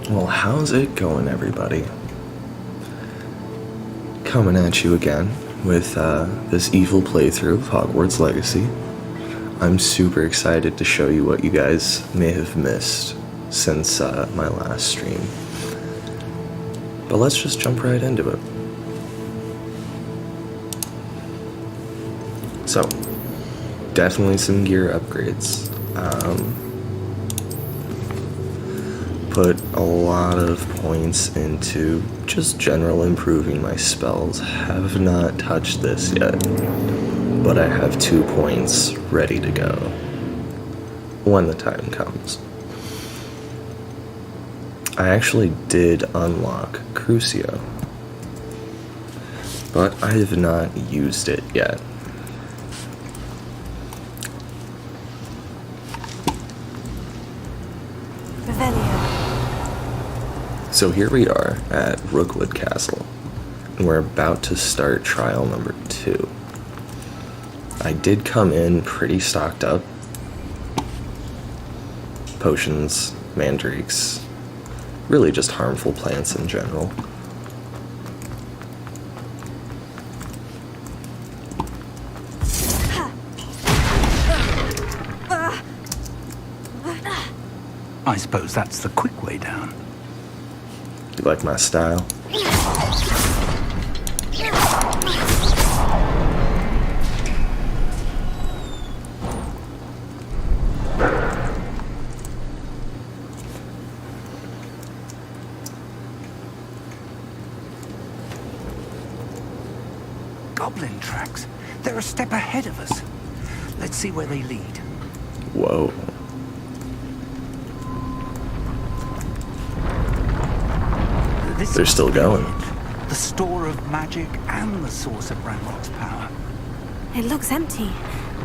Well, how's it going, everybody? Coming at you again with this evil playthrough of Hogwarts Legacy. I'm super excited to show you what you guys may have missed since my last stream. But let's just jump right into it. So, definitely some gear upgrades. Put a lot of points into just general improving my spells. Have not touched this yet, but I have 2 points ready to go when the time comes. I actually did unlock Crucio, but I have not used it yet. So here we are at Rookwood Castle, and we're about to start trial number 2. I did come in pretty stocked up. Potions, mandrakes, really just harmful plants in general. I suppose that's the quick way down. You like my style? Goblin tracks. They're a step ahead of us. Let's see where they lead. Whoa. They're still going. The store of magic and the source of Ranrock's power. It looks empty.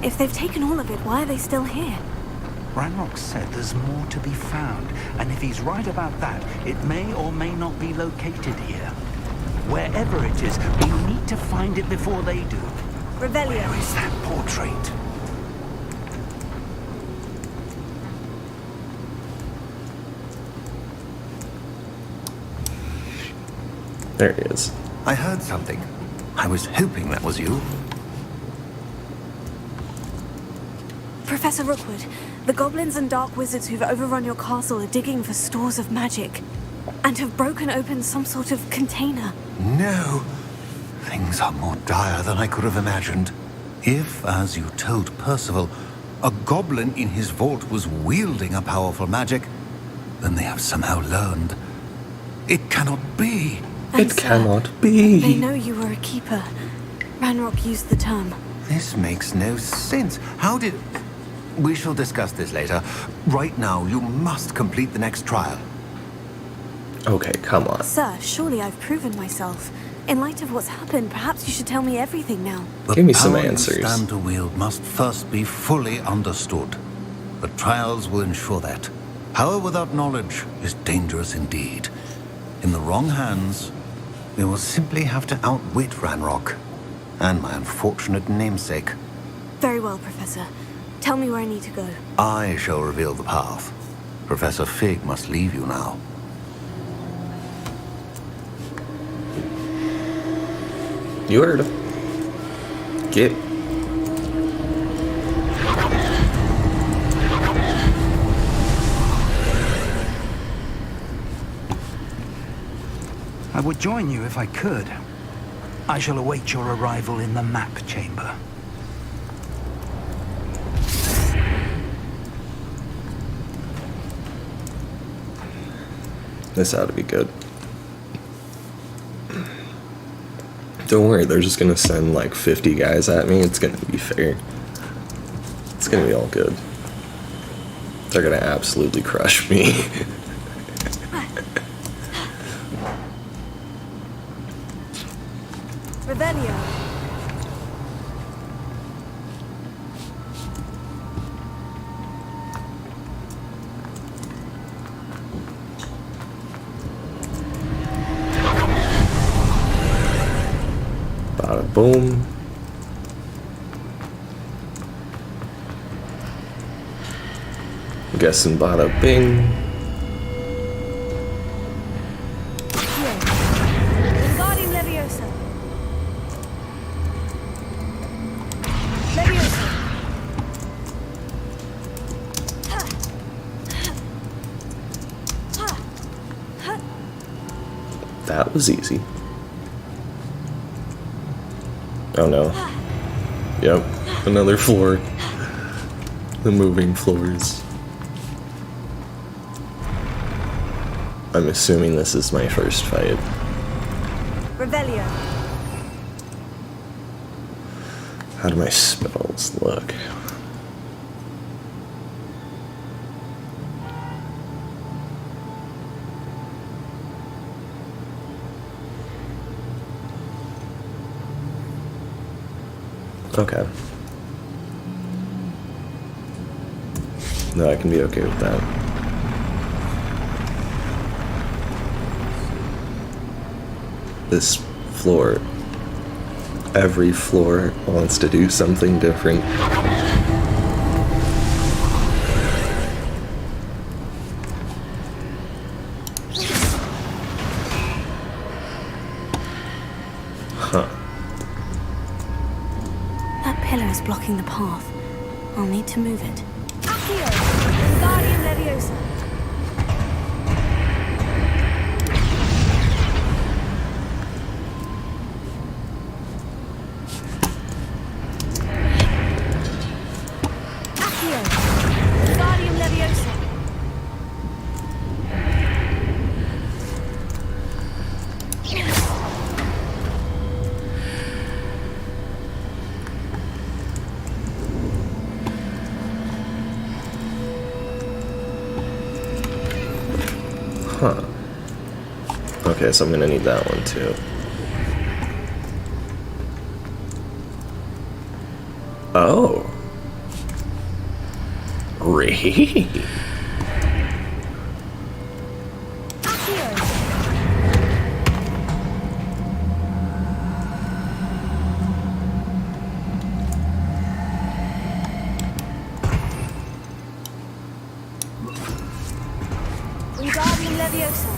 If they've taken all of it, why are they still here? Ranrock said there's more to be found, and if he's right about that, it may or may not be located here. Wherever it is, we need to find it before they do. Revelio. Where is that portrait? There he is. I heard something. I was hoping that was you. Professor Rookwood, the goblins and dark wizards who've overrun your castle are digging for stores of magic and have broken open some sort of container. No. Things are more dire than I could have imagined. If, as you told Percival, a goblin in his vault was wielding a powerful magic, then they have somehow learned. It cannot be. It cannot be. They know you were a keeper. Ranrock used the term. This makes no sense. How did... We shall discuss this later. Right now, you must complete the next trial. Okay, come on. Sir, surely I've proven myself. In light of what's happened, perhaps you should tell me everything now. Give me some The power answers. you stand to wield must first be fully understood. The trials will ensure that. Power without knowledge is dangerous indeed. In the wrong hands, we will simply have to outwit Ranrock and my unfortunate namesake. Very well, Professor. Tell me where I need to go. I shall reveal the path. Professor Fig must leave you now. You heard him. Get. I would join you if I could. I shall await your arrival in the map chamber. This ought to be good. Don't worry, they're just gonna send like 50 guys at me. It's gonna be fair. It's gonna be all good. They're gonna absolutely crush me. Revelio. Bada boom. I'm guessing bada bing. That was easy. Oh no. Yep, another floor. The moving floors. I'm assuming this is my first fight. Revelio. How do my spells look? Okay. No, I can be okay with that. This floor, every floor wants to do something different. Huh. That pillar is blocking the path. I'll need to move it. Accio! Wingardium Leviosa! Accio! Wingardium Leviosa! Huh. Okay, so I'm gonna need that one too. Oh. Really? Wingardium Leviosa!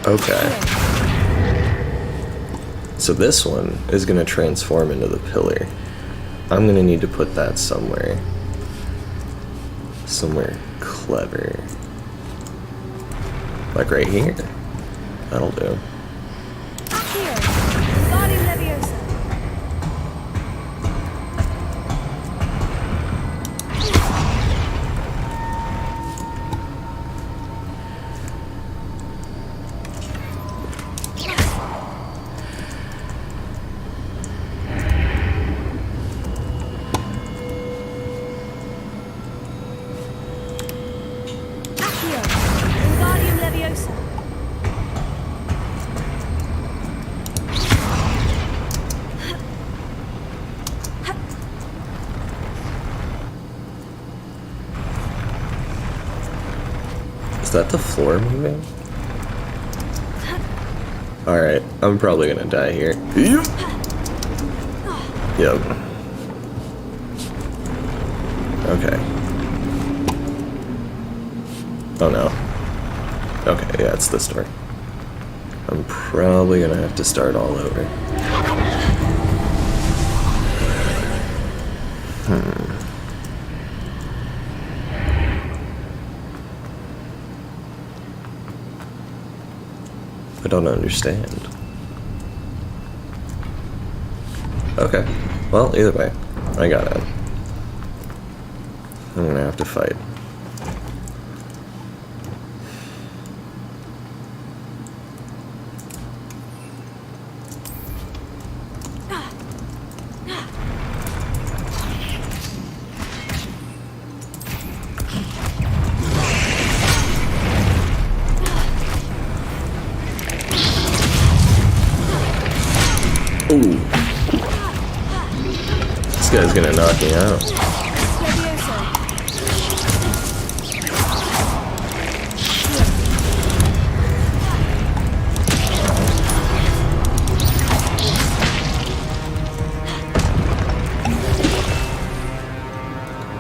Okay. So this one is gonna transform into the pillar. I'm gonna need to put that somewhere. Somewhere clever. Like right here. That'll do. Accio! Wingardium Leviosa! Accio! Wingardium Leviosa! Is that the floor moving? Alright, I'm probably gonna die here. Yep. Okay. Oh no. Okay, yeah, it's this door. I'm probably gonna have to start all over. I don't understand. Okay. Well, either way, I got it. I'm gonna have to fight. Ooh. This guy's gonna knock me out. Leviosa!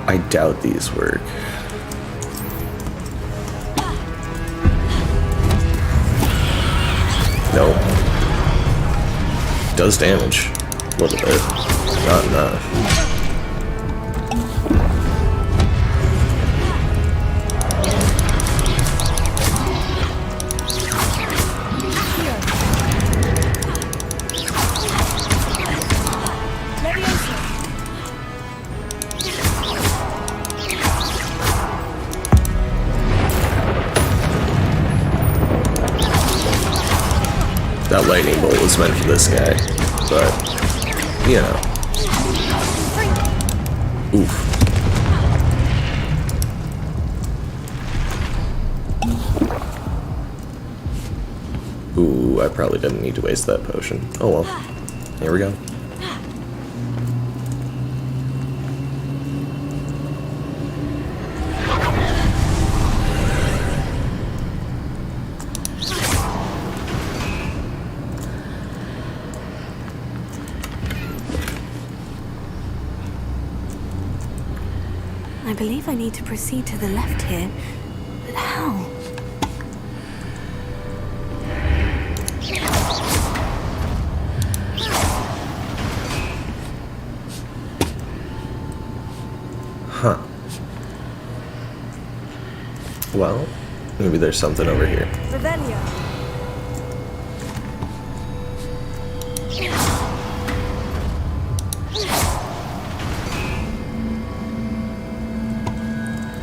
I doubt these work. Nope. Does damage. A little bit. Not enough. That lightning bolt was meant for this guy, but, you know. Oof. Ooh, I probably didn't need to waste that potion. Oh well. Here we go. I believe I need to proceed to the left here, but how? Huh. Well, maybe there's something over here. Revelio.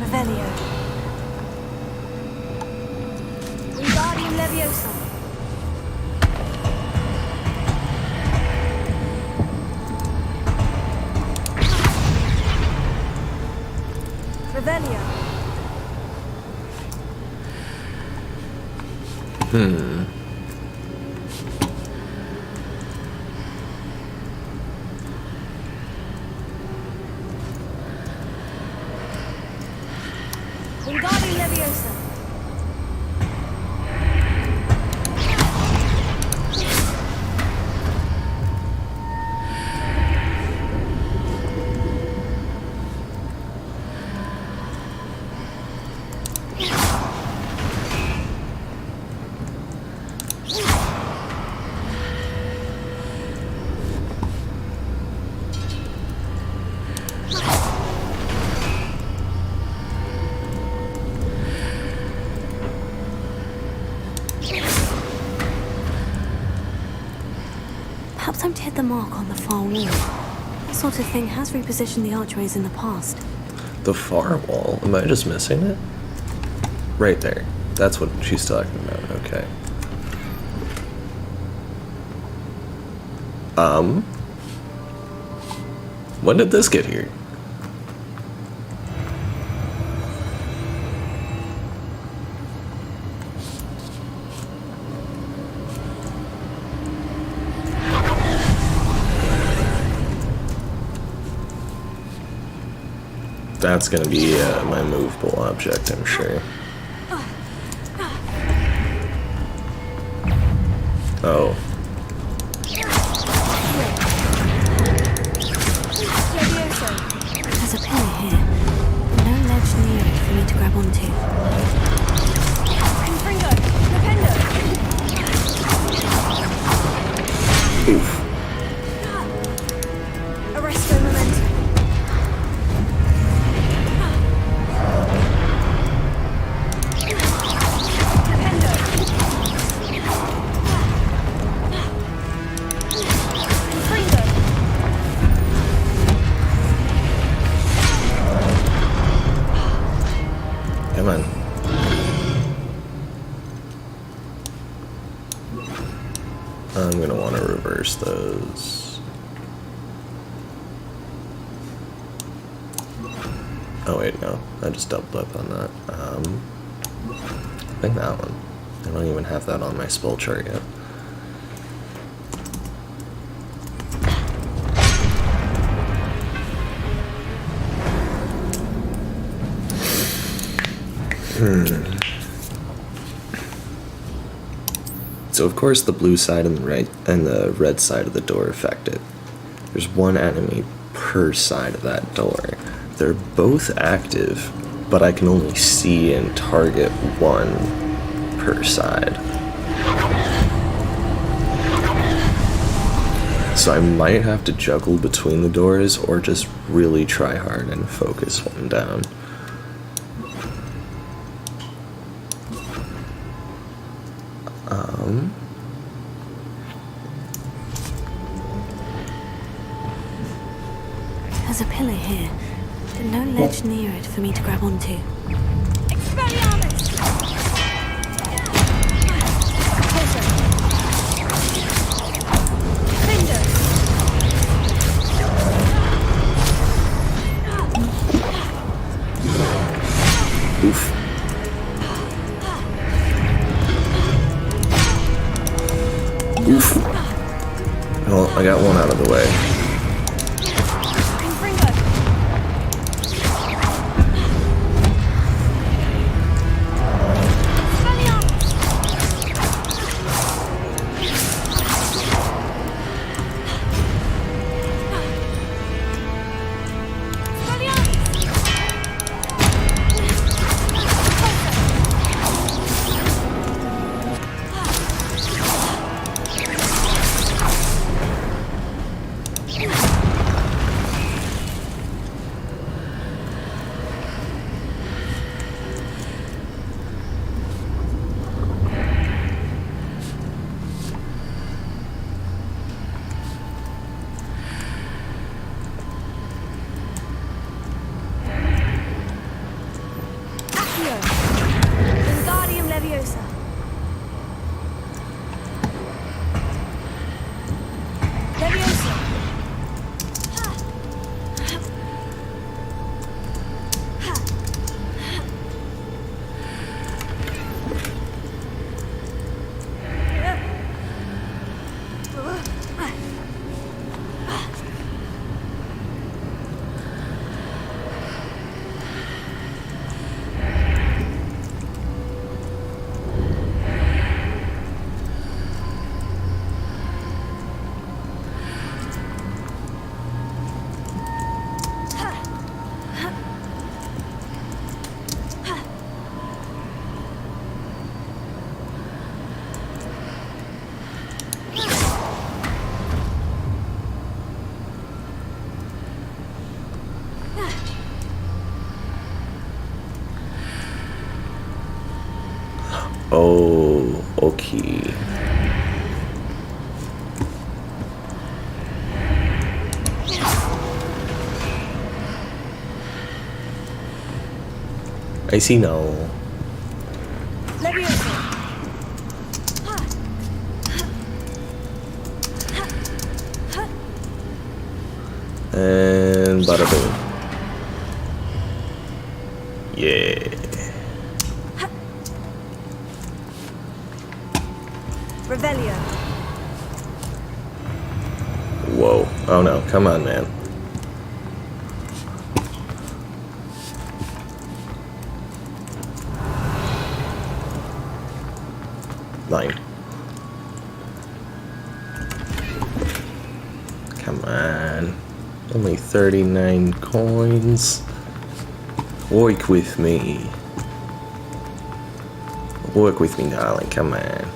Revelio. Wingardium Leviosa. Revelio. Wingardium Leviosa. Perhaps I'm to hit the mark on the far wall. That sort of thing has repositioned the archways in the past. The far wall? Am I just missing it? Right there. That's what she's talking about. Okay. When did this get here? That's gonna be my movable object, I'm sure. Oh. There's a pillar here. No ledge near it for me to grab onto. Confringo! Dependo! Oof. Arresto momentum. Dependo! Confringo! Come on. I'm gonna want to reverse those. Oh wait, no. I just doubled up on that. I think that one. I don't even have that on my spell chart yet. So of course the blue side and the red side of the door affect it. There's one enemy per side of that door. They're both active, but I can only see and target one per side. So I might have to juggle between the doors or just really try hard and focus one down. There's a pillar here, but no ledge near it for me to grab onto. Oof. Oof. Well, I got one out of the way. Oh, okay. I see now. And bada boom. Yeah. Revelio. Whoa. Oh no, come on, man. Nine. Come on. Only 39 coins. Work with me. Work with me, darling. Come on.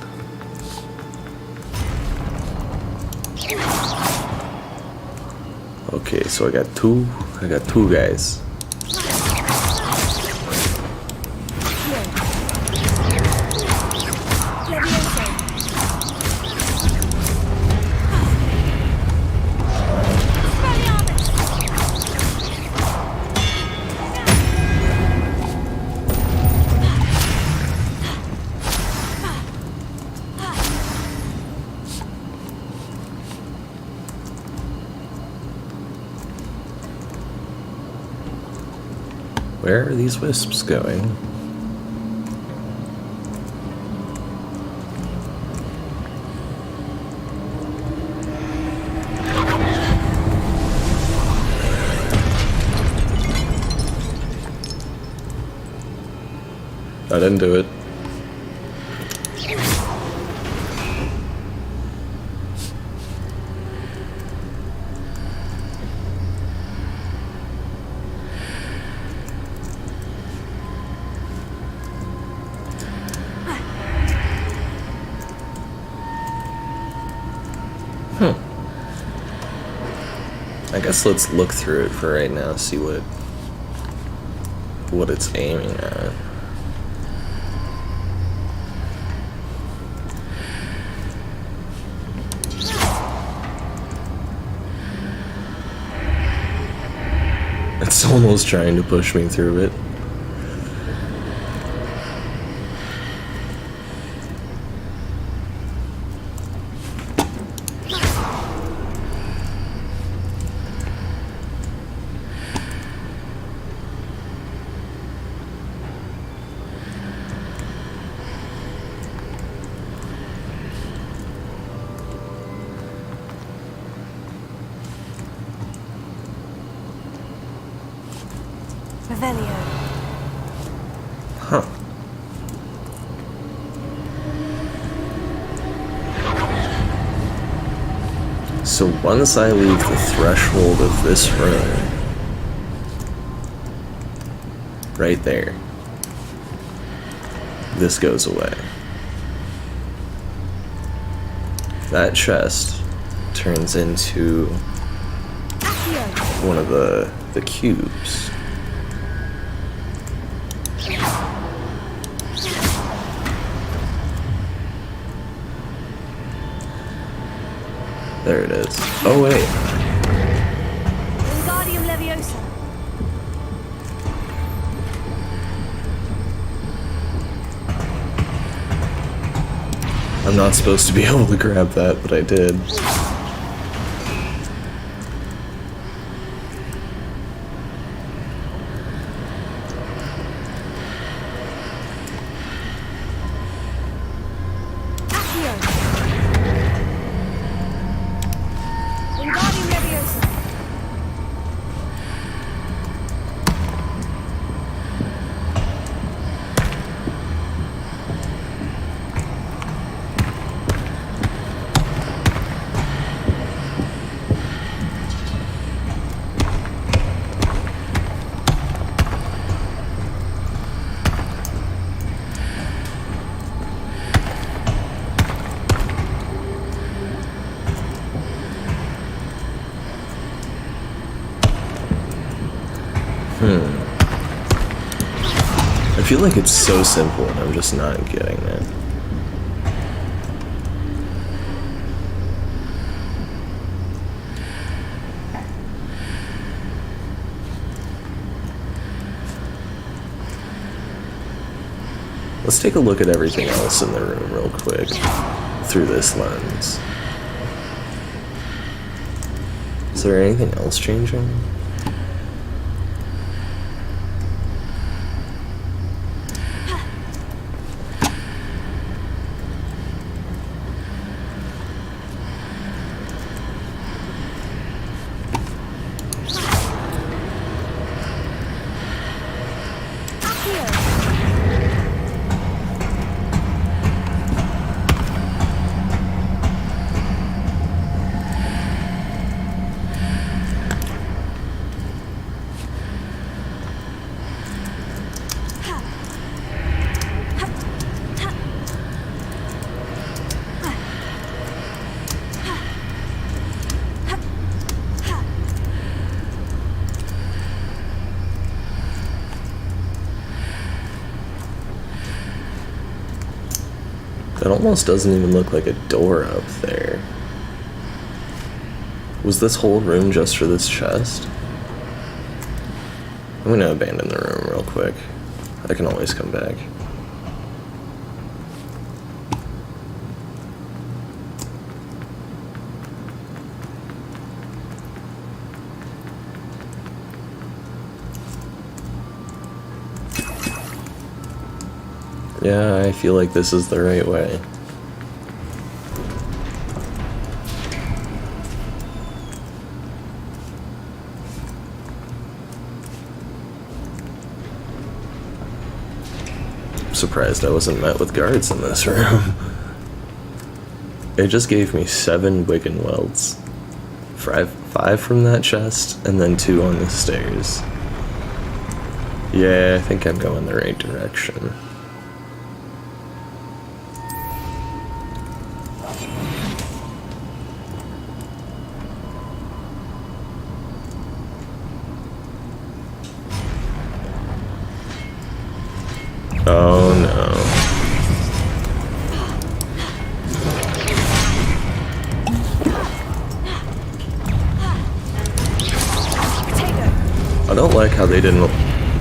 Okay, so I got two guys. Where are these wisps going? I didn't do it. guess let's look through it for right now, see what it's aiming at. It's almost trying to push me through it. Revelio. Huh. So once I leave the threshold of this room, right there, this goes away. That chest turns into one of the cubes. There it is. Oh wait. Wingardium Leviosa. I'm not supposed to be able to grab that, but I did. Wingardium Leviosa. I feel like it's so simple and I'm just not getting it. Let's take a look at everything else in the room real quick through this lens. Is there anything else changing? It almost doesn't even look like a door up there. Was this whole room just for this chest? I'm gonna abandon the room real quick. I can always come back. Yeah, I feel like this is the right way. I'm surprised I wasn't met with guards in this room. It just gave me 7 Wiccan welds. 5 from that chest, and then 2 on the stairs. Yeah, I think I'm going the right direction. Oh no. I don't like how they didn't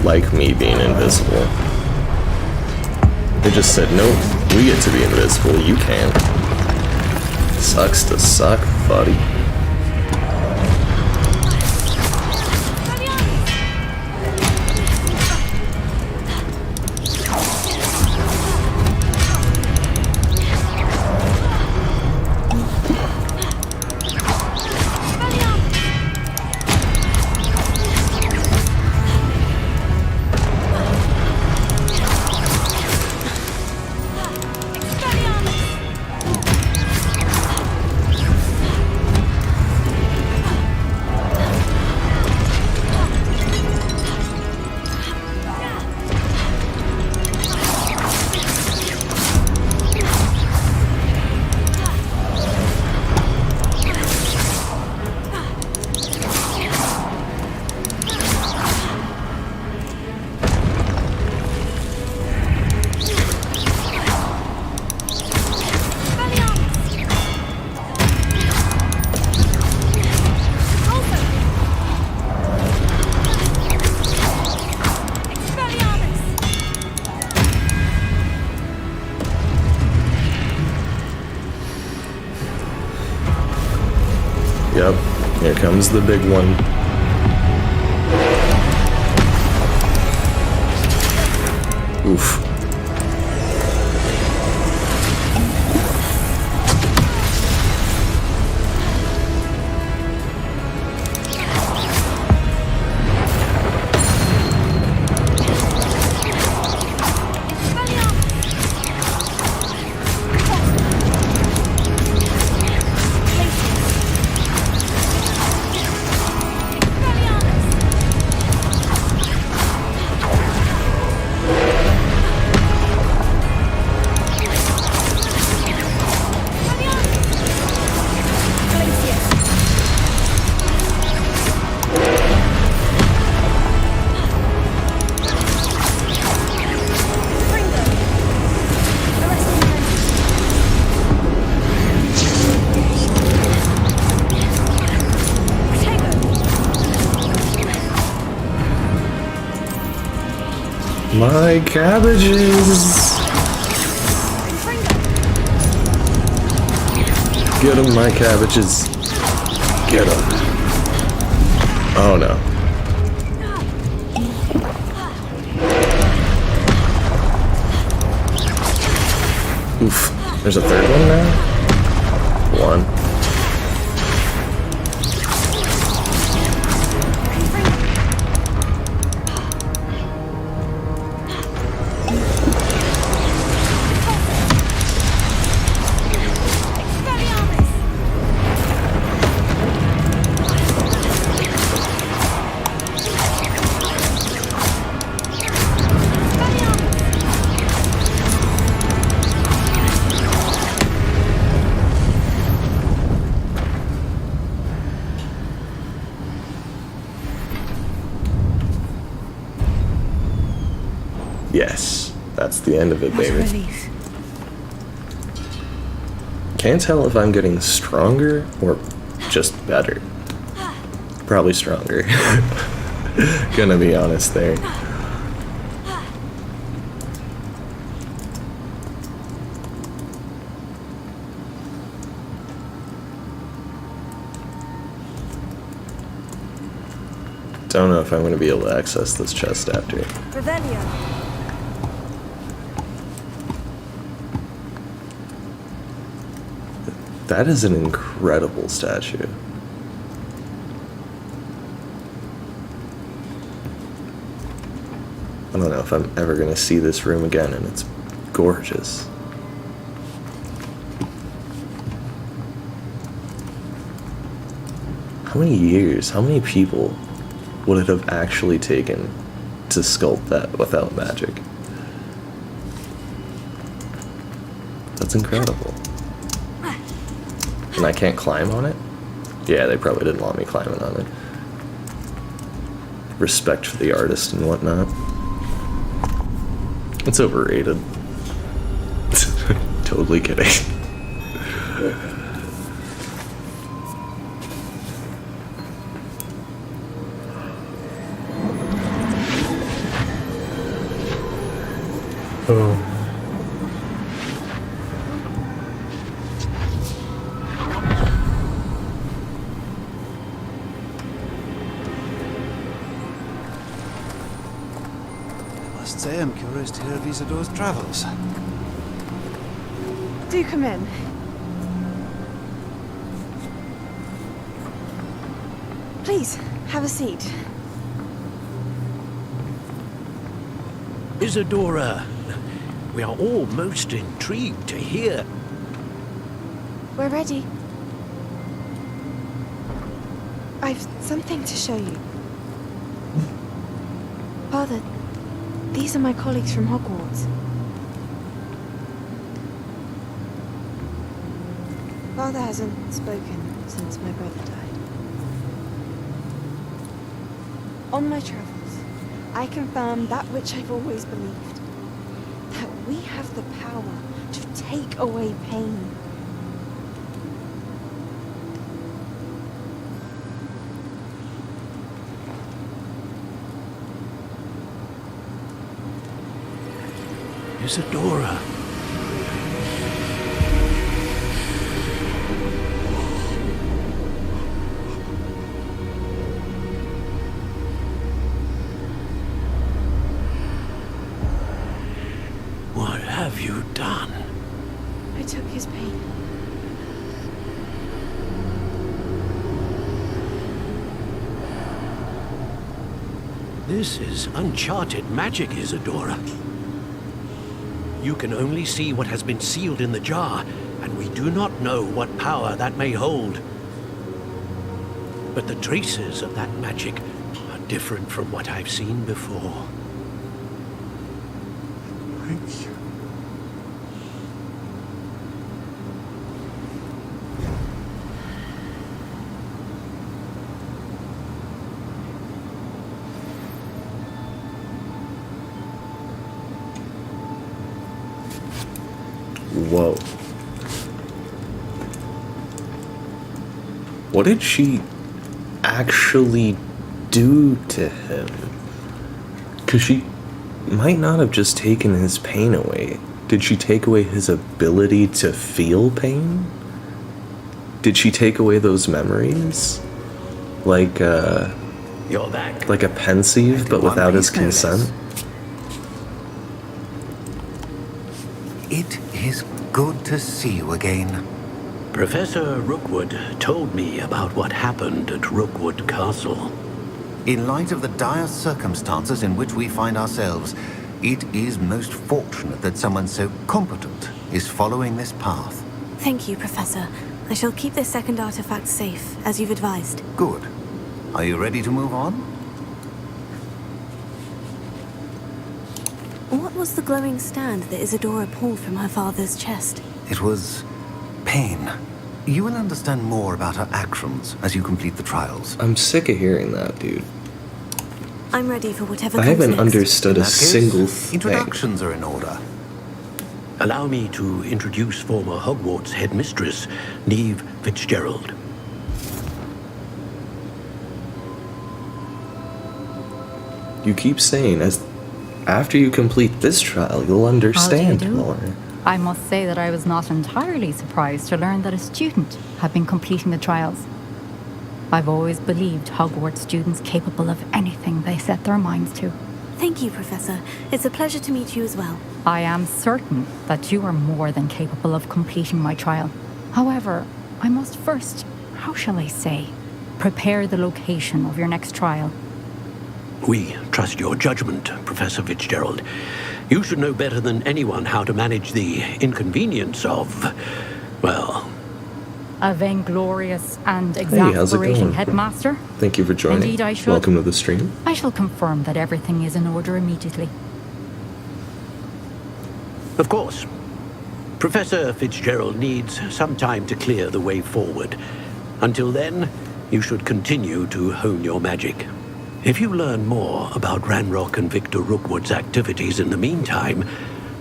like me being invisible. They just said, nope, we get to be invisible, you can't. Sucks to suck, buddy. Yep, here comes the big one. Oof. My cabbages! Get 'em, my cabbages. Get 'em. Oh no. Oof. There's a third one now? One. Yes, that's the end of it, What a baby. relief. Can't tell if I'm getting stronger or just better. Probably stronger. Gonna be honest there. Don't know if I'm gonna be able to access this chest after. Revelio. That is an incredible statue. I don't know if I'm ever gonna see this room again, and it's gorgeous. How many years, how many people would it have actually taken to sculpt that without magic? That's incredible. And I can't climb on it? Yeah, they probably didn't want me climbing on it. Respect for the artist and whatnot. It's overrated. Totally kidding. Oh. I must say I'm curious to hear of Isidor's travels. Do come in. Please, have a seat. Isadora, we are all most intrigued to hear. We're ready. I've something to show you. Father, these are my colleagues from Hogwarts. Father hasn't spoken since my brother died. On my travels, I confirm that which I've always believed. That we have the power to take away pain. Isadora. What have you done? I took his pain. This is uncharted magic, Isadora. You can only see what has been sealed in the jar, and we do not know what power that may hold. But the traces of that magic are different from what I've seen before. Thank you. Whoa. What did she actually do to him? Because she might not have just taken his pain away. Did she take away his ability to feel pain? Did she take away those memories? Like, You're back. like a pensieve, but without his consent? It is good to see you again. Professor Rookwood told me about what happened at Rookwood Castle. In light of the dire circumstances in which we find ourselves, it is most fortunate that someone so competent is following this path. Thank you, Professor. I shall keep this second artifact safe, as you've advised. Good. Are you ready to move on? What was the glowing stand that Isadora pulled from her father's chest? It was pain. You will understand more about her actions as you complete the trials. I'm sick of hearing that, dude. I'm ready for whatever I comes haven't next. understood In a that case, single thing. introductions are in order. Allow me to introduce former Hogwarts headmistress, Neve Fitzgerald. You keep saying, as after you complete this trial, you'll understand do? more. I must say that I was not entirely surprised to learn that a student had been completing the trials. I've always believed Hogwarts students capable of anything they set their minds to. Thank you, Professor. It's a pleasure to meet you as well. I am certain that you are more than capable of completing my trial. However, I must first, how shall I say, prepare the location of your next trial. We trust your judgment, Professor Fitzgerald. You should know better than anyone how to manage the inconvenience of, well... A vainglorious and Hey, how's it exasperating going? headmaster. Thank you for joining. Indeed, I should. Welcome to the stream. I shall confirm that everything is in order immediately. Of course. Professor Fitzgerald needs some time to clear the way forward. Until then, you should continue to hone your magic. If you learn more about Ranrock and Victor Rookwood's activities in the meantime,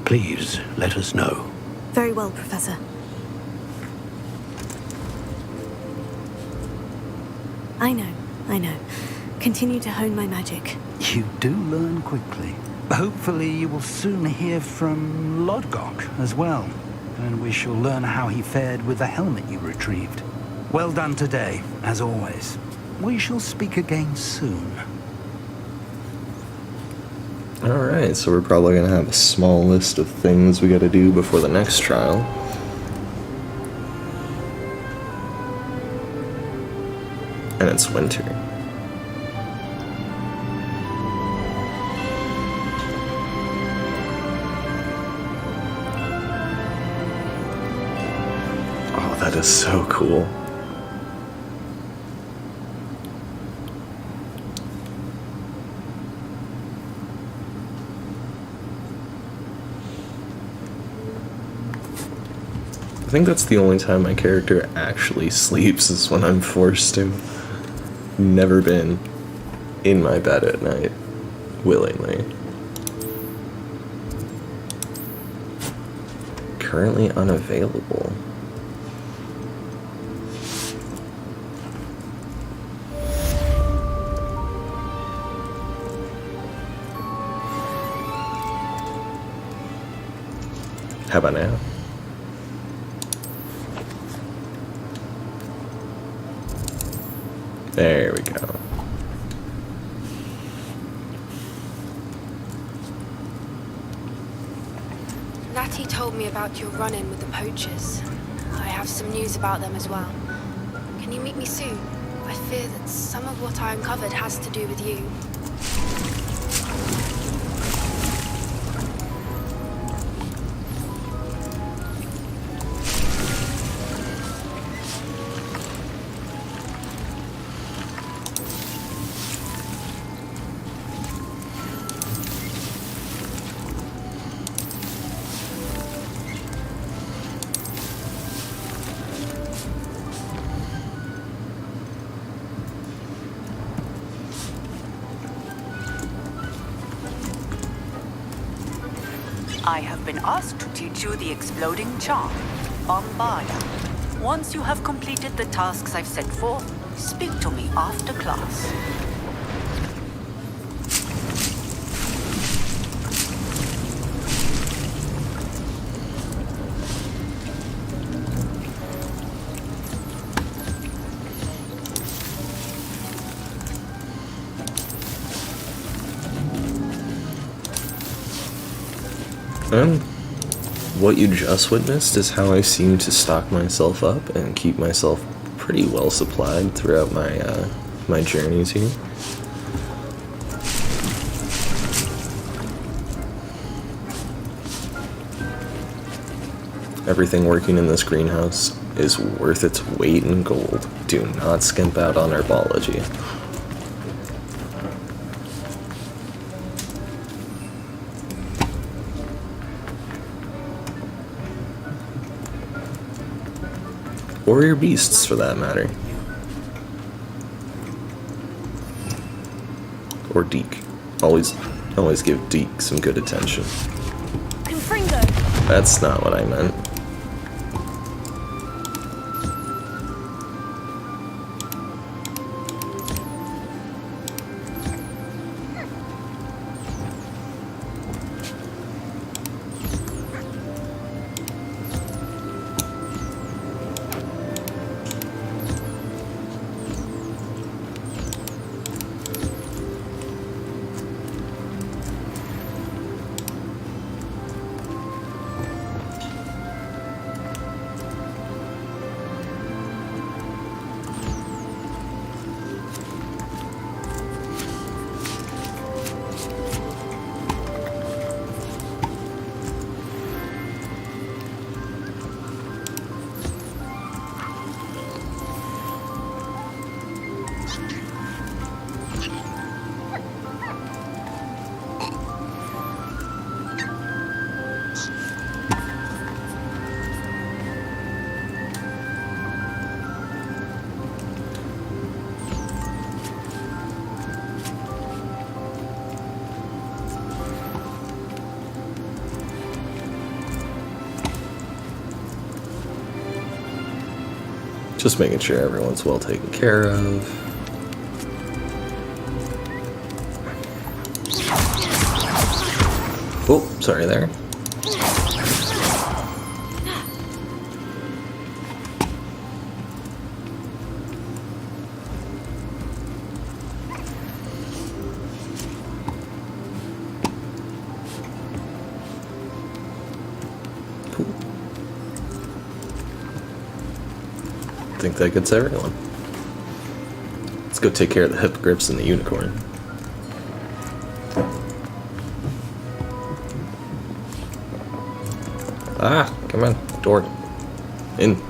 please let us know. Very well, Professor. I know. Continue to hone my magic. You do learn quickly. Hopefully you will soon hear from Lodgok as well, and we shall learn how he fared with the helmet you retrieved. Well done today, as always. We shall speak again soon. Alright, so we're probably going to have a small list of things we got to do before the next trial. And it's winter. Oh, that is so cool. I think that's the only time my character actually sleeps is when I'm forced to. Never been in my bed at night, willingly. Currently unavailable. How about now? There we go. Natty told me about your run-in with the poachers. I have some news about them as well. Can you meet me soon? I fear that some of what I uncovered has to do with you. I have been asked to teach you the exploding charm, Bombaya. Once you have completed the tasks I've set forth, speak to me after class. What you just witnessed is how I seem to stock myself up and keep myself pretty well supplied throughout my my journeys here. Everything working in this greenhouse is worth its weight in gold. Do not skimp out on herbology. Or your beasts, for that matter. Or Deke. Always give Deke some good attention. Confringo! That's not what I meant. Just making sure everyone's well taken care of. Oh, sorry there. Cool. I think that gets everyone. Let's go take care of the hippogriffs and the unicorn. Ah, come on, door. In.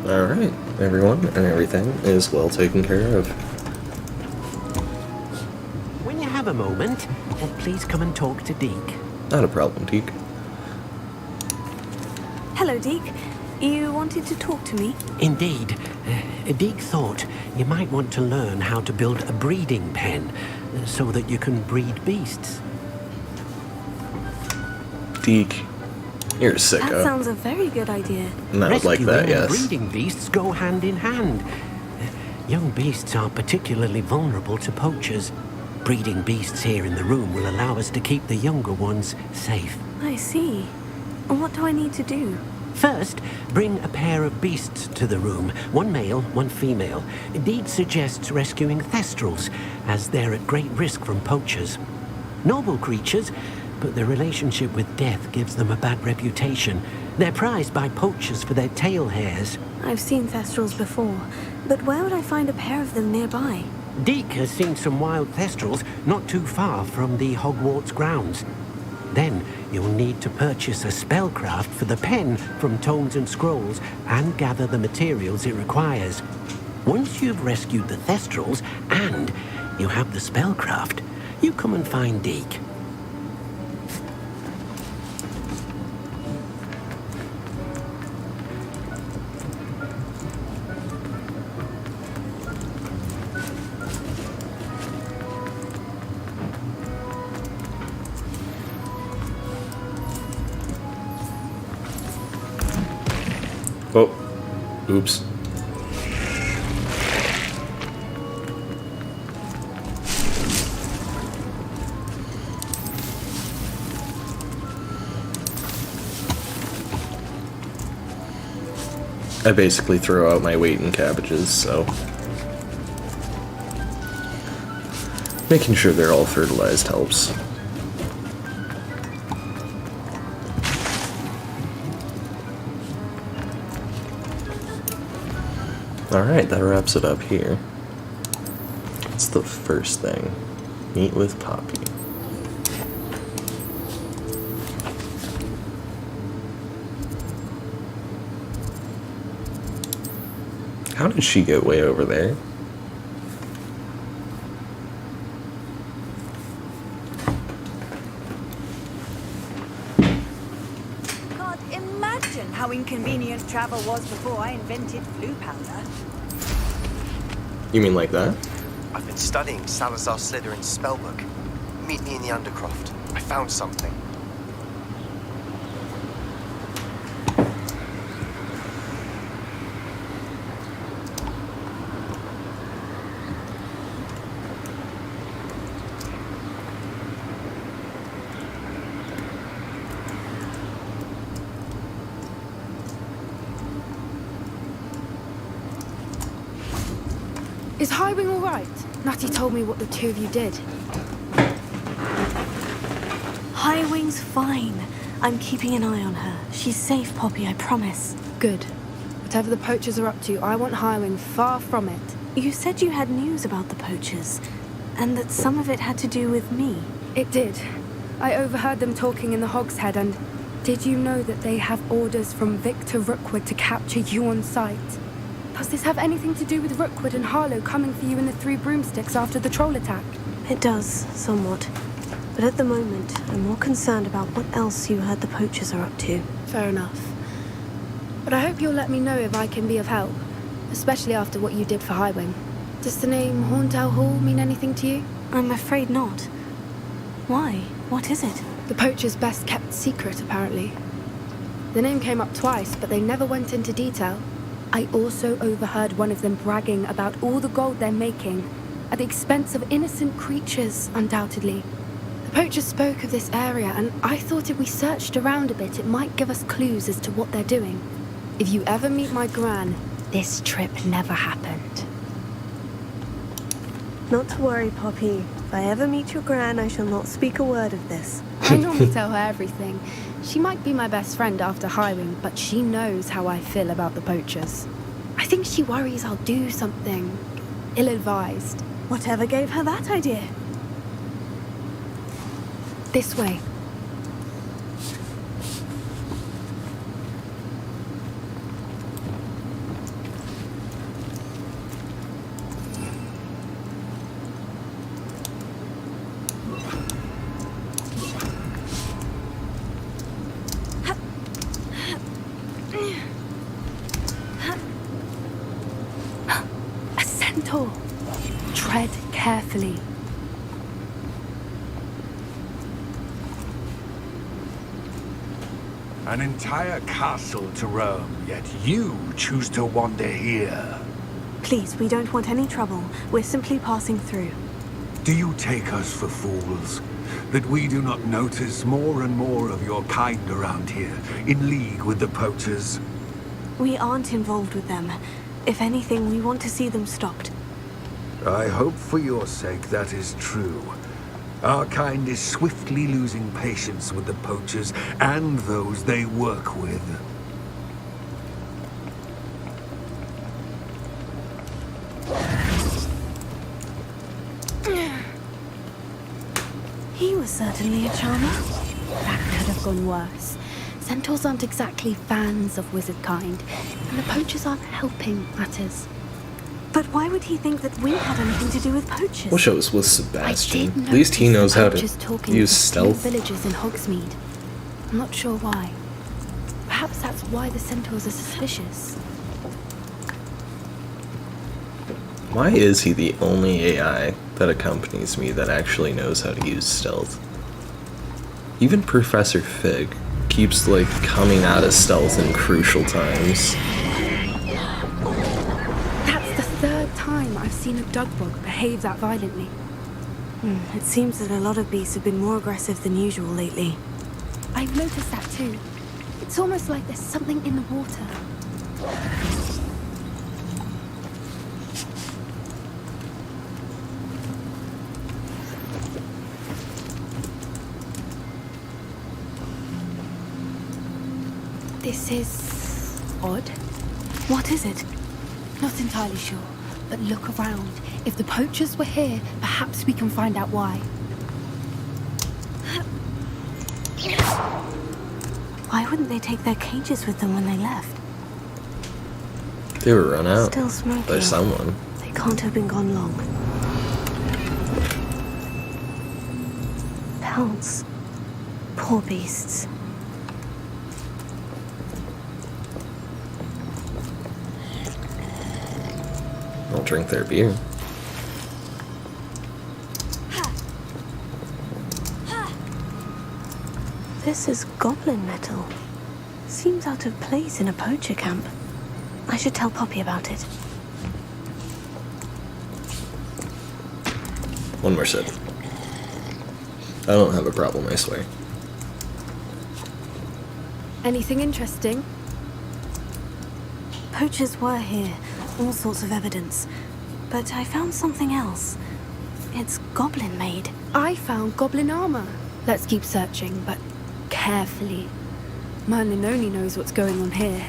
Alright, everyone and everything is well taken care of. When you have a moment, please come and talk to Deke. Not a problem, Deke. Hello, Deke. You wanted to talk to me? Indeed. Deke thought you might want to learn how to build a breeding pen so that you can breed beasts. Deke, you're a sicko. That sounds a very good idea. And I would like that, Rescuing and yes. breeding beasts go hand in hand. Young beasts are particularly vulnerable to poachers. Breeding beasts here in the room will allow us to keep the younger ones safe. I see. And what do I need to do? First, bring a pair of beasts to the room. One male, one female. Deed suggests rescuing thestrals, as they're at great risk from poachers. Noble creatures, but their relationship with death gives them a bad reputation. They're prized by poachers for their tail hairs. I've seen thestrals before, but where would I find a pair of them nearby? Deke has seen some wild thestrals not too far from the Hogwarts grounds. Then you'll need to purchase a spellcraft for the pen from Tomes and Scrolls and gather the materials it requires. Once you've rescued the thestrals and you have the spellcraft, you come and find Deke. Oh, oops. I basically throw out my weight in cabbages, so making sure they're all fertilized helps. Alright, that wraps it up here. What's the first thing? Meet with Poppy. How did she get way over there? God, imagine how inconvenient travel was before I invented blue powder. You mean like that? I've been studying Salazar Slytherin's spellbook. Meet me in the Undercroft. I found something. Is Highwing all right? Natty told me what the two of you did. Highwing's fine. I'm keeping an eye on her. She's safe, Poppy, I promise. Good. Whatever the poachers are up to, I want Highwing far from it. You said you had news about the poachers, and that some of it had to do with me. It did. I overheard them talking in the Hogshead, and did you know that they have orders from Victor Rookwood to capture you on sight? Does this have anything to do with Rookwood and Harlow coming for you in the Three Broomsticks after the troll attack? It does, somewhat. But at the moment, I'm more concerned about what else you heard the poachers are up to. Fair enough. But I hope you'll let me know if I can be of help, especially after what you did for Highwing. Does the name Horndale Hall mean anything to you? I'm afraid not. Why? What is it? The poachers' best kept secret, apparently. The name came up twice, but they never went into detail. I also overheard one of them bragging about all the gold they're making, at the expense of innocent creatures, undoubtedly. The poachers spoke of this area, and I thought if we searched around a bit, it might give us clues as to what they're doing. If you ever meet my gran, this trip never happened. Not to worry, Poppy. If I ever meet your gran, I shall not speak a word of this. I normally tell her everything. She might be my best friend after Highwing, but she knows how I feel about the poachers. I think she worries I'll do something ill-advised. Whatever gave her that idea? This way. A centaur. Tread carefully. An entire castle to roam, yet you choose to wander here. Please, we don't want any trouble. We're simply passing through. Do you take us for fools? That we do not notice more and more of your kind around here, in league with the poachers? We aren't involved with them. If anything, we want to see them stopped. I hope for your sake that is true. Our kind is swiftly losing patience with the poachers and those they work with. He was certainly a charmer. That could have gone worse. Centaurs aren't exactly fans of wizard kind, and the poachers aren't helping matters. But why would he think that we had anything to do with poachers? Wish I was with Sebastian. At least he knows how to use stealth. Villagers in Hogsmeade. I'm not sure why. Perhaps that's why the centaurs are suspicious. Why is he the only AI that accompanies me that actually knows how to use stealth? Even Professor Fig keeps, like, coming out of stealth in crucial times. That's the third time I've seen a dugbog behave that violently. It seems that a lot of beasts have been more aggressive than usual lately. I've noticed that too. It's almost like there's something in the water. This is odd. What is it? Not entirely sure, but look around. If the poachers were here, perhaps we can find out why. Why wouldn't they take their cages with them when they left? They were run out Still smoking. by someone. They can't have been gone long. Pelts. Poor beasts. I'll drink their beer. This is goblin metal. Seems out of place in a poacher camp. I should tell Poppy about it. One more sip. I don't have a problem, I swear. Anything interesting? Poachers were here. All sorts of evidence. But I found something else. It's goblin made. I found goblin armor. Let's keep searching, but carefully. Merlin only knows what's going on here.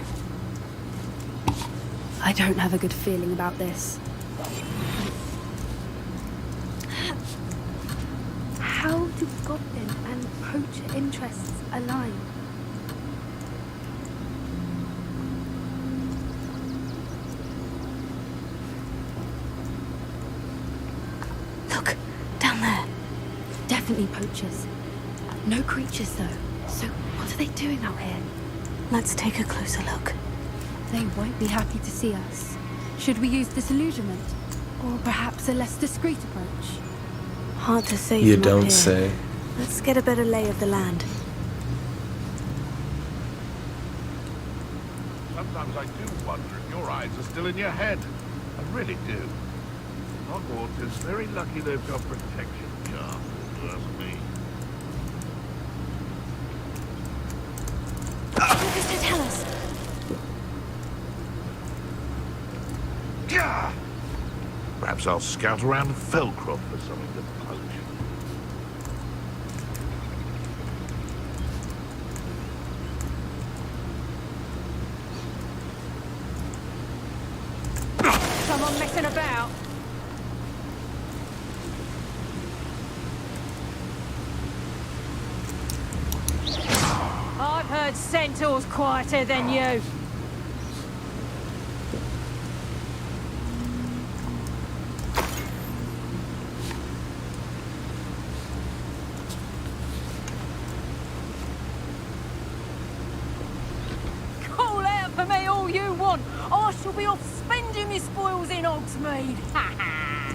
I don't have a good feeling about this. How do goblin and poacher interests align? Look, down there. Definitely poachers. No creatures, though. So what are they doing out here? Let's take a closer look. They won't be happy to see us. Should we use disillusionment? Or perhaps a less discreet approach? Hard to say. You from up don't here. say. Let's get a better lay of the land. Sometimes I do wonder if your eyes are still in your head. I really do. Hogwarts is very lucky they've got protection castles, that's me. Professor, tell us. Yeah. Perhaps I'll scout around Felcroft for something to poach. Someone messing about? I've heard centaurs quieter than you. Call out for me all you want. I shall be off spending my spoils in Hogsmeade. Ha ha!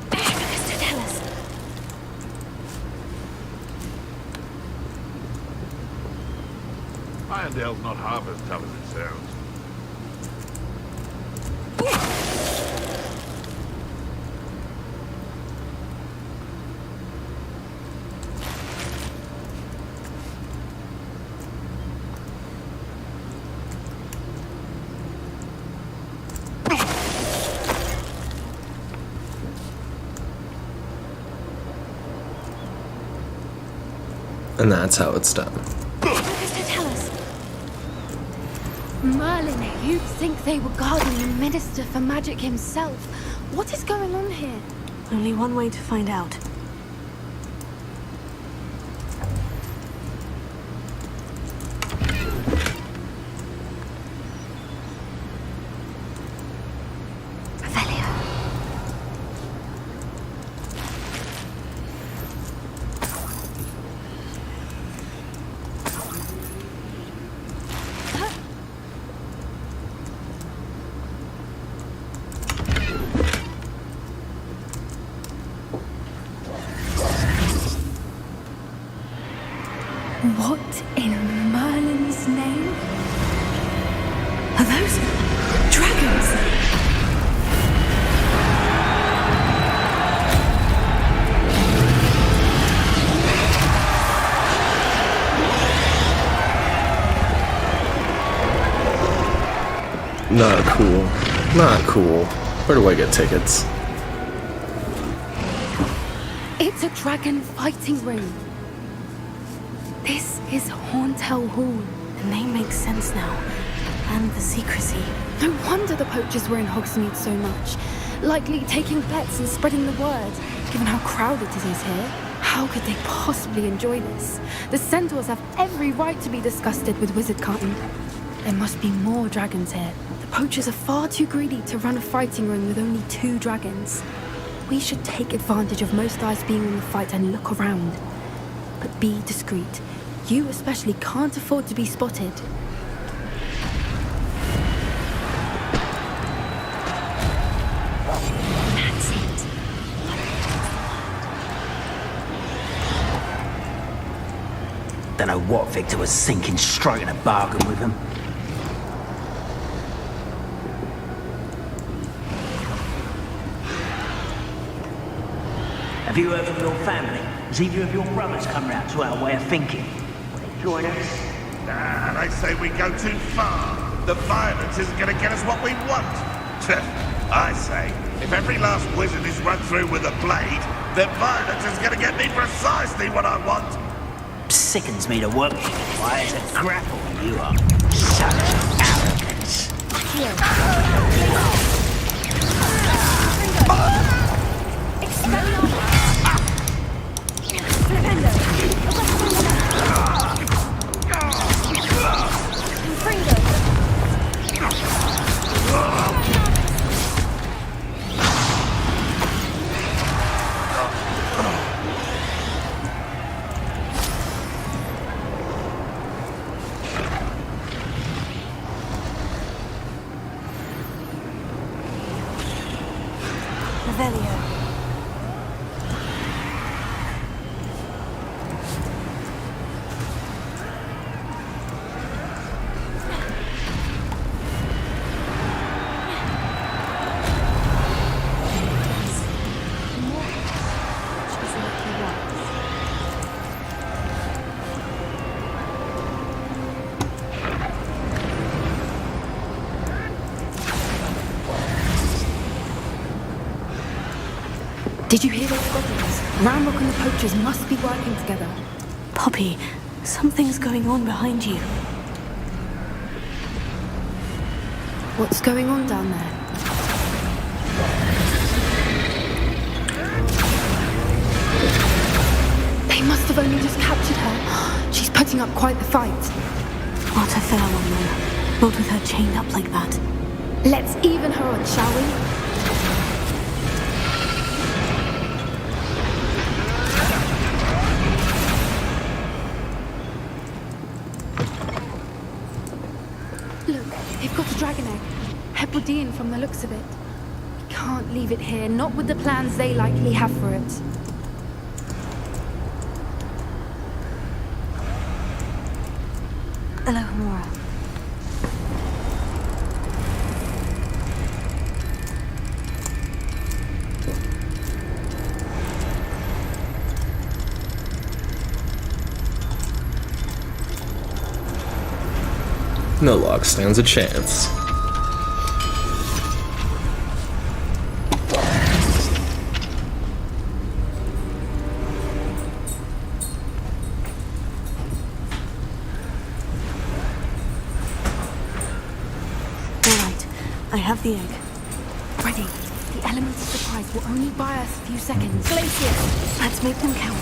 Professor, tell us. Irondale's not half as tough as it sounds. And that's how it's done. Professor, tell us. Merlin, you'd think they were guarding the Minister for Magic himself. What is going on here? Only one way to find out. What in Merlin's name? Are those dragons? Not cool. Not cool. Where do I get tickets? It's a dragon fighting ring. This is Hauntel Hall. The name makes sense now. And the secrecy. No wonder the poachers were in Hogsmeade so much. Likely taking bets and spreading the word, given how crowded it is here. How could they possibly enjoy this? The centaurs have every right to be disgusted with wizard cutting. There must be more dragons here. The poachers are far too greedy to run a fighting ring with only 2 dragons. We should take advantage of most eyes being in the fight and look around. But be discreet. You especially can't afford to be spotted. That's it. Don't know what Victor was thinking, striking a bargain with him. Have you heard from your family? Has either of your brothers come round to our way of thinking? Will they join us? Nah, they say we go too far. The violence isn't going to get us what we want. I say, If every last wizard is run through with a blade, then violence is gonna get me precisely what I want. Sickens me to work with you. Why is a grapple you are? Such arrogance. Did you hear those goblins? Ramrock and the poachers must be working together. Poppy, something's going on behind you. What's going on down there? They must have only just captured her. She's putting up quite the fight. Not a fair one, though. Not with her chained up like that. Let's even her on, shall we? They've got a dragon egg. Hebridean from the looks of it. We can't leave it here, not with the plans they likely have for it. Alohomora. No lock stands a chance. Alright, I have the egg. Ready. The element of surprise will only buy us a few seconds. Glacius! Let's make them count.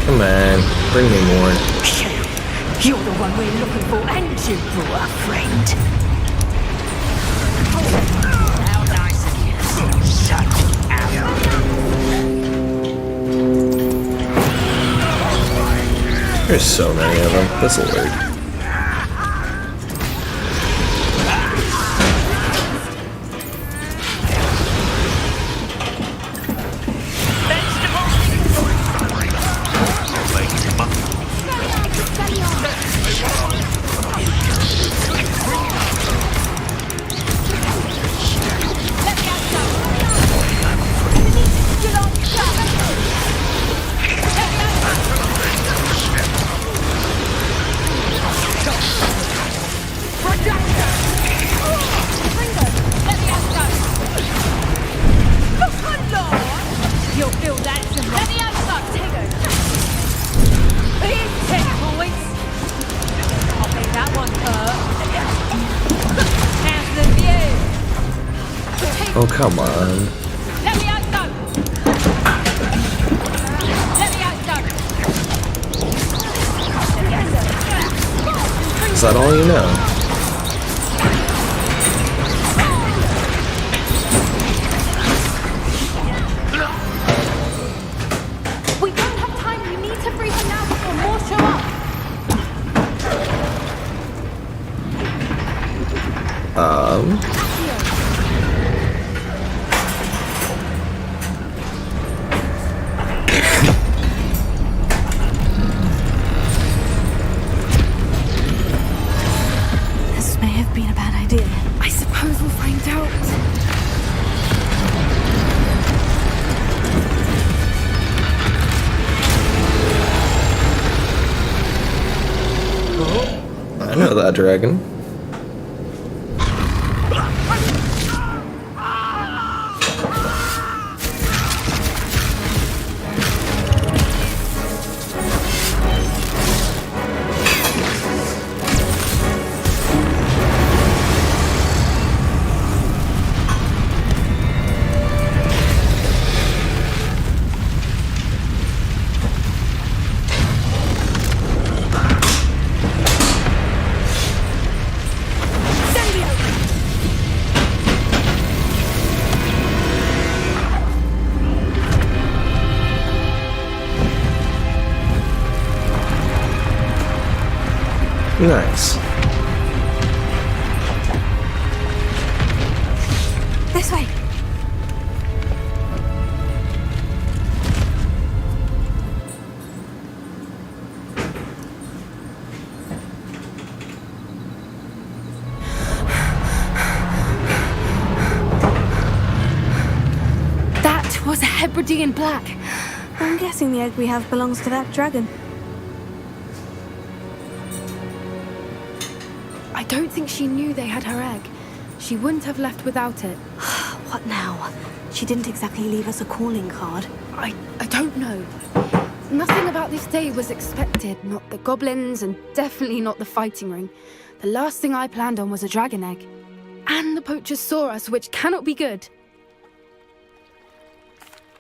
Come on, bring me more. You're the one we're looking for, and you brought a friend. How nice of you. Such arrogance. There's so many of them. This'll work. Oh, come on. Let me out, go! Let me out, go! Is that all you know? We don't have time. We need to free her now before more show up. This may have been a bad idea. I suppose we'll find out. I know that dragon. Nice. This way. That was a Hebridean black. I'm guessing the egg we have belongs to that dragon. I don't think she knew they had her egg. She wouldn't have left without it. What now? She didn't exactly leave us a calling card. I don't know. Nothing about this day was expected. Not the goblins, and definitely not the fighting ring. The last thing I planned on was a dragon egg. And the poachers saw us, which cannot be good.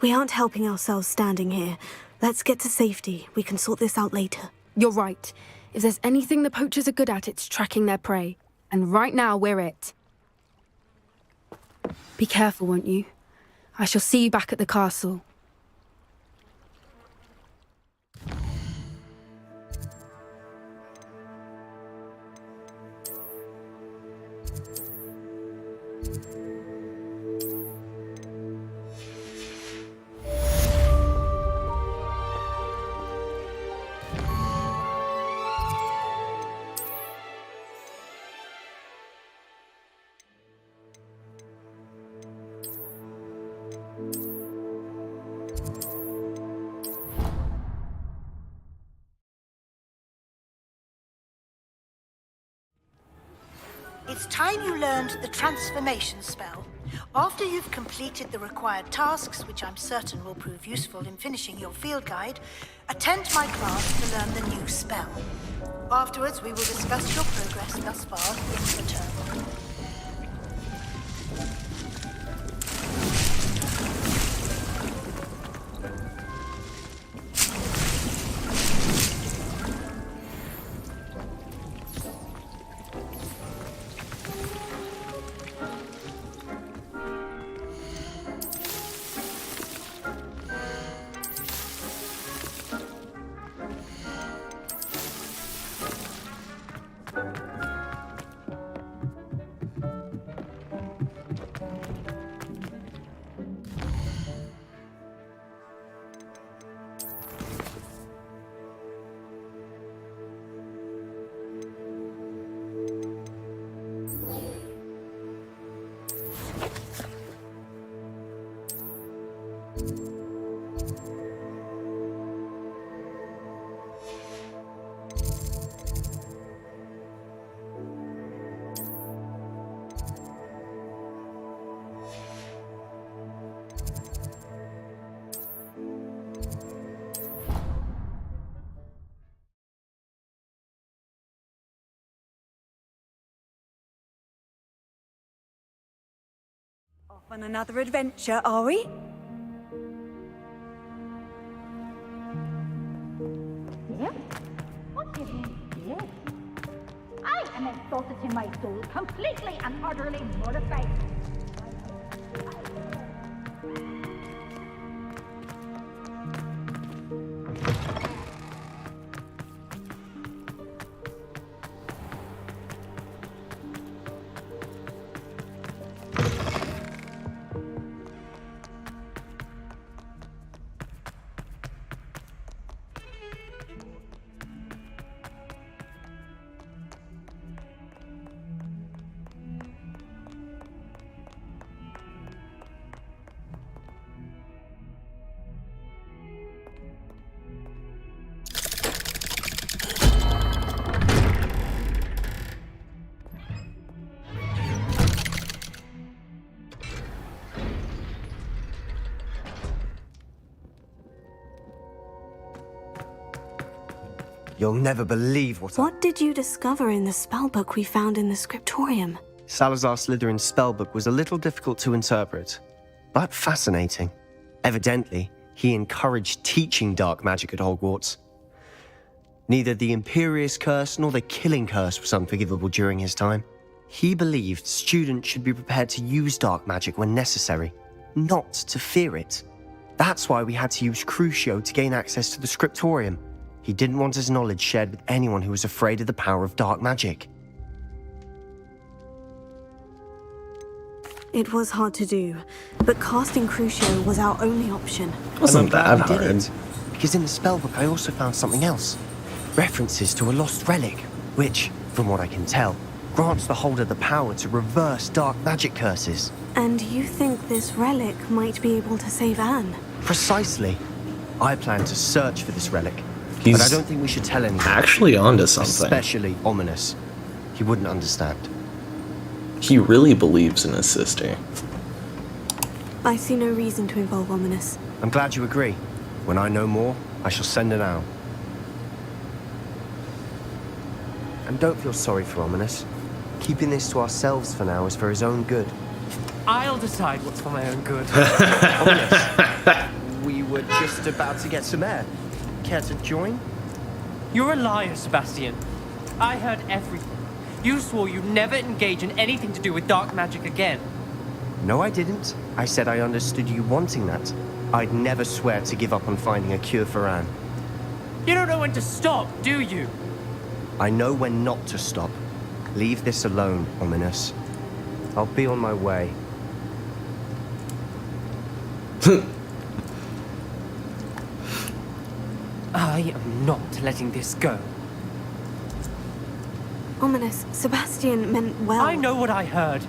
We aren't helping ourselves standing here. Let's get to safety. We can sort this out later. You're right. If there's anything the poachers are good at, it's tracking their prey. And right now, we're it. Be careful, won't you? I shall see you back at the castle. It's time you learned the transformation spell. After you've completed the required tasks, which I'm certain will prove useful in finishing your field guide, attend my class to learn the new spell. Afterwards, we will discuss your progress thus far in return. On another adventure, are we? Yes? What do you mean, yes? I am insulted in my soul, completely and utterly mortified. You'll never believe What did you discover in the spellbook we found in the scriptorium? Salazar Slytherin's spellbook was a little difficult to interpret, but fascinating. Evidently, he encouraged teaching dark magic at Hogwarts. Neither the Imperious Curse nor the Killing Curse was unforgivable during his time. He believed students should be prepared to use dark magic when necessary, not to fear it. That's why we had to use Crucio to gain access to the scriptorium. He didn't want his knowledge shared with anyone who was afraid of the power of dark magic. It was hard to do, but casting Crucio was our only option. Wasn't that hard? Because in the spellbook I also found something else. References to a lost relic, which, from what I can tell, grants the holder the power to reverse dark magic curses. And you think this relic might be able to save Anne? Precisely. I plan to search for this relic. He's but I don't think we should tell anyone. actually onto something. Especially Ominous. He wouldn't understand. He really believes in his sister. I see no reason to involve Ominous. I'm glad you agree. When I know more, I shall send an owl. And don't feel sorry for Ominous. Keeping this to ourselves for now is for his own good. I'll decide what's for my own good. Ominous, we were just about to get some air. Care to join? You're a liar, Sebastian. I heard everything. You swore you'd never engage in anything to do with dark magic again. No, I didn't. I said I understood you wanting that. I'd never swear to give up on finding a cure for Anne. You don't know when to stop, do you? I know when not to stop. Leave this alone, Ominous. I'll be on my way. I am not letting this go. Ominous, Sebastian meant well. I know what I heard.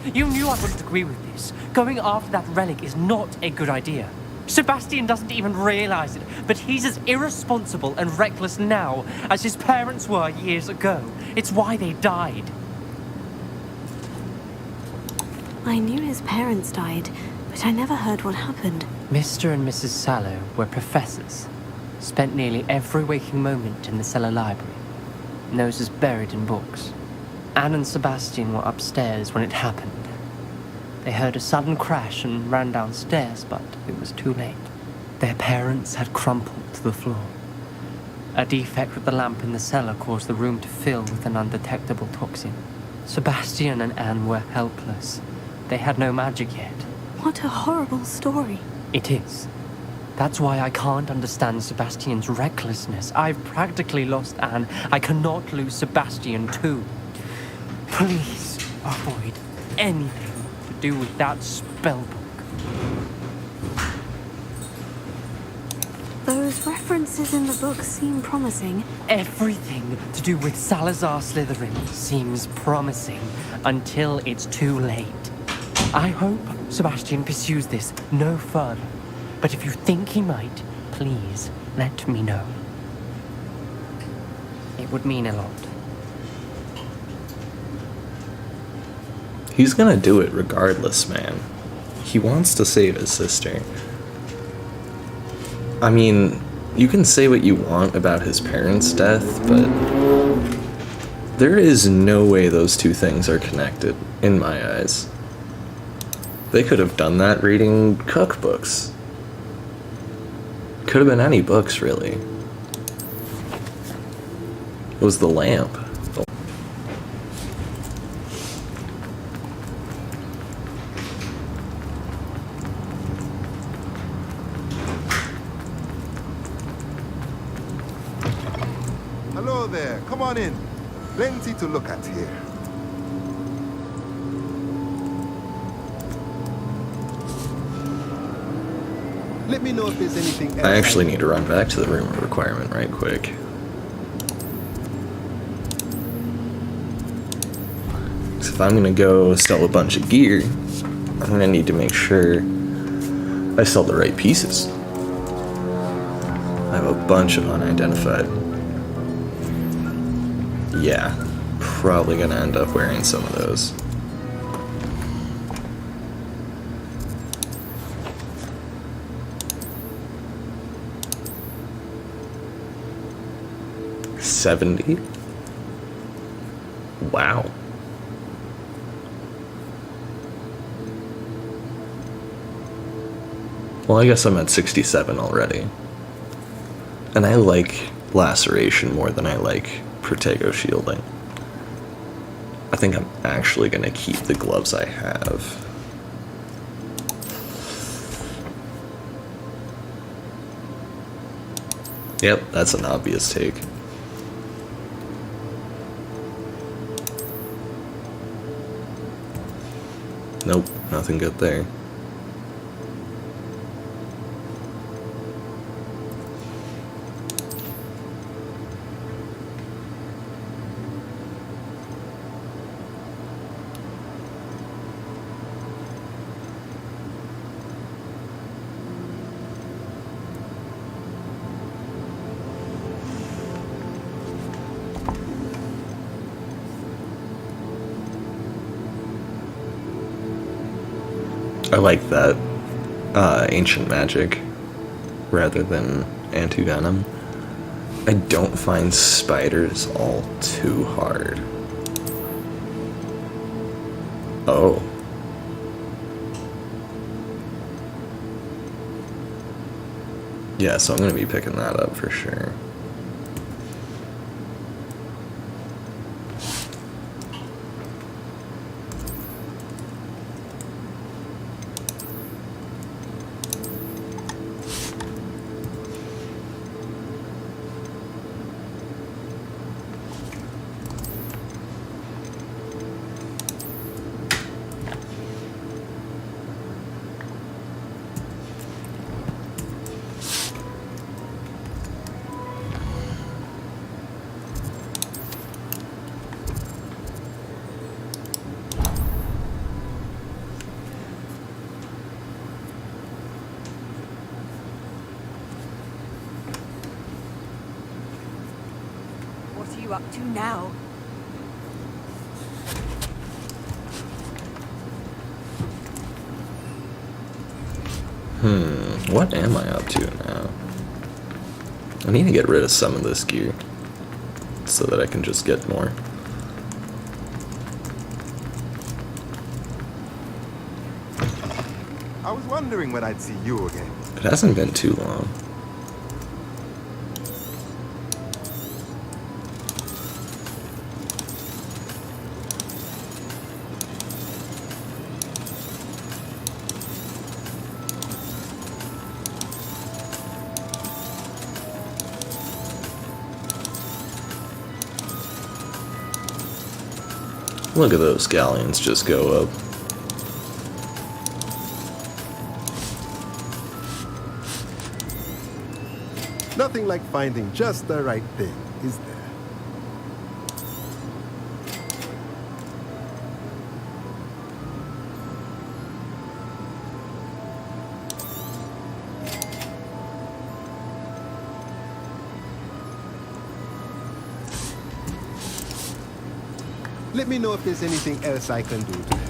You knew I wouldn't agree with this. Going after that relic is not a good idea. Sebastian doesn't even realize it, but he's as irresponsible and reckless now as his parents were years ago. It's why they died. I knew his parents died, but I never heard what happened. Mr. and Mrs. Sallow were professors. Spent nearly every waking moment in the cellar library. Noses buried in books. Anne and Sebastian were upstairs when it happened. They heard a sudden crash and ran downstairs, but it was too late. Their parents had crumpled to the floor. A defect with the lamp in the cellar caused the room to fill with an undetectable toxin. Sebastian and Anne were helpless. They had no magic yet. What a horrible story. It is. That's why I can't understand Sebastian's recklessness. I've practically lost Anne. I cannot lose Sebastian too. Please avoid anything to do with that spellbook. Those references in the book seem promising. Everything to do with Salazar Slytherin seems promising until it's too late. I hope Sebastian pursues this no further. But if you think he might, please let me know. It would mean a lot. He's gonna do it regardless, man. He wants to save his sister. I mean, you can say what you want about his parents' death, but there is no way those two things are connected, in my eyes. They could have done that reading cookbooks. Could have been any books, really. It was the lamp. Hello there, come on in. Plenty to look at here. Let me know if there's anything else. I actually need to run back to the room of requirement right quick. So if I'm gonna go sell a bunch of gear, I'm gonna need to make sure I sell the right pieces. I have a bunch of unidentified. Yeah, probably gonna end up wearing some of those. $70? Wow. Well, I guess I'm at 67 already. And I like laceration more than I like Protego shielding. I think I'm actually gonna keep the gloves I have. Yep, that's an obvious take. Nope, nothing good there. I like that ancient magic rather than anti-venom. I don't find spiders all too hard. Oh. Yeah, so I'm gonna be picking that up for sure. What are you up to now? What am I up to now? I need to get rid of some of this gear so that I can just get more. I was wondering when I'd see you again. It hasn't been too long. Look at those galleons just go up. Nothing like finding just the right thing, is there? Let me know if there's anything else I can do to help.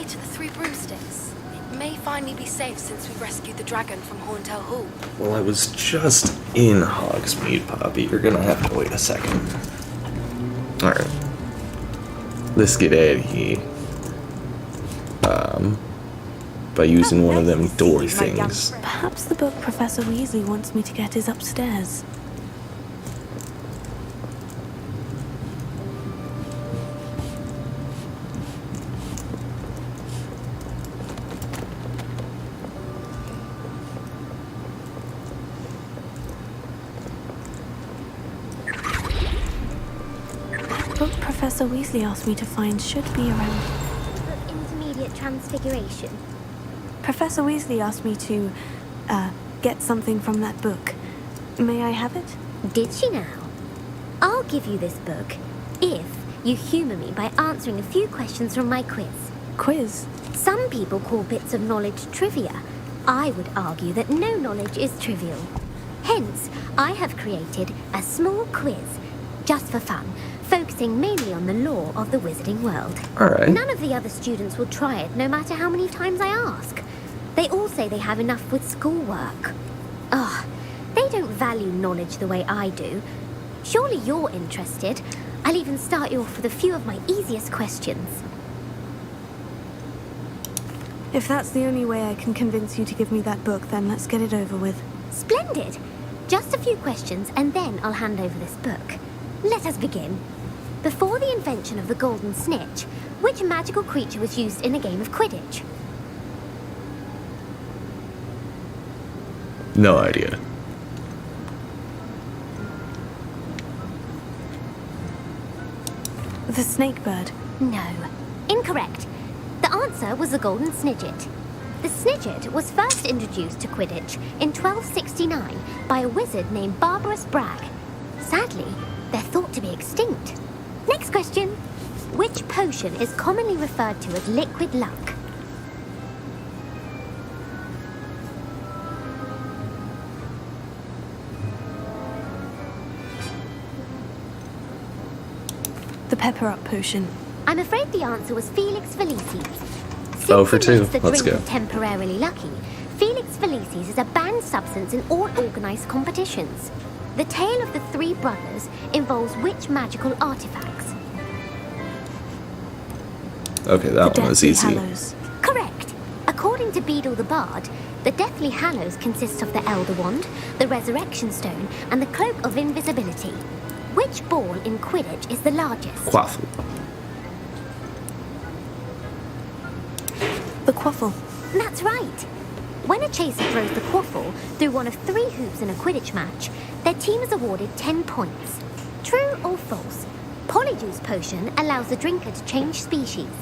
to the Three Broomsticks? It may finally be safe since we rescued the dragon from Horntail Hall. Well, I was just in Hogsmeade, Poppy. You're gonna have to wait a second. Alright. Let's get out of here. By using one of them door things. Perhaps the book Professor Weasley wants me to get is upstairs. The book Professor Weasley asked me to find should be around. Intermediate Transfiguration. Professor Weasley asked me to, get something from that book. May I have it? Did she now? I'll give you this book if you humour me by answering a few questions from my quiz. Quiz? Some people call bits of knowledge trivia. I would argue that no knowledge is trivial. Hence, I have created a small quiz, just for fun, focusing mainly on the lore of the wizarding world. Alright. None of the other students will try it, no matter how many times I ask. They all say they have enough with schoolwork. They don't value knowledge the way I do. Surely you're interested. I'll even start you off with a few of my easiest questions. If that's the only way I can convince you to give me that book, then let's get it over with. Splendid! Just a few questions, and then I'll hand over this book. Let us begin. Before the invention of the golden snitch, which magical creature was used in a game of Quidditch? No idea. The snake bird. No. Incorrect. The answer was the golden snidget. The snidget was first introduced to Quidditch in 1269 by a wizard named Barbarous Bragg. Sadly, they're thought to be extinct. Next question. Which potion is commonly referred to as liquid luck? The pepper up potion. I'm afraid the answer was Felix Felicis. Oh, for two. Since it makes Let's the go. drink temporarily lucky, Felix Felicis is a banned substance in all organised competitions. The tale of the three brothers involves which magical artifacts? Okay, that one was easy. Hallows. Correct. According to Beedle the Bard, the Deathly Hallows consists of the Elder Wand, the Resurrection Stone, and the Cloak of Invisibility. Which ball in Quidditch is the largest? Quaffle. The quaffle. That's right. When a chaser throws the quaffle through one of 3 hoops in a Quidditch match, their team is awarded 10 points. True or false? Polyjuice Potion allows the drinker to change species.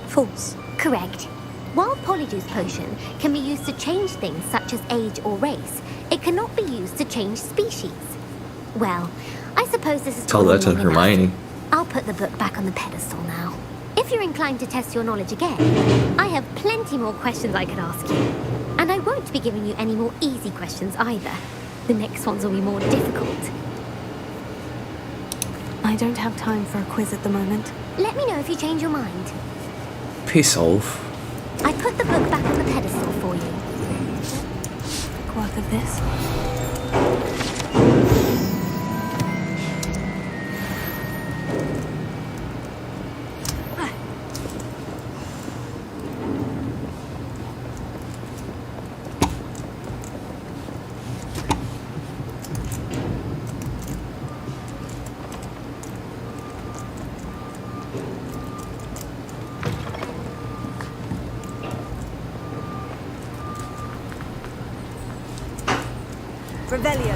False. Correct. While Polyjuice Potion can be used to change things such as age or race, it cannot be used to change species. Well, I suppose this is Tell that to long enough. Hermione. I'll put the book back on the pedestal now. If you're inclined to test your knowledge again, I have plenty more questions I could ask you. And I won't be giving you any more easy questions either. The next ones will be more difficult. I don't have time for a quiz at the moment. Let me know if you change your mind. Peace off. I put the book back on the pedestal for you. Worth of this. Revelio.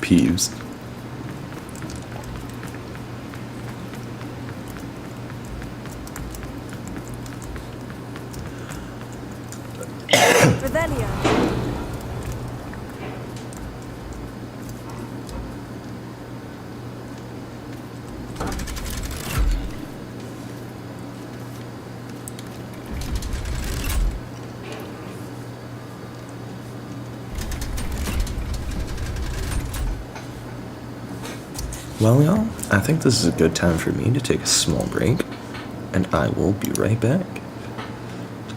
Peeves. Revelio. Well, y'all, I think this is a good time for me to take a small break, and I will be right back.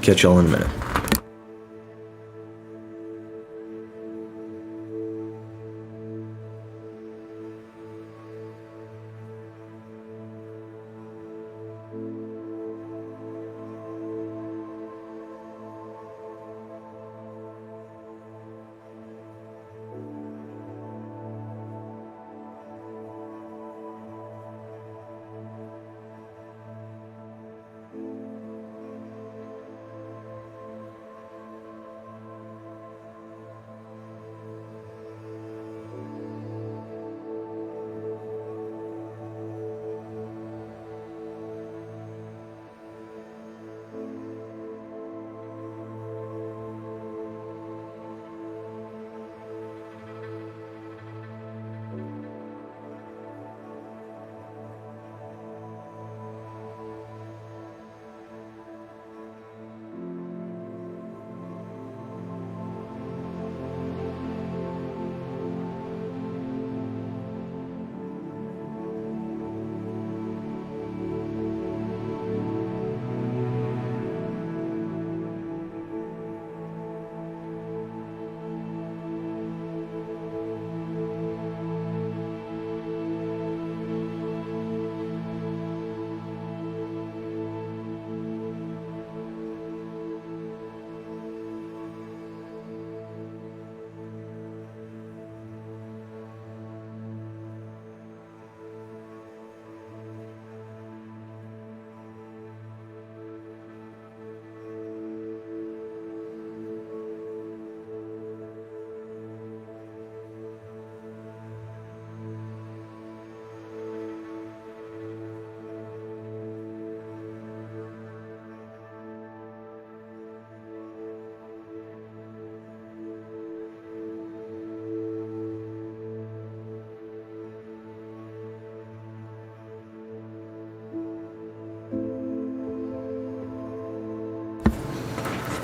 Catch y'all in a minute.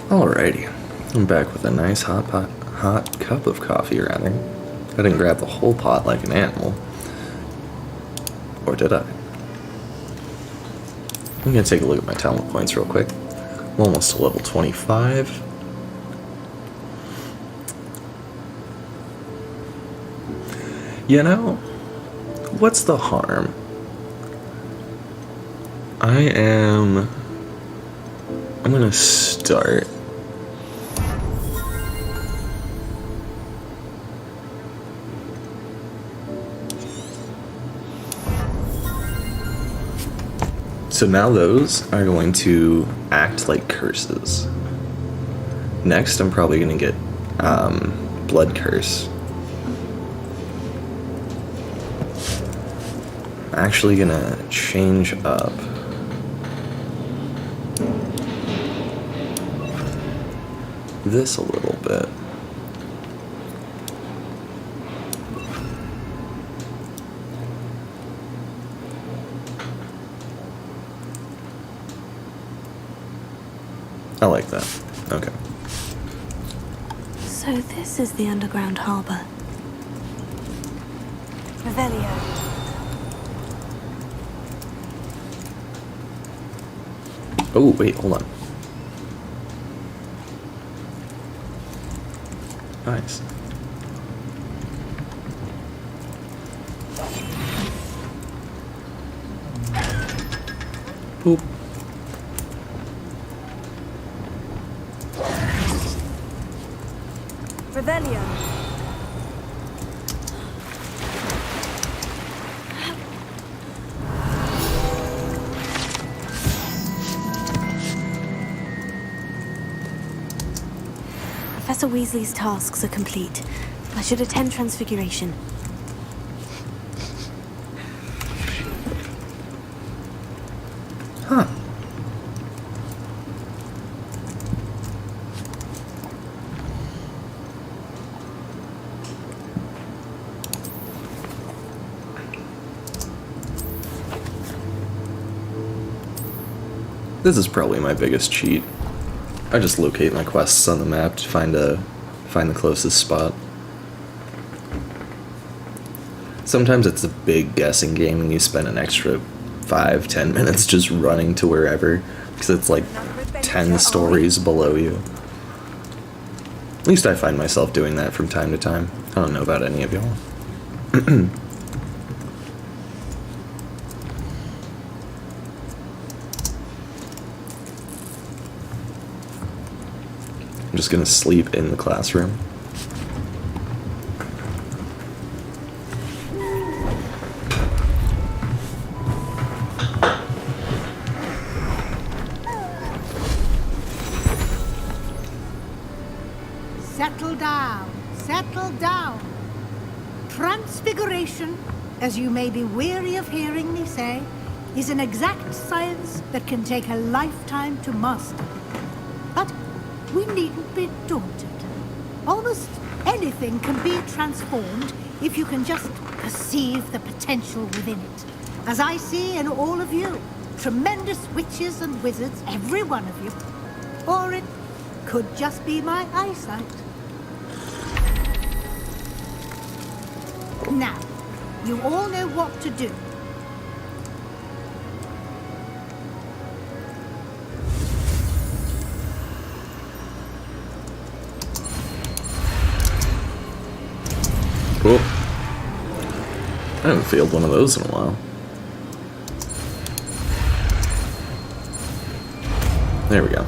Alrighty, I'm back with a nice hot cup of coffee, rather. I didn't grab the whole pot like an animal. Or did I? I'm gonna take a look at my talent points real quick. I'm almost to level 25. You know, what's the harm? I'm gonna start. So now those are going to act like curses. Next, I'm probably going to get Blood Curse. I'm actually going to change up this a little bit. I like that. Okay. So this is the underground harbor. Revelio. Oh, wait, hold on. Nice. Boop. Revelio. Professor Weasley's tasks are complete. I should attend Transfiguration. Huh. This is probably my biggest cheat. I just locate my quests on the map to find the closest spot. Sometimes it's a big guessing game and you spend an extra 5-10 minutes just running to wherever because it's like 10 stories below you. At least I find myself doing that from time to time. I don't know about any of y'all. I'm just gonna sleep in the classroom. Settle down. Settle down. Transfiguration, as you may be weary of hearing me say, is an exact science that can take a lifetime to master. But we needn't be daunted. Almost anything can be transformed if you can just perceive the potential within it. As I see in all of you, tremendous witches and wizards, every one of you. Or it could just be my eyesight. Now, you all know what to do. Cool. I haven't failed one of those in a while. There we go.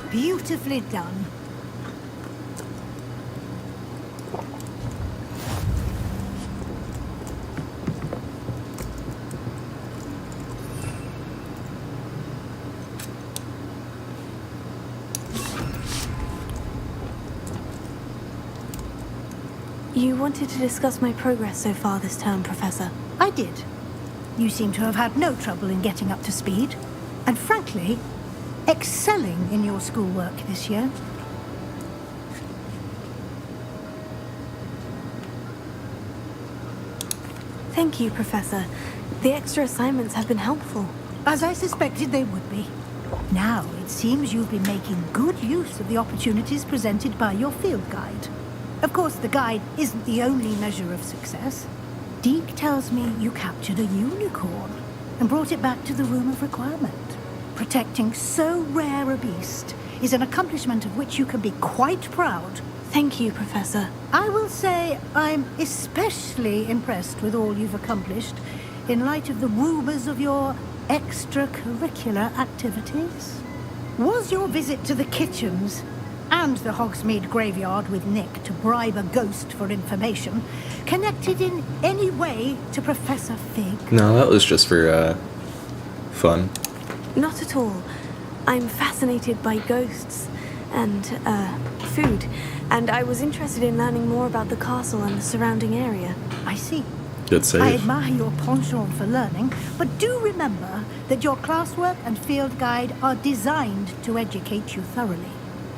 Beautifully done. You wanted to discuss my progress so far this term, Professor. I did. You seem to have had no trouble in getting up to speed. And frankly, excelling in your schoolwork this year. Thank you, Professor. The extra assignments have been helpful. As I suspected they would be. Now, it seems you've been making good use of the opportunities presented by your field guide. Of course, the guide isn't the only measure of success. Deke tells me you captured a unicorn and brought it back to the Room of Requirement. Protecting so rare a beast is an accomplishment of which you can be quite proud. Thank you, Professor. I will say I'm especially impressed with all you've accomplished in light of the rumors of your extracurricular activities. Was your visit to the kitchens and the Hogsmeade graveyard with Nick to bribe a ghost for information connected in any way to Professor Fig? No, that was just for fun. Not at all. I'm fascinated by ghosts and, food, and I was interested in learning more about the castle and the surrounding area. I see. Good save. I admire your penchant for learning, but do remember that your classwork and field guide are designed to educate you thoroughly.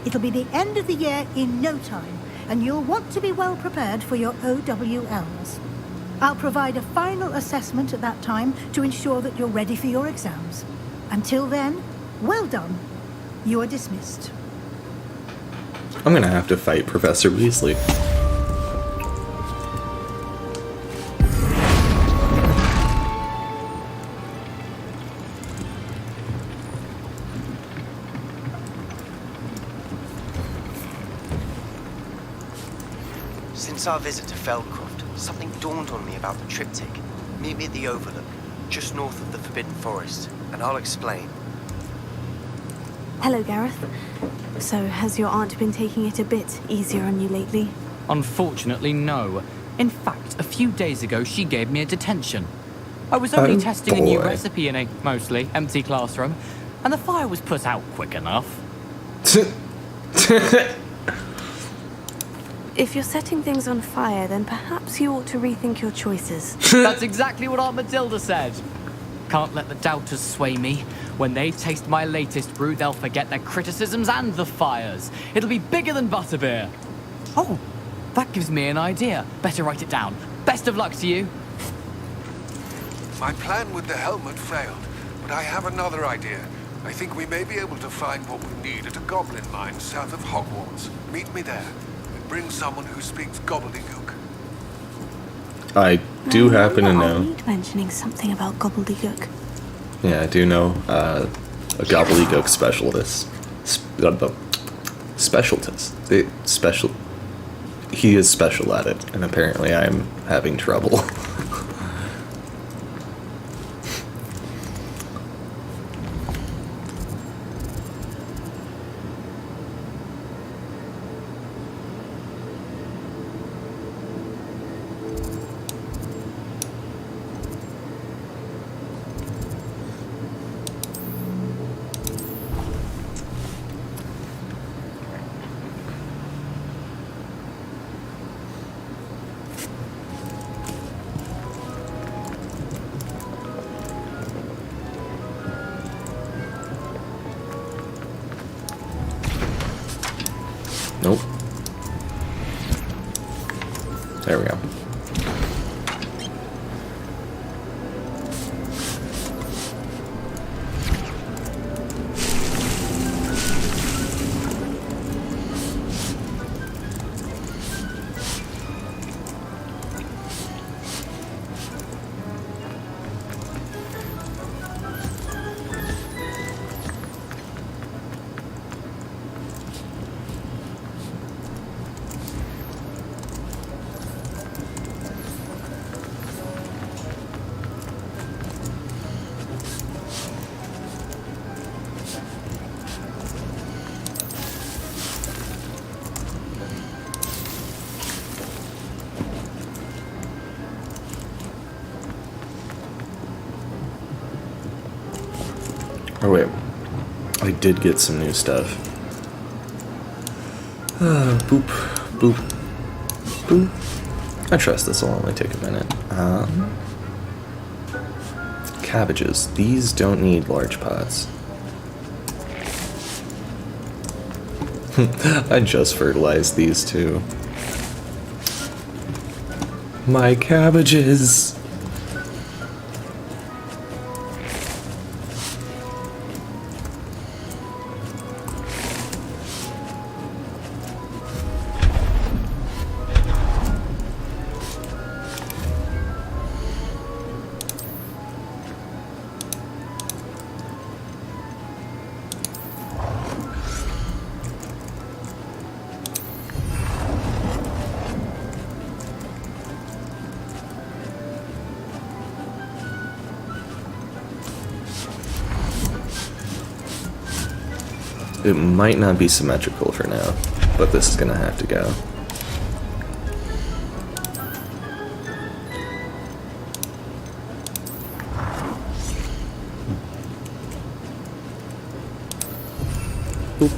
It'll be the end of the year in no time, and you'll want to be well prepared for your OWLs. I'll provide a final assessment at that time to ensure that you're ready for your exams. Until then, well done. You are dismissed. I'm gonna have to fight Professor Weasley. Since our visit to Feldcroft, something dawned on me about the triptych. Meet me at the Overlook, just north of the Forbidden Forest, and I'll explain. Hello, Gareth. So, has your aunt been taking it a bit easier on you lately? Unfortunately, no. In fact, a few days ago, she gave me a detention. I was only testing a new recipe in a mostly empty classroom, and the fire was put out quick enough. If you're setting things on fire, then perhaps you ought to rethink your choices. That's exactly what Aunt Matilda said. Can't let the doubters sway me. When they taste my latest brew, they'll forget their criticisms and the fires. It'll be bigger than butterbeer. Oh, that gives me an idea. Better write it down. Best of luck to you. My plan with the helmet failed, but I have another idea. I think we may be able to find what we need at a goblin mine south of Hogwarts. Meet me there, and bring someone who speaks gobbledygook. I do happen to I know. remember Old mentioning something about gobbledygook. Yeah, I do know a gobbledygook specialist. Specialist. He is special at it, and apparently I'm having trouble. Nope. There we go. Oh wait, I did get some new stuff. Boop, boop, boop. I trust this will only take a minute. Cabbages. These don't need large pots. I just fertilized these two. My cabbages! It might not be symmetrical for now, but this is gonna have to go. Oop.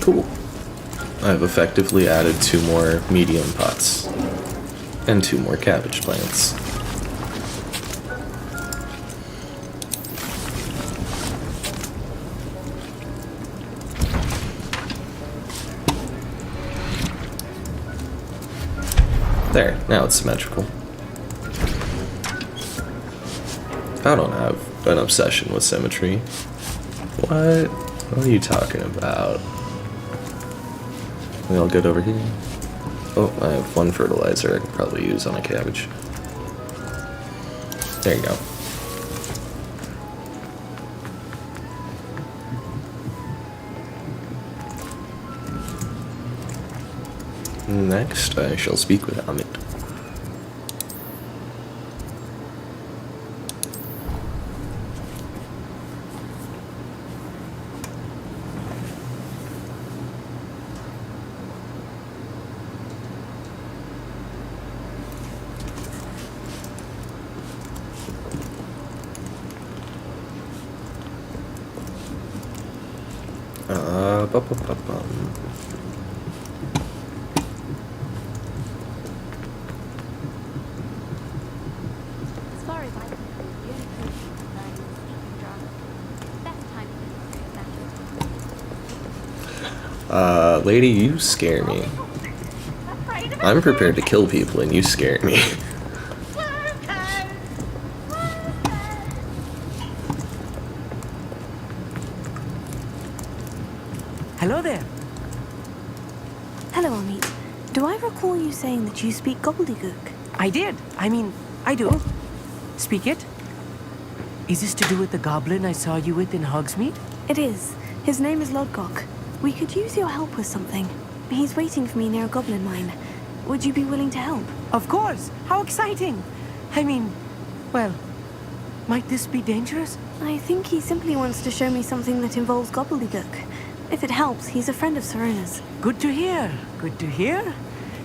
Cool. I've effectively added 2 more medium pots and 2 more cabbage plants. There, now it's symmetrical. I don't have an obsession with symmetry. What? What are you talking about? We all good over here? Oh, I have 1 fertilizer I could probably use on a cabbage. There you go. Next, I shall speak with Amit. Bum. As far as I can see, the only place you can learn is speaking drama. Best time to do Lady, you scare me. I'm prepared to kill people and you scare me. Hello there. Hello, Amit. Do I recall you saying that you speak gobbledygook? I did. I do. Speak it. Is this to do with the goblin I saw you with in Hogsmeade? It is. His name is Lodgok. We could use your help with something. He's waiting for me near a goblin mine. Would you be willing to help? Of course. How exciting. Well, might this be dangerous? I think he simply wants to show me something that involves gobbledygook. If it helps, he's a friend of Serona's. Good to hear. Good to hear.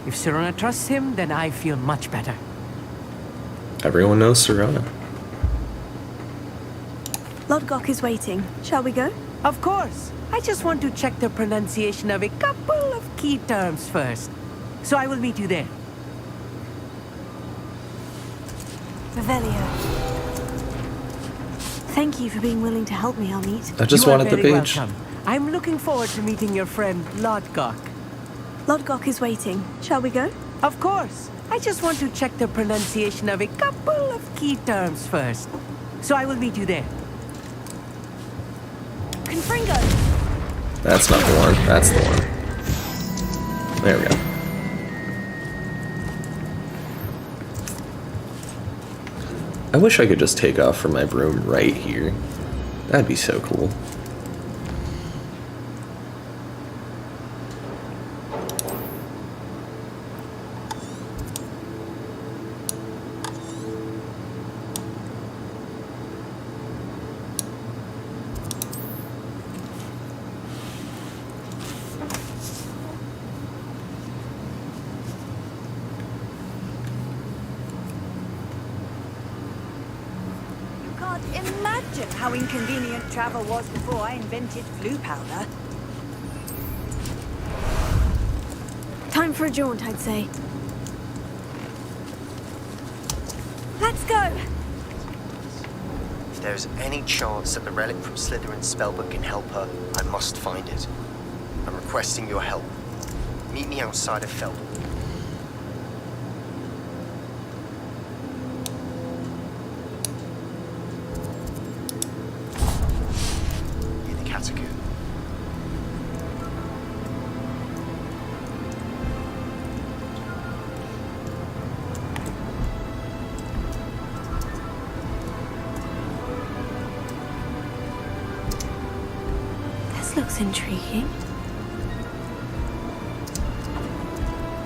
If Serona trusts him, then I feel much better. Everyone knows Serona. Lodgok is waiting. Shall we go? Of course. I just want to check the pronunciation of a couple of key terms first. So I will meet you there. Revelio. Thank you for being willing to help me, Amit. I just You are wanted the very page. welcome. I'm looking forward to meeting your friend, Lodgok. Lodgok is waiting. Shall we go? Of course. I just want to check the pronunciation of a couple of key terms first. So I will meet you there. Confringo! That's not the one. That's the one. There we go. I wish I could just take off from my broom right here. That'd be so cool. Imagine how inconvenient travel was before I invented blue powder. Time for a jaunt, I'd say. Let's go! If there's any chance that the relic from Slytherin's spellbook can help her, I must find it. I'm requesting your help. Meet me outside of Feld. Near the catacomb. This looks intriguing.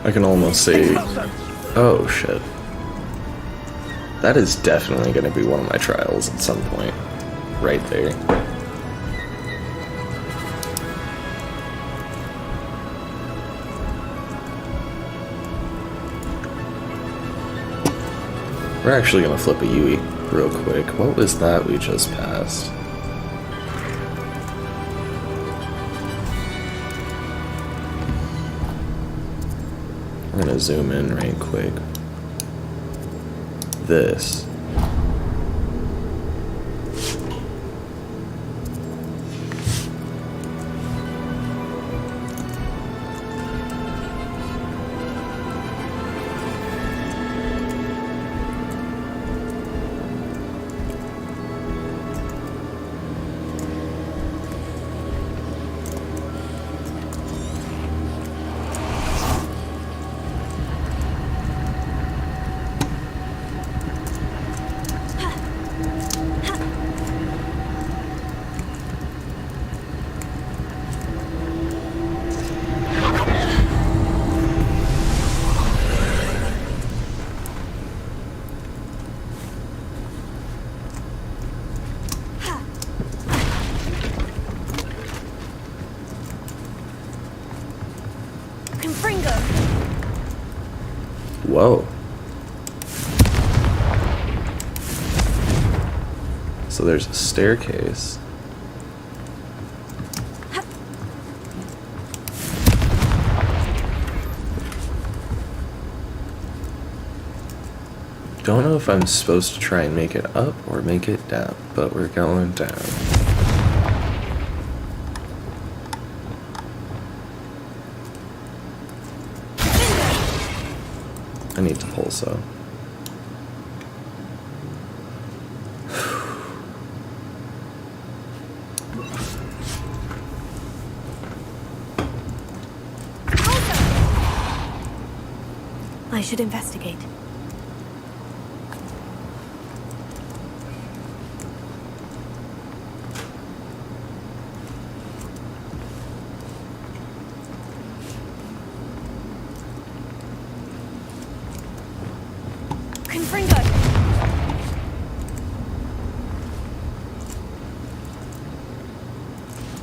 I can almost say, oh shit. That is definitely going to be one of my trials at some point. Right there. We're actually going to flip a Yui real quick. What was that we just passed? I'm going to zoom in right quick. This. Confringo! Whoa. So there's a staircase. don't know if I'm supposed to try and make it up or make it down, but we're going down. I need to pull so. I should investigate. Confringo!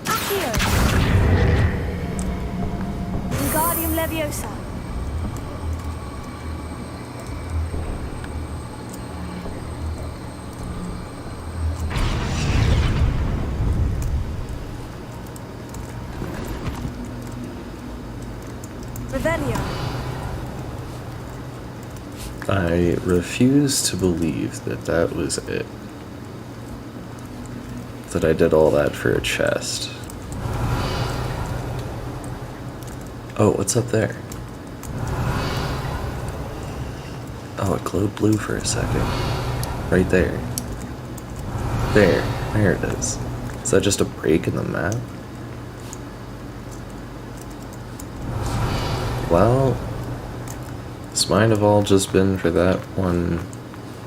Accio! Wingardium Leviosa! Revelio! I refuse to believe that that was it. That I did all that for a chest. Oh, what's up there? Oh, it glowed blue for a second. Right there. There it is. Is that just a break in the map? Well, this might have all just been for that one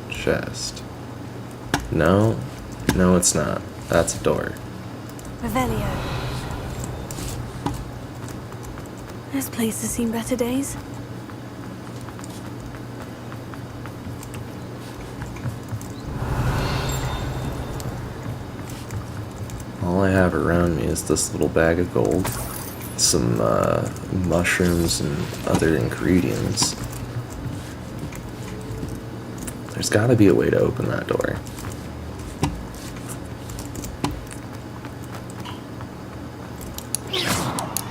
chest. No, it's not. That's a door. Revelio. This place has seen better days. All I have around me is this little bag of gold, some mushrooms and other ingredients. There's gotta be a way to open that door.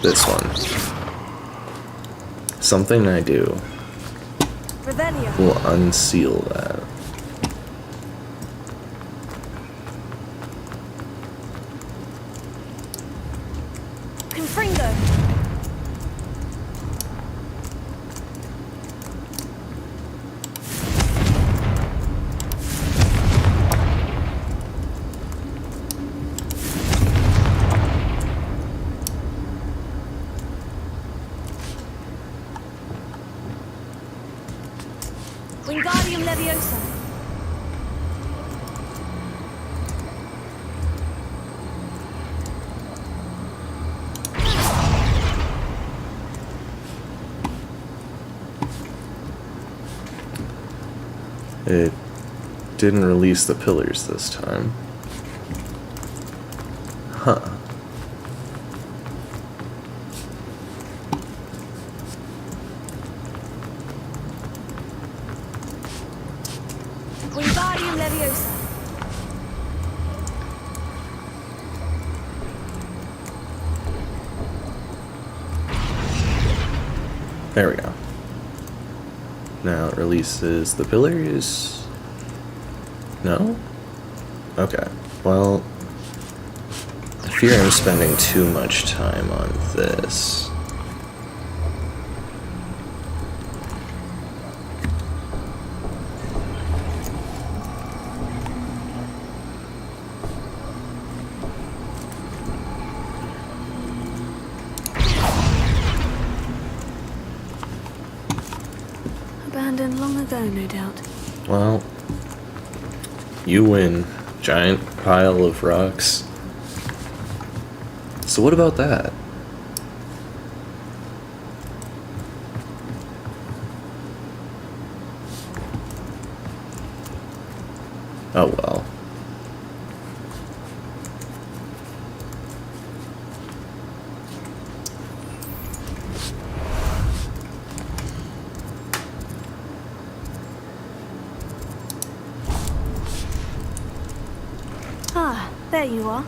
This one. Something I do Revelio. will unseal that. Confringo. Wingardium Leviosa. It didn't release the pillars this time. Huh. Wingardium Leviosa. There we go. Now it releases the pillars. No? Okay. Well, I fear I'm spending too much time on this. Abandoned long ago, no doubt. Well, you win. Giant pile of rocks. So what about that? Oh well. Ah, there you are.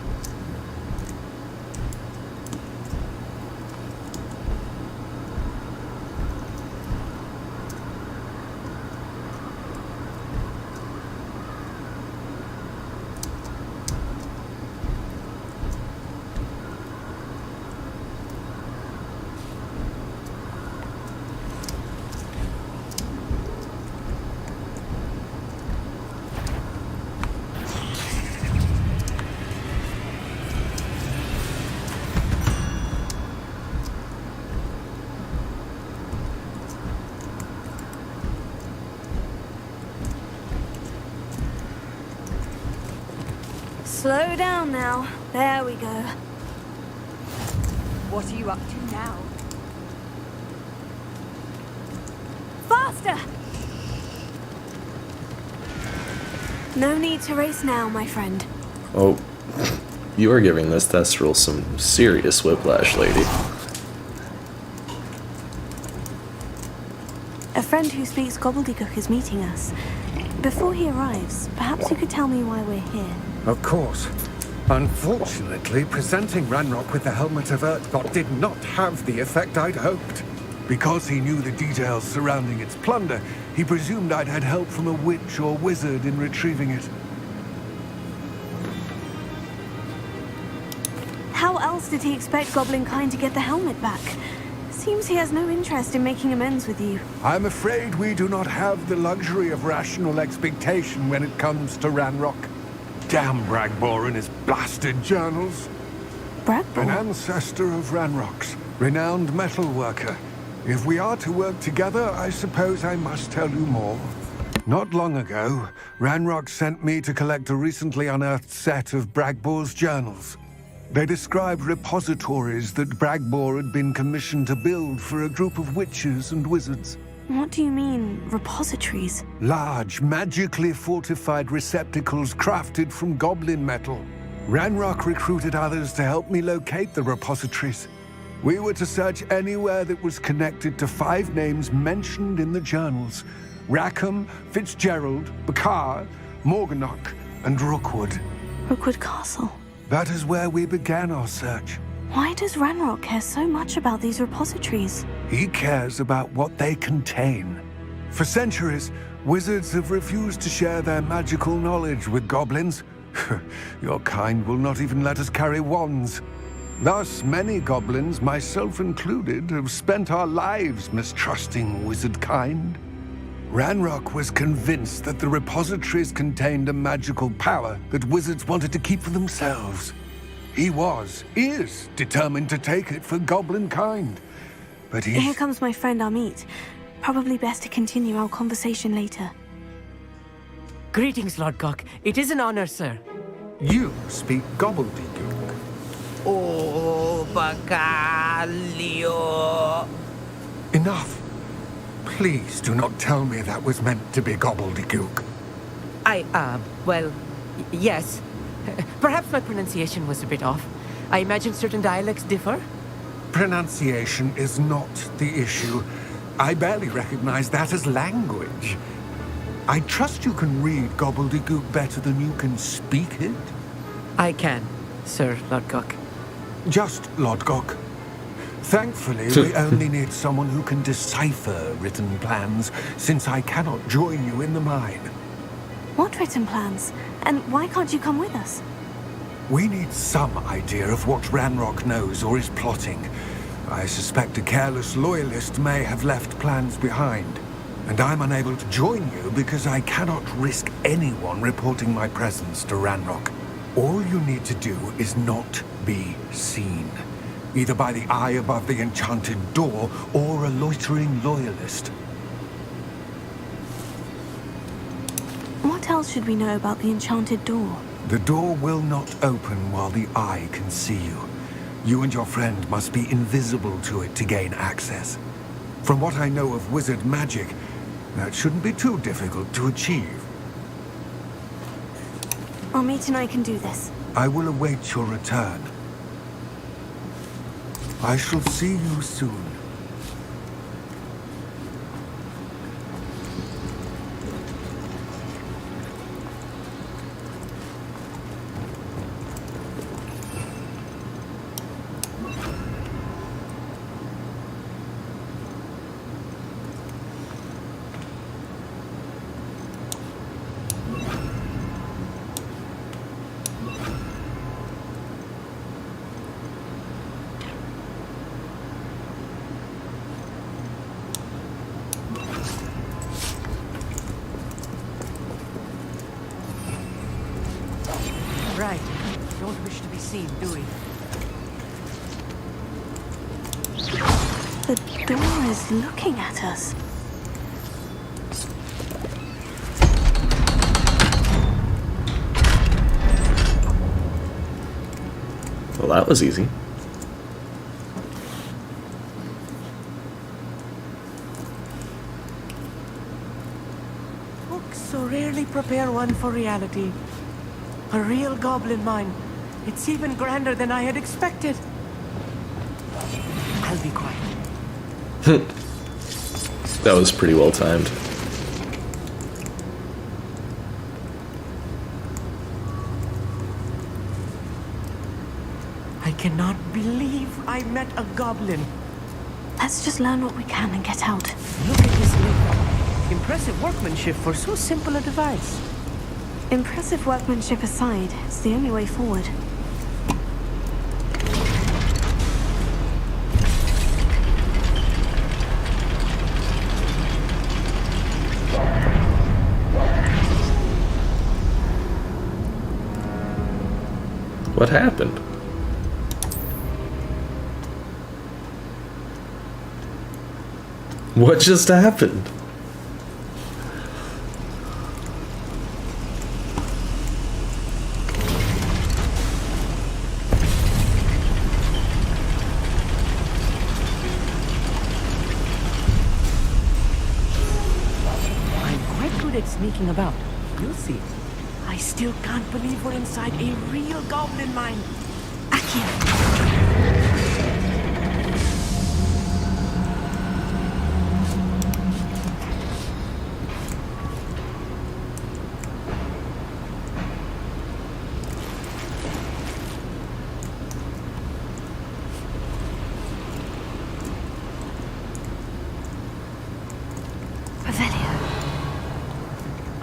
Slow down now. There we go. What are you up to now? Faster! No need to race now, my friend. Oh, you are giving this Thestral some serious whiplash, lady. A friend who speaks gobbledygook is meeting us. Before he arrives, perhaps you could tell me why we're here. Of course. Unfortunately, presenting Ranrock with the Helmet of Urtkot did not have the effect I'd hoped. Because he knew the details surrounding its plunder, he presumed I'd had help from a witch or wizard in retrieving it. How else did he expect Goblin Kind to get the helmet back? Seems he has no interest in making amends with you. I'm afraid we do not have the luxury of rational expectation when it comes to Ranrock. Damn Bragbor and his blasted journals. Bragbor? An ancestor of Ranrock's, renowned metal worker. If we are to work together, I suppose I must tell you more. Not long ago, Ranrock sent me to collect a recently unearthed set of Bragbor's journals. They described repositories that Bragbor had been commissioned to build for a group of witches and wizards. What do you mean, repositories? Large, magically fortified receptacles crafted from goblin metal. Ranrock recruited others to help me locate the repositories. We were to search anywhere that was connected to 5 names mentioned in the journals: Rackham, Fitzgerald, Bakar, Morganach, and Rookwood. Rookwood Castle. That is where we began our search. Why does Ranrock care so much about these repositories? He cares about what they contain. For centuries, wizards have refused to share their magical knowledge with goblins. Your kind will not even let us carry wands. Thus, many goblins, myself included, have spent our lives mistrusting wizard kind. Ranrock was convinced that the repositories contained a magical power that wizards wanted to keep for themselves. He is determined to take it for goblin kind. But Here comes my friend Amit. Probably best to continue our conversation later. Greetings, Lord Gok. It is an honor, sir. You speak gobbledygook. Oh, Bacalio. Enough. Please do not tell me that was meant to be gobbledygook. Yes. Perhaps my pronunciation was a bit off. I imagine certain dialects differ. Pronunciation is not the issue. I barely recognize that as language. I trust you can read gobbledygook better than you can speak it? I can, Sir Lodgok. Just Lodgok. Thankfully, we only need someone who can decipher written plans, since I cannot join you in the mine. What written plans? And why can't you come with us? We need some idea of what Ranrock knows or is plotting. I suspect a careless loyalist may have left plans behind. And I'm unable to join you because I cannot risk anyone reporting my presence to Ranrock. All you need to do is not be seen. Either by the eye above the enchanted door, or a loitering loyalist. What else should we know about the enchanted door? The door will not open while the eye can see you. You and your friend must be invisible to it to gain access. From what I know of wizard magic, that shouldn't be too difficult to achieve. Amit and I can do this. I will await your return. I shall see you soon. Right. Don't wish to be seen, do we? The door is looking at us. Well, that was easy. Books so rarely prepare one for reality. A real goblin mine. It's even grander than I had expected. I'll be quiet. That was pretty well timed. I cannot believe I met a goblin. Let's just learn what we can and get out. Look at this lid. Impressive workmanship for so simple a device. Impressive workmanship aside, it's the only way forward. What happened? What just happened? I'm quite good at sneaking about. You'll see. I still can't believe we're inside a real goblin mine.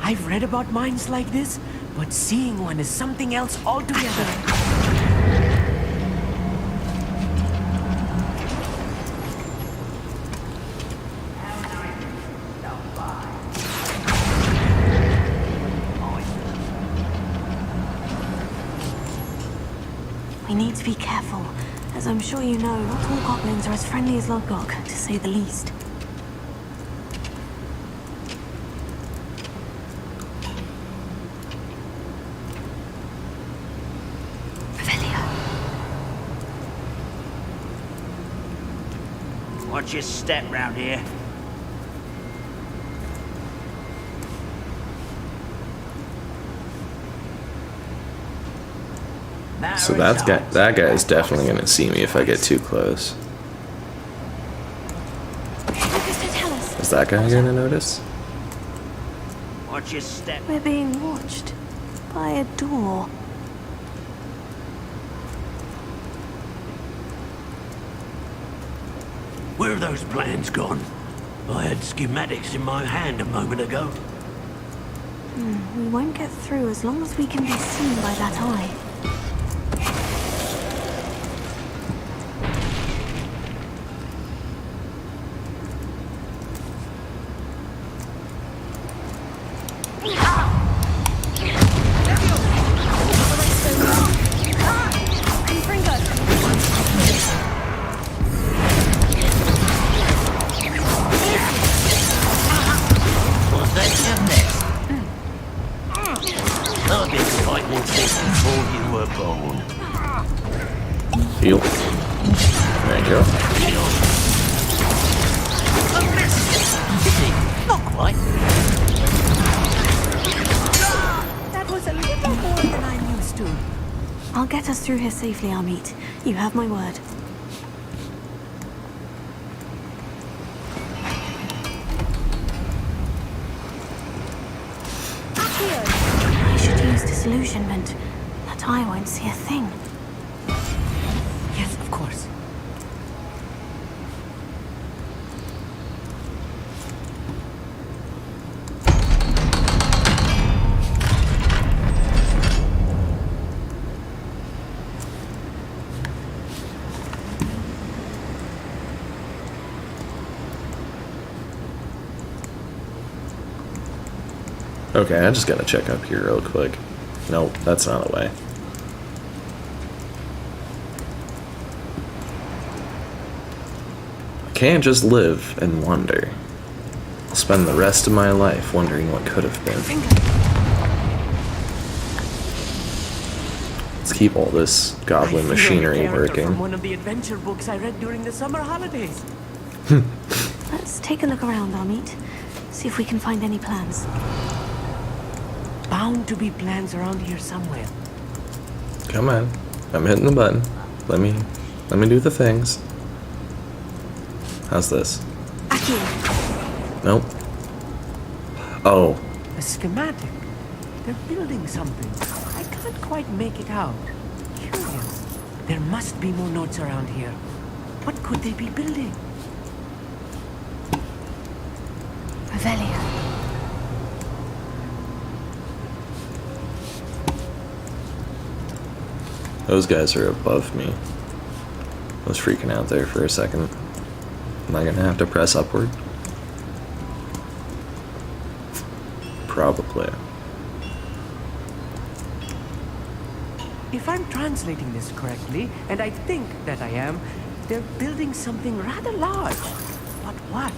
I've read about mines like this, but seeing one is something else altogether. We need to be careful. As I'm sure you know, not all goblins are as friendly as Lodgok, to say the least. Watch your step round here. So that guy's definitely gonna see me if I get too close. Is that guy gonna notice? Watch your step. We're being watched by a door. Where have those plans gone? I had schematics in my hand a moment ago. We won't get through as long as we can be seen by that eye. Heal. Thank you. Not quite. That was a little more than I'm used to. I'll get us through here safely, Amit. You have my word. I should use disillusionment. That eye won't see a thing. Yes, of course. Okay, I just gotta check up here real quick. Nope, that's not a way. I can't just live and wonder. I'll spend the rest of my life wondering what could have been. Let's keep all this goblin I feel machinery like a character working. From one of the adventure books I read during the summer holidays. Let's take a look around, Amit. See if we can find any plans. Bound to be plans around here somewhere. Come on. I'm hitting the button. Let me do the things. How's this? Nope. Oh. A schematic. They're building something. I can't quite make it out. Curious. There must be more notes around here. What could they be building? Revelia. Those guys are above me. I was freaking out there for a second. Am I gonna have to press upward? Probably. If I'm translating this correctly, and I think that I am, they're building something rather large. But what?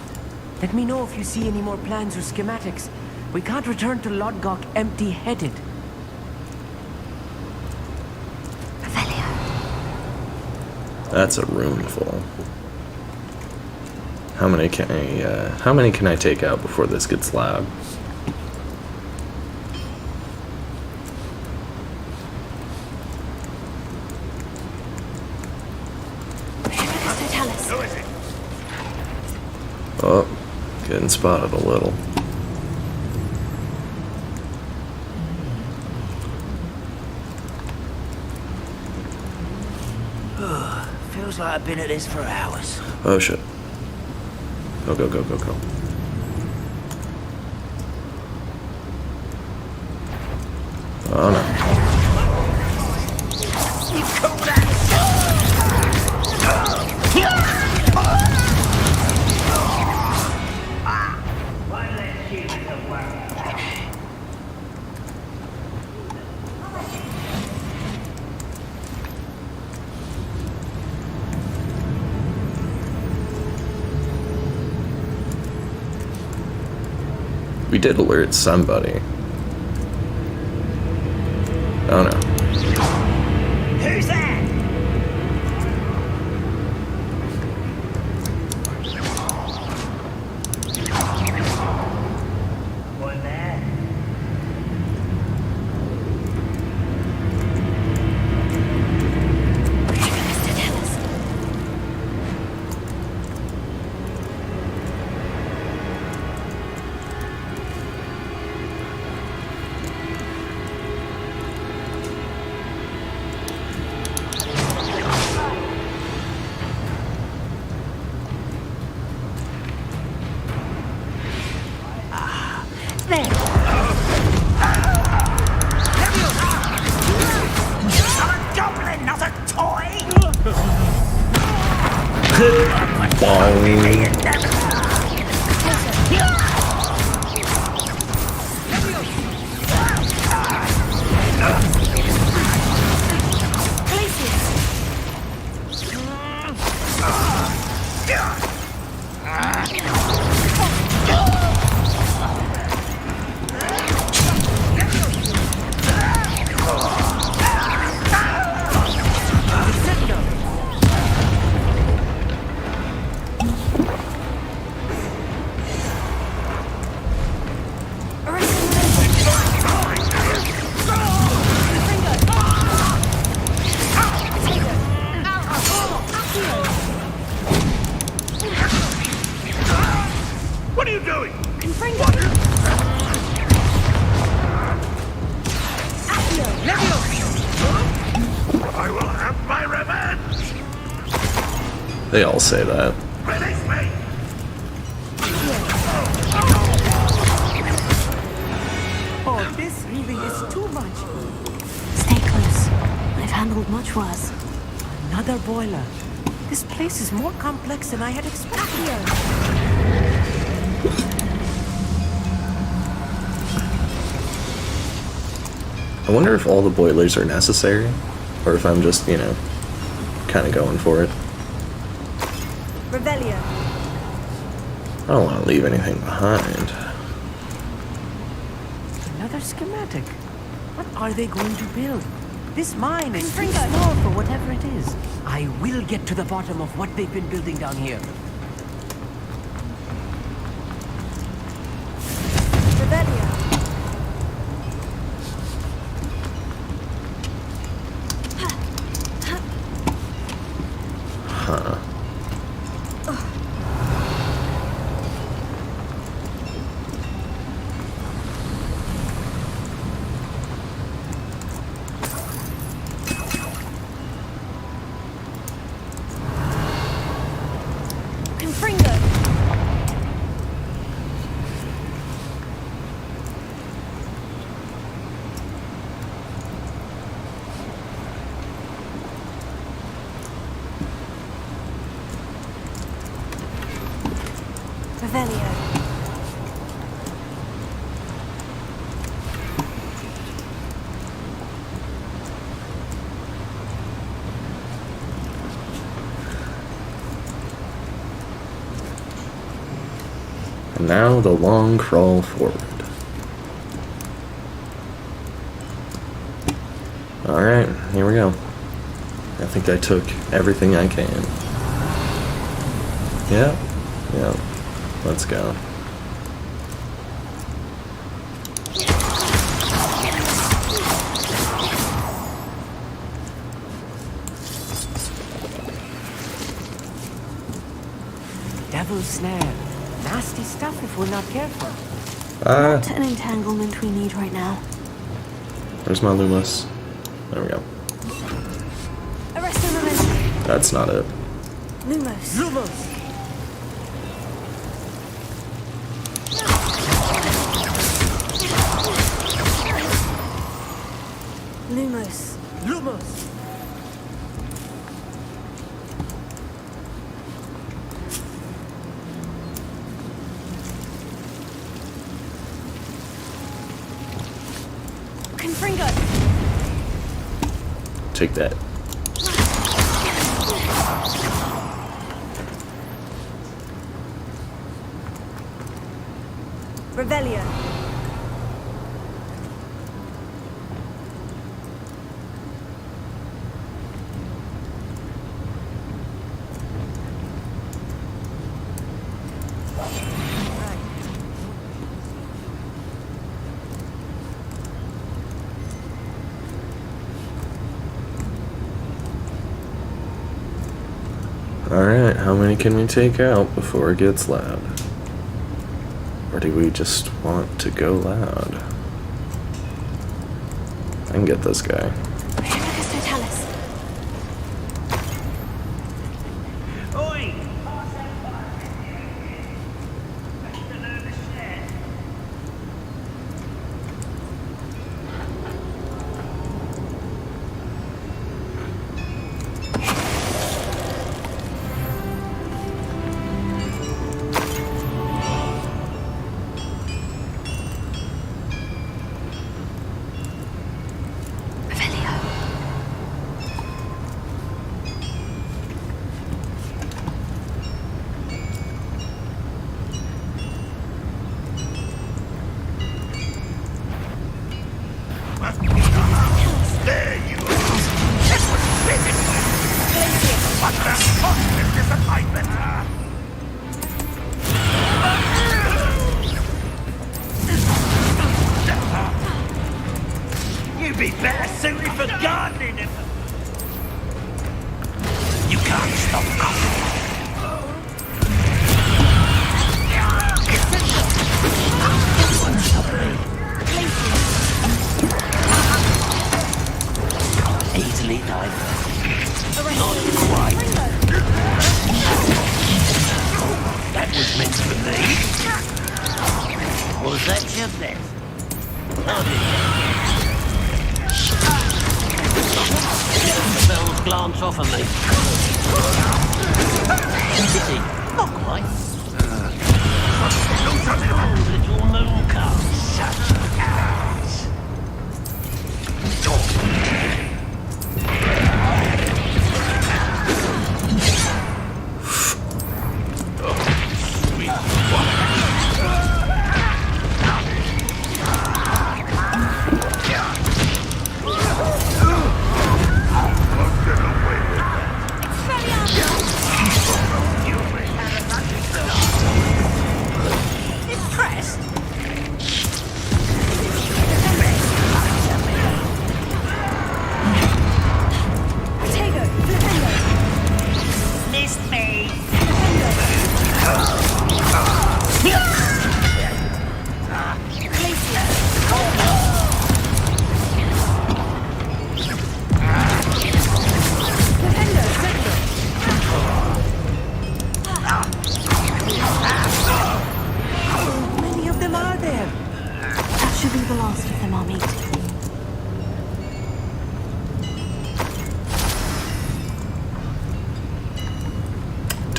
Let me know if you see any more plans or schematics. We can't return to Lodgok empty-headed. That's a room full. How many can I take out before this gets loud? Oh, getting spotted a little. Feels like I've been at this for hours. Oh shit. Go, go, go, go, go. Oh no. We did alert somebody. Oh no. Who's that? One there. What are you doing? I will have my revenge! They all say that. Release me! Oh, this really is too much. Stay close. I've handled much worse. Another boiler. This place is more complex than I had expected. I wonder if all the boilers are necessary, or if I'm just, you know, kind of going for it. Revelia. I don't want to leave anything behind. Another schematic. What are they going to build? This mine is too small for whatever it is. I will get to the bottom of what they've been building down here. Huh. And now the long crawl forward. Alright, here we go. I think I took everything I can. Yeah, let's go. Devil's snare. Nasty stuff if we're not careful. Not an entanglement we need right now. Where's my Lumos? There we go. Arresto momentum. That's not it. Lumos. Lumos! Lumos. Lumos! Confringo. Take that. Revelio. Alright, how many can we take out before it gets loud? Or do we just want to go loud? I can get this guy. Oi! There you are! This was physical! What the fuck is disappointment? You'd be better suited for gardening if... You can't stop coughing. Easily diverted. Not quite. That was meant for me. Was that your death? The spells glance off of me. Pity. Not quite. Little moon comes. Shut out.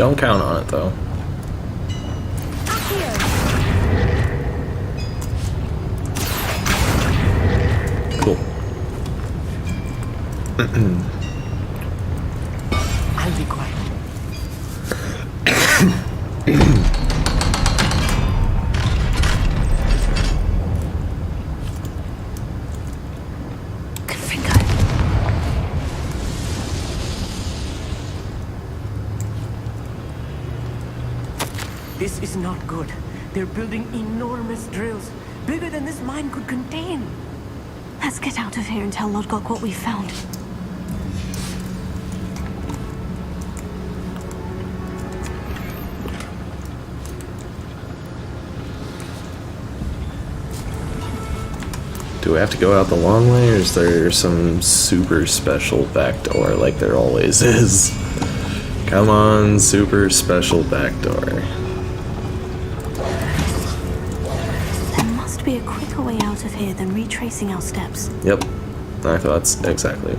Don't count on it, though. Cool. I'll be quiet. This is not good. They're building enormous drills, bigger than this mine could contain. Let's get out of here and tell Lodgok what we found. Do we have to go out the long way, or is there some super special back door like there always is? Come on, super special back door. There must be a quicker way out of here than retracing our steps. Yep, I thought exactly.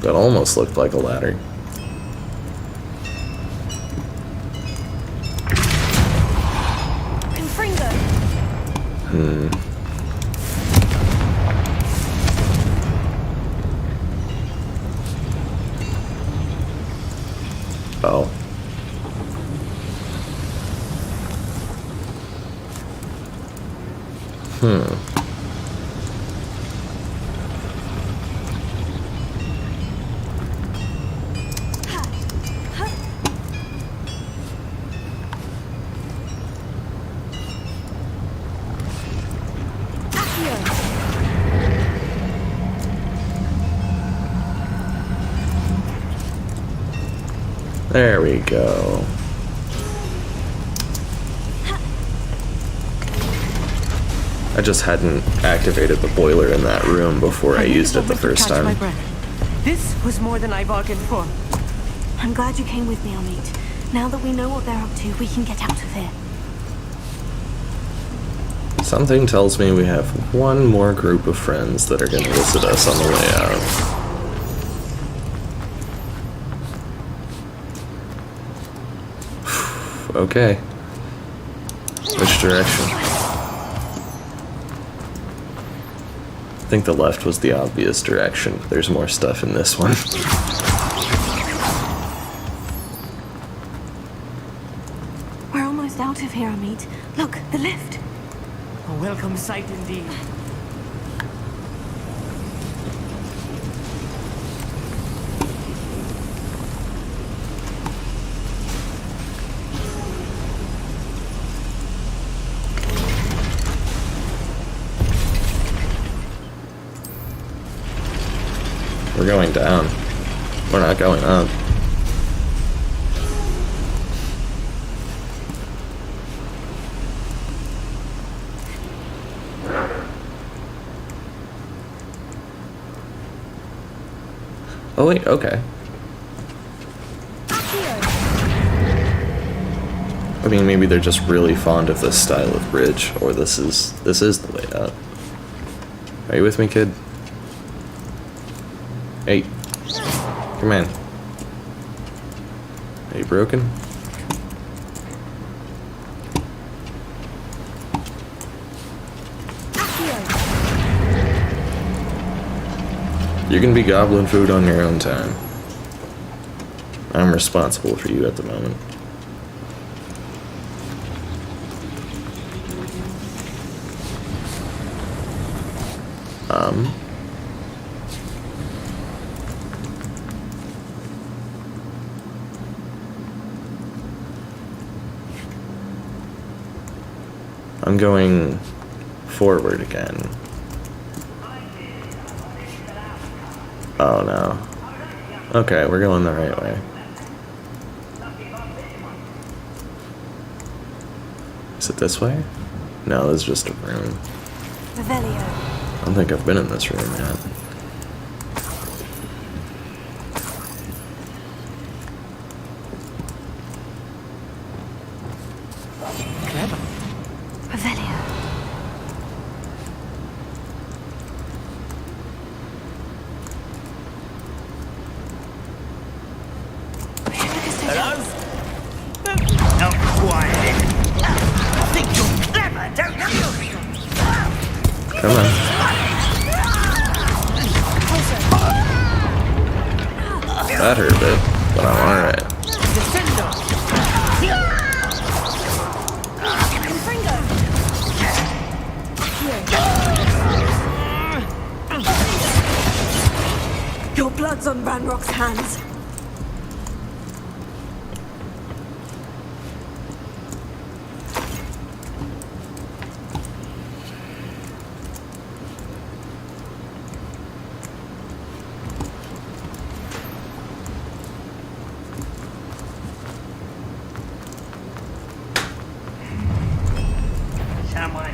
That almost looked like a ladder. Oh. There we go. I just hadn't activated the boiler in that room before I used it the first time. This was more than I bargained for. I'm glad you came with me, Amit. Now that we know what they're up to, we can get out of here. Something tells me we have one more group of friends that are going to visit us on the way out. Okay. Which direction? I think the left was the obvious direction. There's more stuff in this one. We're almost out of here, Amit. Look, the lift. A welcome sight indeed. We're going down. We're not going up. Oh wait, okay. I mean, maybe they're just really fond of this style of bridge, or this is the way out. Are you with me, kid? Hey, come in. Are you broken? You can be goblin food on your own time. I'm responsible for you at the moment. I'm going forward again. Oh no. Okay, we're going the right way. Is it this way? No, this is just a room. Revelio. I don't think I've been in this room yet. Come on. That hurt a bit, but I'm alright. Your blood's on Ranrock's hands.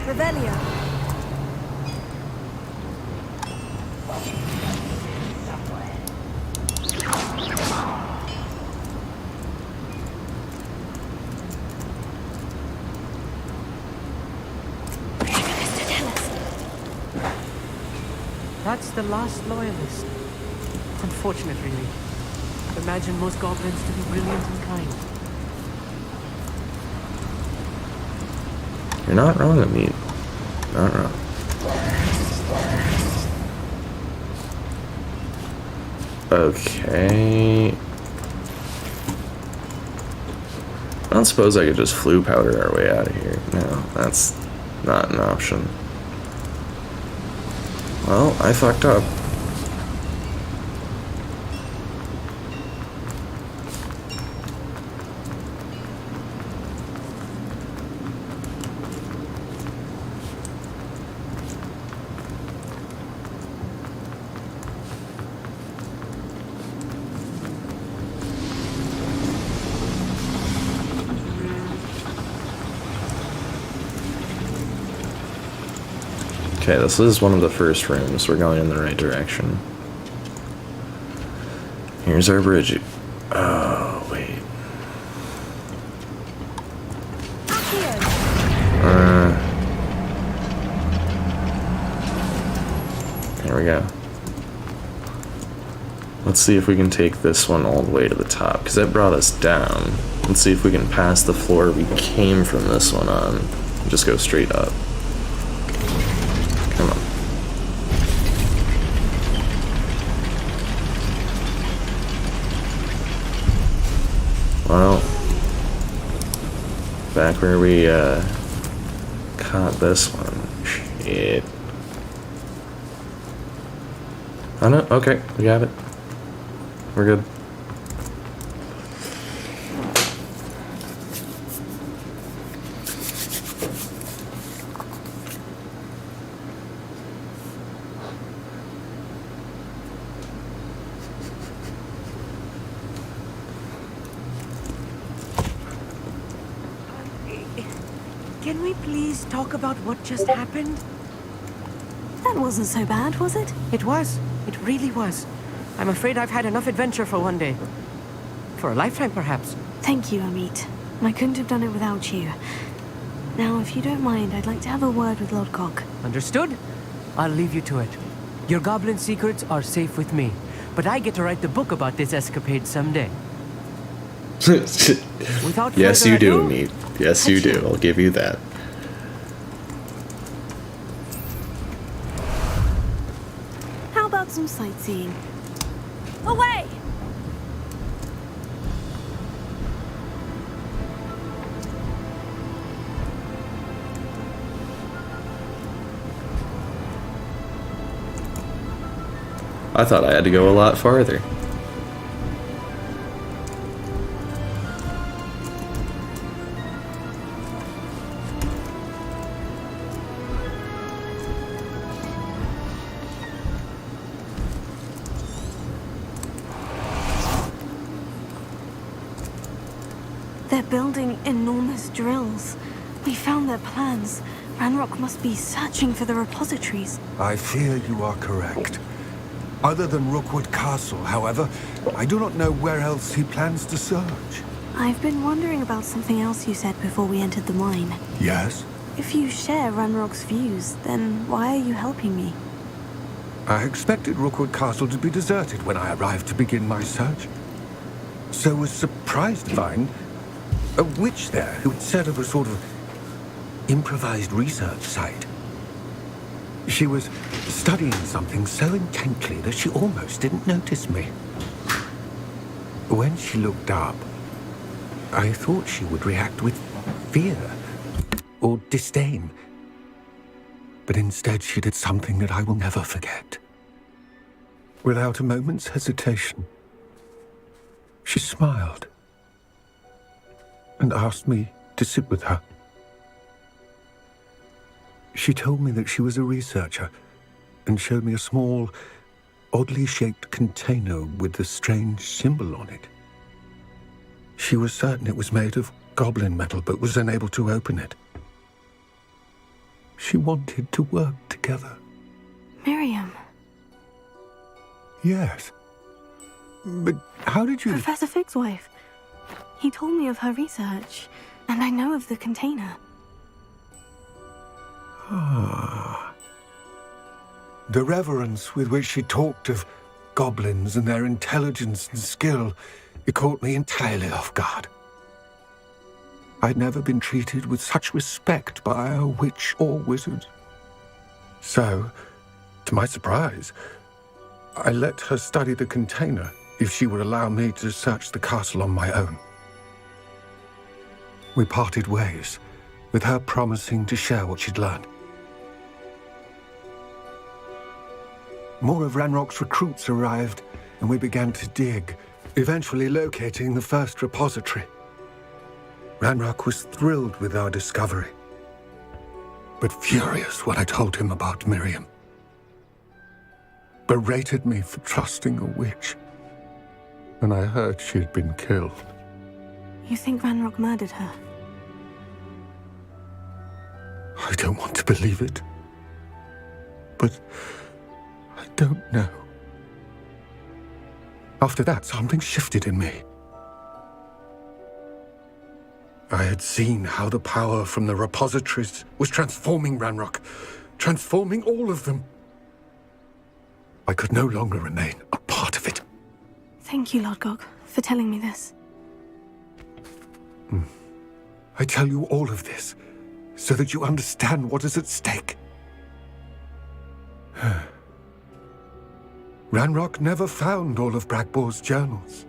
Revelio. That's the last loyalist. It's unfortunate, really. Imagine most goblins to be brilliant and kind. You're not wrong, Amit. Not wrong. Okay. I don't suppose I could just flu powder our way out of here. No, that's not an option. Well, I fucked up. Okay, this is one of the first rooms. We're going in the right direction. Here's our bridge. Oh, wait. There we go. Let's see if we can take this one all the way to the top, because that brought us down. Let's see if we can pass the floor we came from this one on and just go straight up. Come on. Well, back where we caught this one. Shit. Oh no, okay, we got it. We're good. Can we please talk about what just happened? That wasn't so bad, was it? It was. It really was. I'm afraid I've had enough adventure for one day. For a lifetime, perhaps. Thank you, Amit. I couldn't have done it without you. Now, if you don't mind, I'd like to have a word with Lodcock. Understood? I'll leave you to it. Your goblin secrets are safe with me, but I get to write the book about this escapade someday. Yes, you do, Amit. Yes, you do. I'll give you that. How about some sightseeing? Away! I thought I had to go a lot farther. They're building enormous drills. We found their plans. Ranrock must be searching for the repositories. I fear you are correct. Other than Rookwood Castle, however, I do not know where else he plans to search. I've been wondering about something else you said before we entered the mine. Yes? If you share Ranrock's views, then why are you helping me? I expected Rookwood Castle to be deserted when I arrived to begin my search. So was surprised to find a witch there who had set up a sort of improvised research site. She was studying something so intently that she almost didn't notice me. When she looked up, I thought she would react with fear or disdain. But instead she did something that I will never forget. Without a moment's hesitation, she smiled and asked me to sit with her. She told me that she was a researcher and showed me a small, oddly shaped container with a strange symbol on it. She was certain it was made of goblin metal, but was unable to open it. She wanted to work together. Miriam. Yes. But how did you... Professor Fig's wife. He told me of her research, and I know of the container. Ah. The reverence with which she talked of goblins and their intelligence and skill, it caught me entirely off guard. I'd never been treated with such respect by a witch or wizard. So, to my surprise, I let her study the container if she would allow me to search the castle on my own. We parted ways, with her promising to share what she'd learned. More of Ranrock's recruits arrived, and we began to dig, eventually locating the first repository. Ranrock was thrilled with our discovery, but furious when I told him about Miriam. Berated me for trusting a witch, and I heard she had been killed. You think Ranrock murdered her? I don't want to believe it, but I don't know. After that, something shifted in me. I had seen how the power from the repositories was transforming Ranrock, transforming all of them. I could no longer remain a part of it. Thank you, Lord Gog, for telling me this. I tell you all of this so that you understand what is at stake. Ranrock never found all of Bragbor's journals,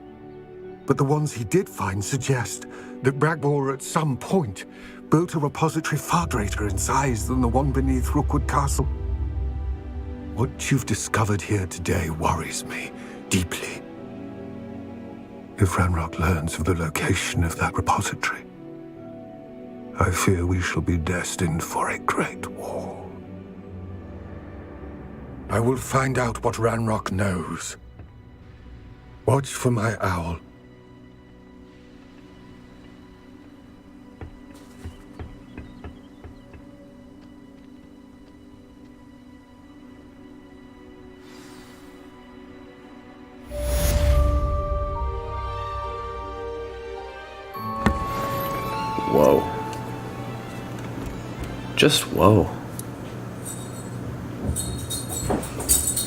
but the ones he did find suggest that Bragbor at some point built a repository far greater in size than the one beneath Rookwood Castle. What you've discovered here today worries me deeply. If Ranrock learns of the location of that repository, I fear we shall be destined for a great war. I will find out what Ranrock knows. Watch for my owl. Whoa. Just whoa.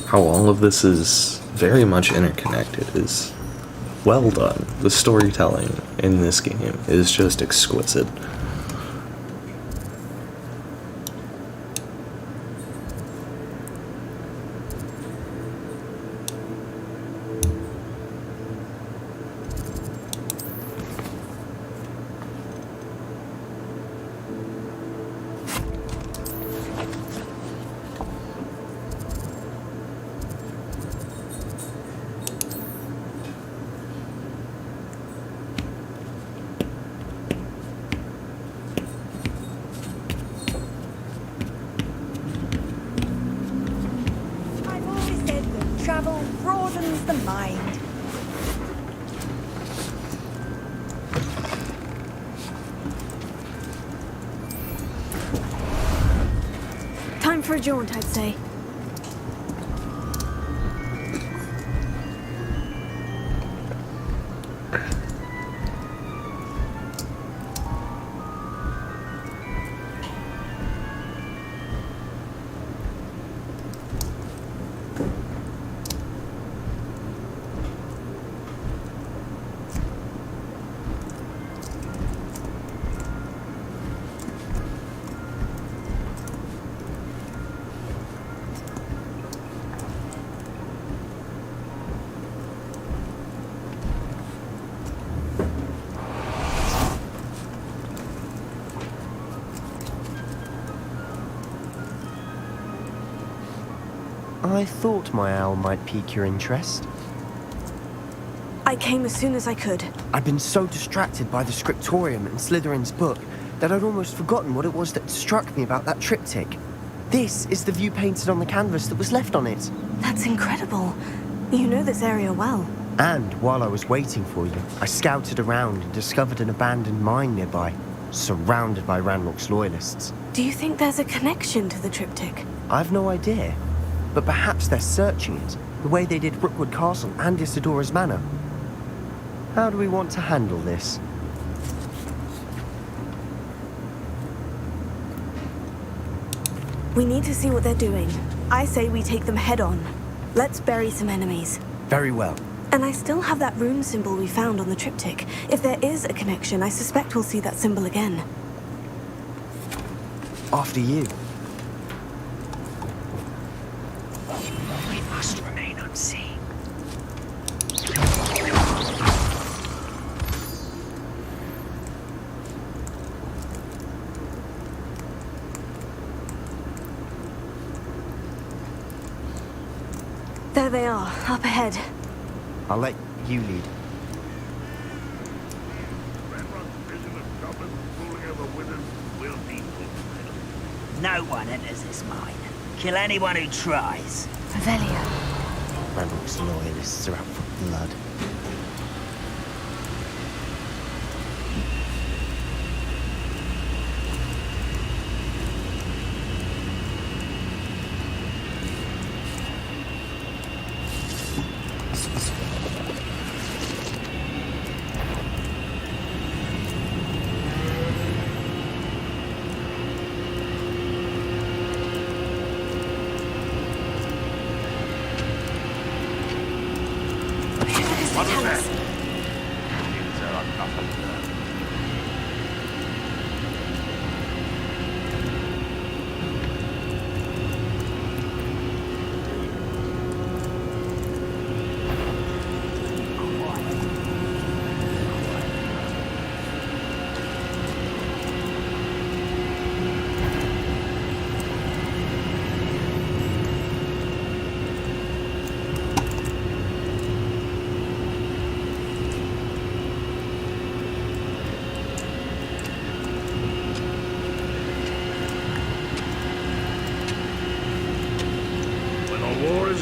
How all of this is very much interconnected is well done. The storytelling in this game is just exquisite. Travel broadens the mind. Time for a jaunt, I'd say. I thought my owl might pique your interest. I came as soon as I could. I'd been so distracted by the scriptorium and Slytherin's book that I'd almost forgotten what it was that struck me about that triptych. This is the view painted on the canvas that was left on it. That's incredible. You know this area well. And while I was waiting for you, I scouted around and discovered an abandoned mine nearby, surrounded by Ranrock's loyalists. Do you think there's a connection to the triptych? I've no idea, but perhaps they're searching it, the way they did Rookwood Castle and Isidora's Manor. How do we want to handle this? We need to see what they're doing. I say we take them head on. Let's bury some enemies. Very well. And I still have that rune symbol we found on the triptych. If there is a connection, I suspect we'll see that symbol again. After you. We must remain unseen. There they are, up ahead. I'll let you lead. No one enters this mine. Kill anyone who tries. Revelio. Ranrock's loyalists are out for blood.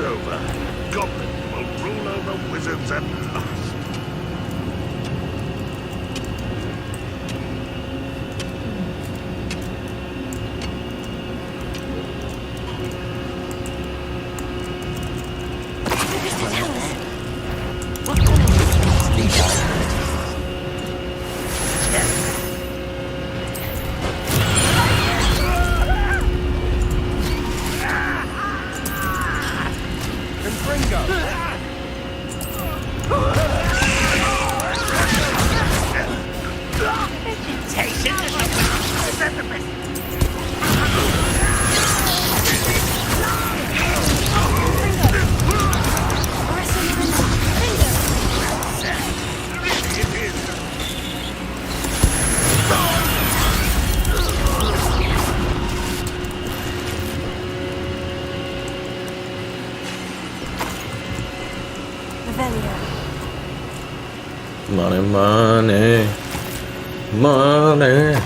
Over. Goblins will rule over wizards at last. Money, money, money.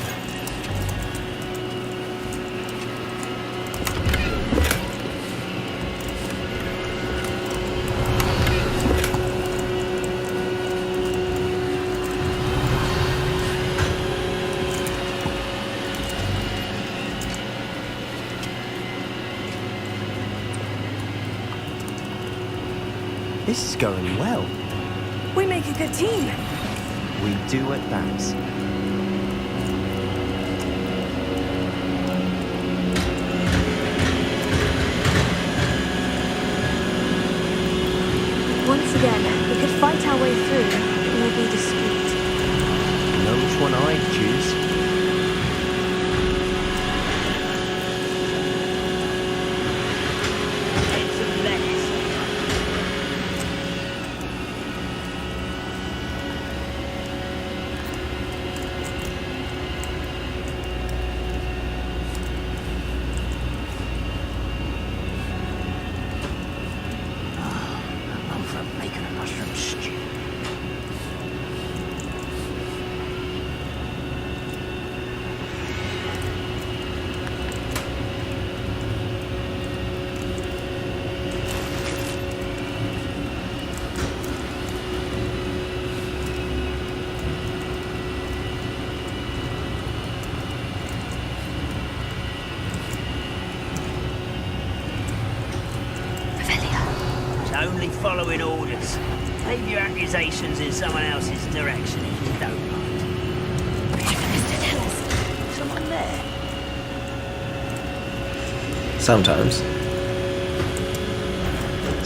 This is going well. We make a good team. We do at that. Once again, we could fight our way through, or be discreet. Know which one I'd choose. following orders. Leave your accusations in someone else's direction if you don't mind. Someone there? Sometimes.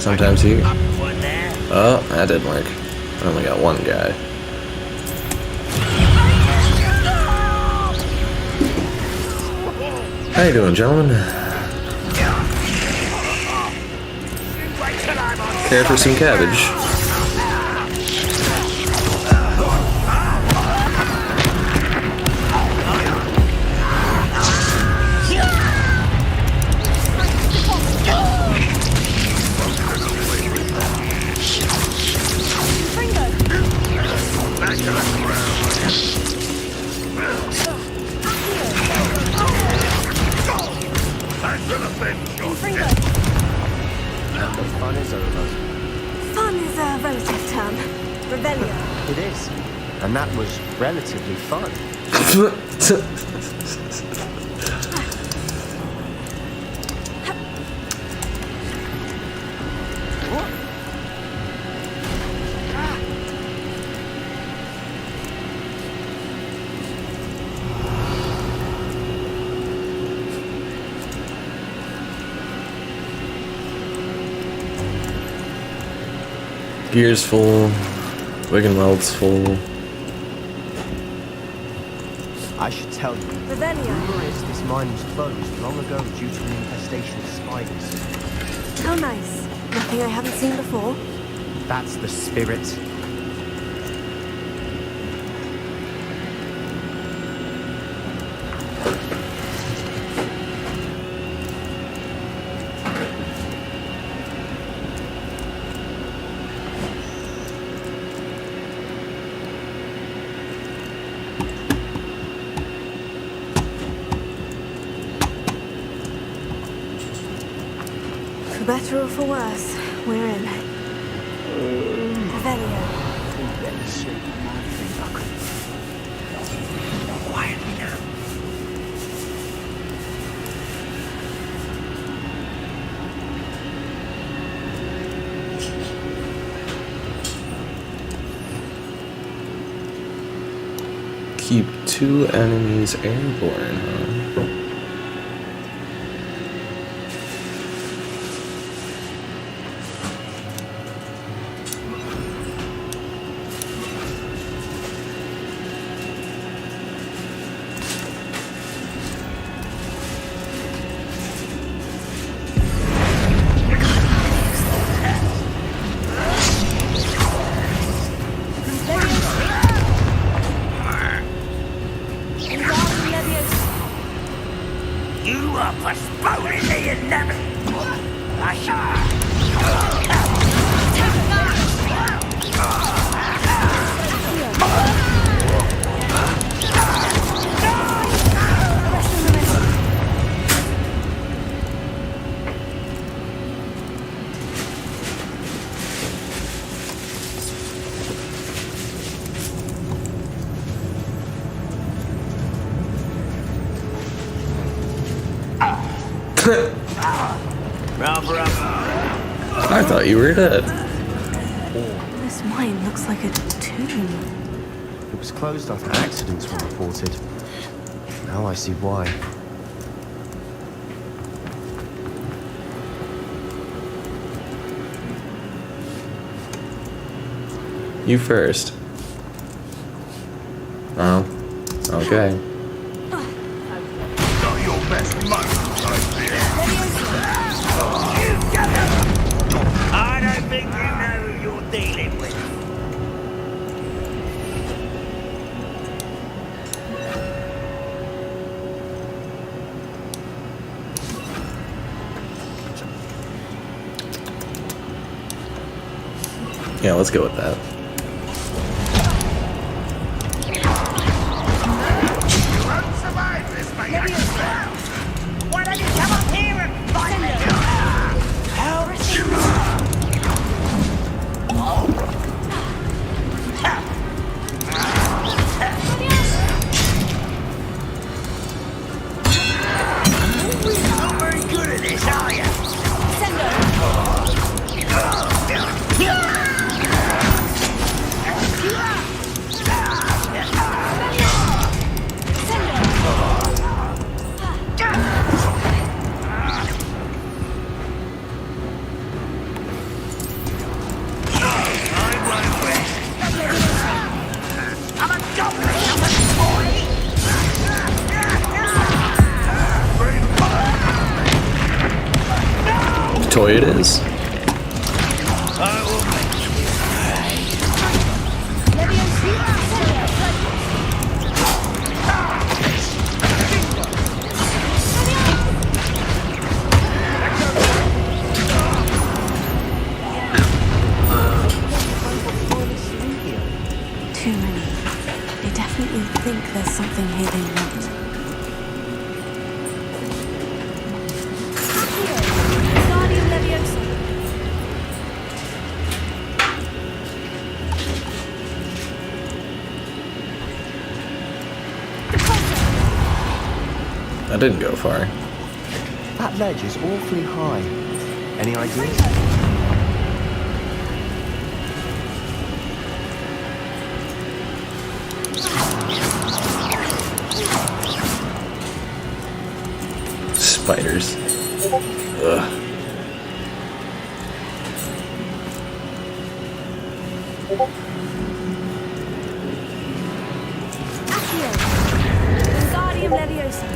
Sometimes you. One there? Oh, that didn't work. I only got one guy. How you doing, gentlemen? Care for some cabbage? The fun is over. Fun is a relative term. Revelio. It is. And that was relatively fun. Gear's full. Wiggenweld's full. I should tell you. Revelio. Rumor is this mine was closed long ago due to an infestation of spiders. How nice. Nothing I haven't seen before. That's the spirit. For better or for worse, we're in. Revelio. Quietly now. Keep 2 enemies airborne, huh? You are postponing the inevitable. I I thought you were dead. This mine looks like a tomb. It was closed after accidents were reported. Now I see why. You first. Oh. Okay. Not your best moment, I fear. I don't think you know who you're dealing with. Yeah, let's go with that. You won't survive this, mate. Why don't you come up here and fight me? Help! You're not very good at this, are you? toy it is. Too many. They definitely think there's something here they want. Guardian Leviosa. That didn't go far. That ledge is awfully high. Any ideas? Spiders. Ugh. Accio. Guardian Leviosa.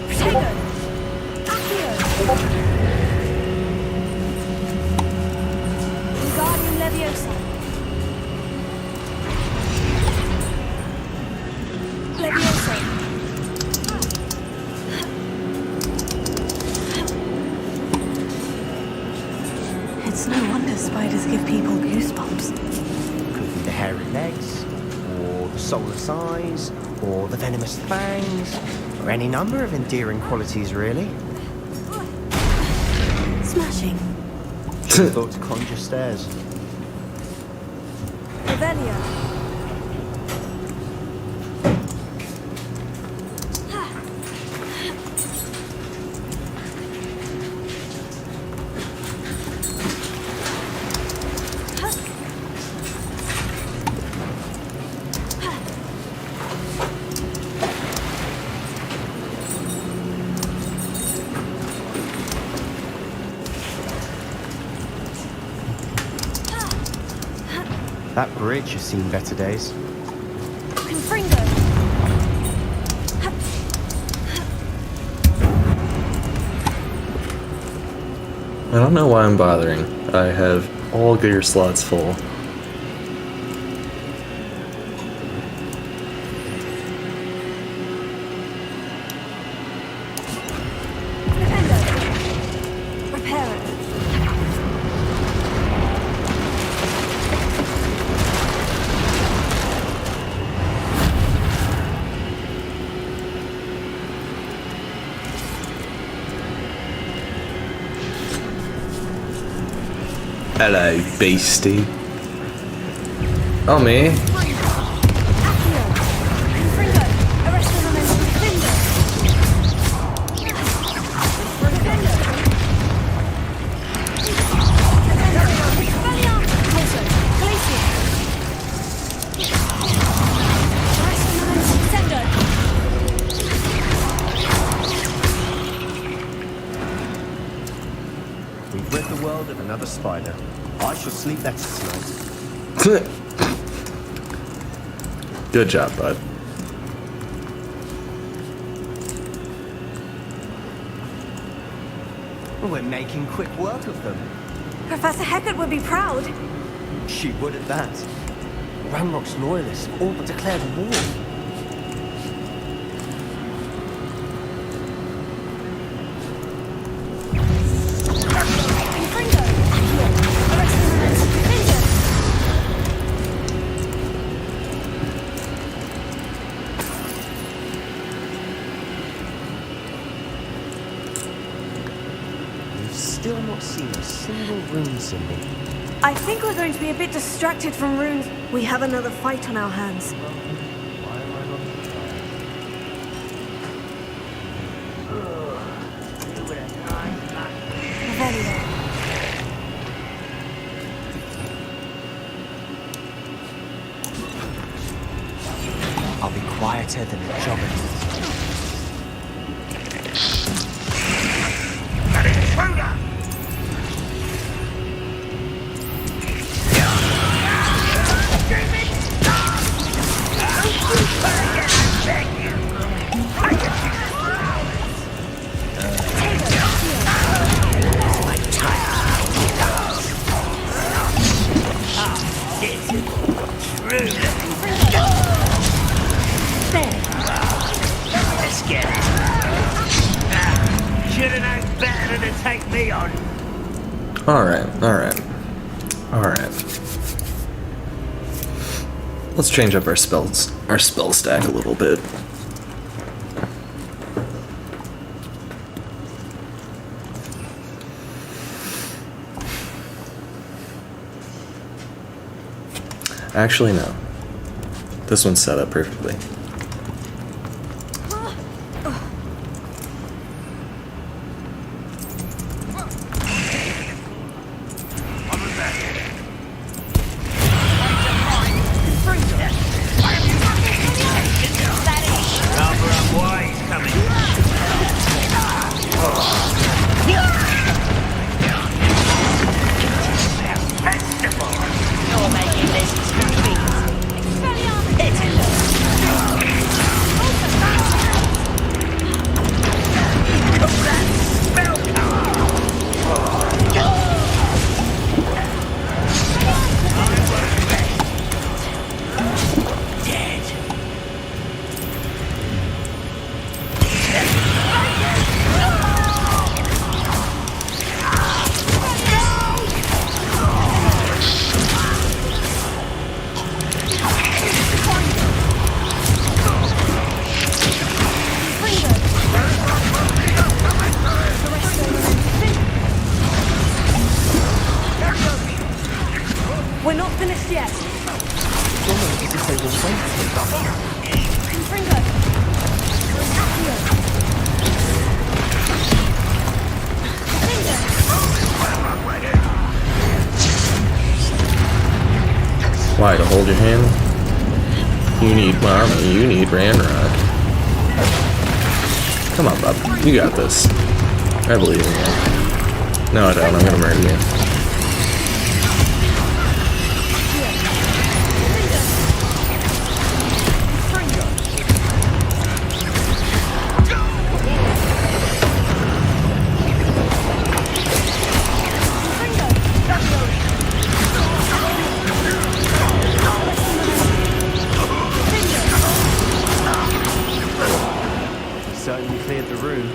Protego. Accio. Guardian Leviosa. Leviosa. It's no wonder spiders give people goosebumps. Could be the hairy legs, or the soulless eyes, or the venomous fangs, or any number of endearing qualities, really. Smashing. Thought to conjure stairs. Revelia. That bridge has seen better days. Confringo. I don't know why I'm bothering. I have all gear slots full. Repair it. Hello, beastie. Oh, me. We've rid the world of another spider. I shall sleep better tonight. Good job, bud. We're making quick work of them. Professor Hecat would be proud. She would at that. Ranrock's loyalists all but declared war. Still not seen a single rune symbol. I think we're going to be a bit distracted from runes. We have another fight on our hands. Revelio. I'll be quieter than a jogger. Alright. Let's change up our spell stack a little bit. Actually, no. This one's set up perfectly. We're not finished yet. Almost as if they were waiting. Confringo. Why, to hold your hand? You need mommy, you need Ranrock. Come on, bub. You got this. I believe in you. No, I don't. I'm gonna murder you. Certainly cleared the room.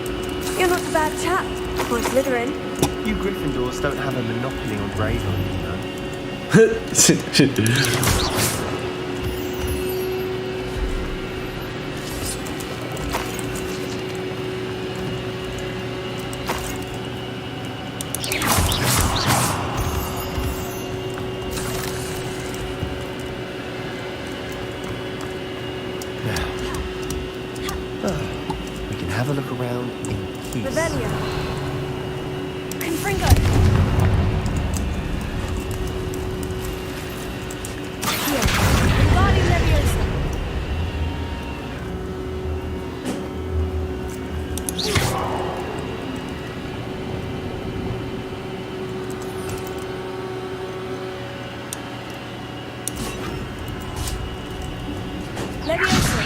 You're not a bad chap, for Slytherin. You Gryffindors don't have a monopoly on bravery, you know. We can have a look around in peace. Revelio. Confringo. Here. Wingardium Leviosa. Leviosa.